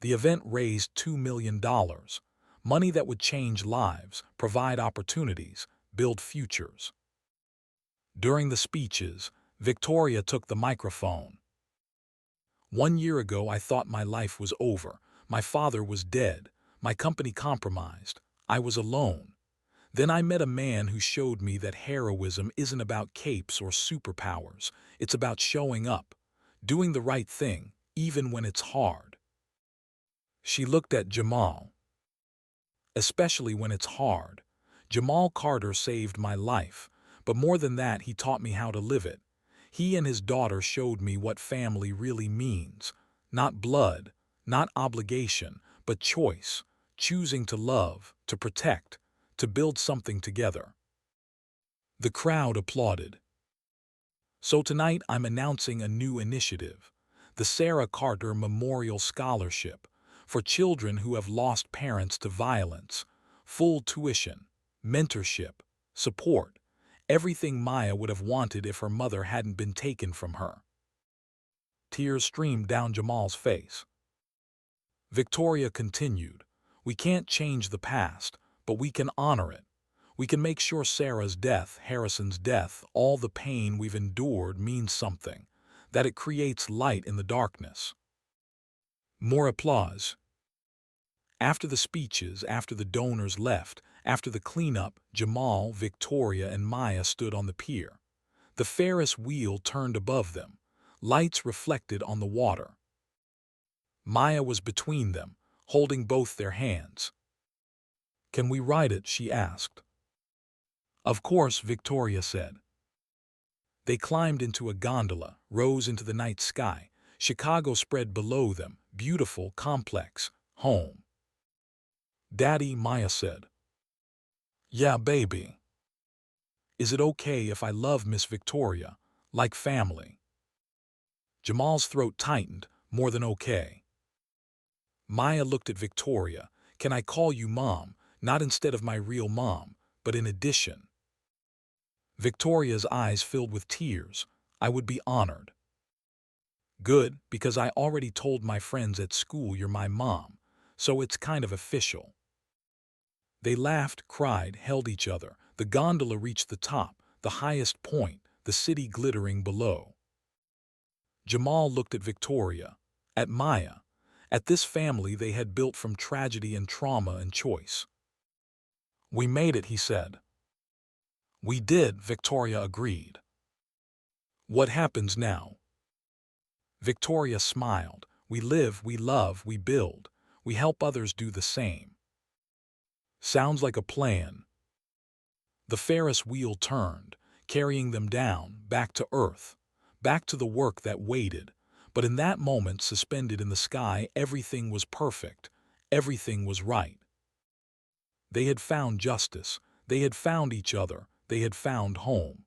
The event raised $2 million, money that would change lives, provide opportunities, build futures. During the speeches, Victoria took the microphone. "1 year ago, I thought my life was over. My father was dead. My company compromised. I was alone. Then I met a man who showed me that heroism isn't about capes or superpowers. It's about showing up, doing the right thing, even when it's hard." She looked at Jamal. "Especially when it's hard. Jamal Carter saved my life, but more than that, he taught me how to live it. He and his daughter showed me what family really means. Not blood, not obligation, but choice, choosing to love, to protect, to build something together." The crowd applauded. "So tonight I'm announcing a new initiative, the Sarah Carter Memorial Scholarship, for children who have lost parents to violence. Full tuition, mentorship, support, everything Maya would have wanted if her mother hadn't been taken from her." Tears streamed down Jamal's face. Victoria continued, "We can't change the past, but we can honor it. We can make sure Sarah's death, Harrison's death, all the pain we've endured means something, that it creates light in the darkness." More applause. After the speeches, after the donors left, after the cleanup, Jamal, Victoria, and Maya stood on the pier. The Ferris wheel turned above them. Lights reflected on the water. Maya was between them, holding both their hands. "Can we ride it?" she asked. "Of course," Victoria said. They climbed into a gondola, rose into the night sky. Chicago spread below them, beautiful, complex, home. "Daddy," Maya said. "Yeah, baby. Is it okay if I love Miss Victoria, like family?" Jamal's throat tightened, "More than okay." Maya looked at Victoria. "Can I call you Mom, not instead of my real mom, but in addition?" Victoria's eyes filled with tears. "I would be honored." "Good, because I already told my friends at school you're my mom, so it's kind of official." They laughed, cried, held each other. The gondola reached the top, the highest point, the city glittering below. Jamal looked at Victoria, at Maya, at this family they had built from tragedy and trauma and choice. "We made it," he said. "We did," Victoria agreed. "What happens now?" Victoria smiled. "We live, we love, we build. We help others do the same." Sounds like a plan. The Ferris wheel turned, carrying them down, back to earth, back to the work that waited. But in that moment, suspended in the sky, everything was perfect. Everything was right. They had found justice. They had found each other. They had found home.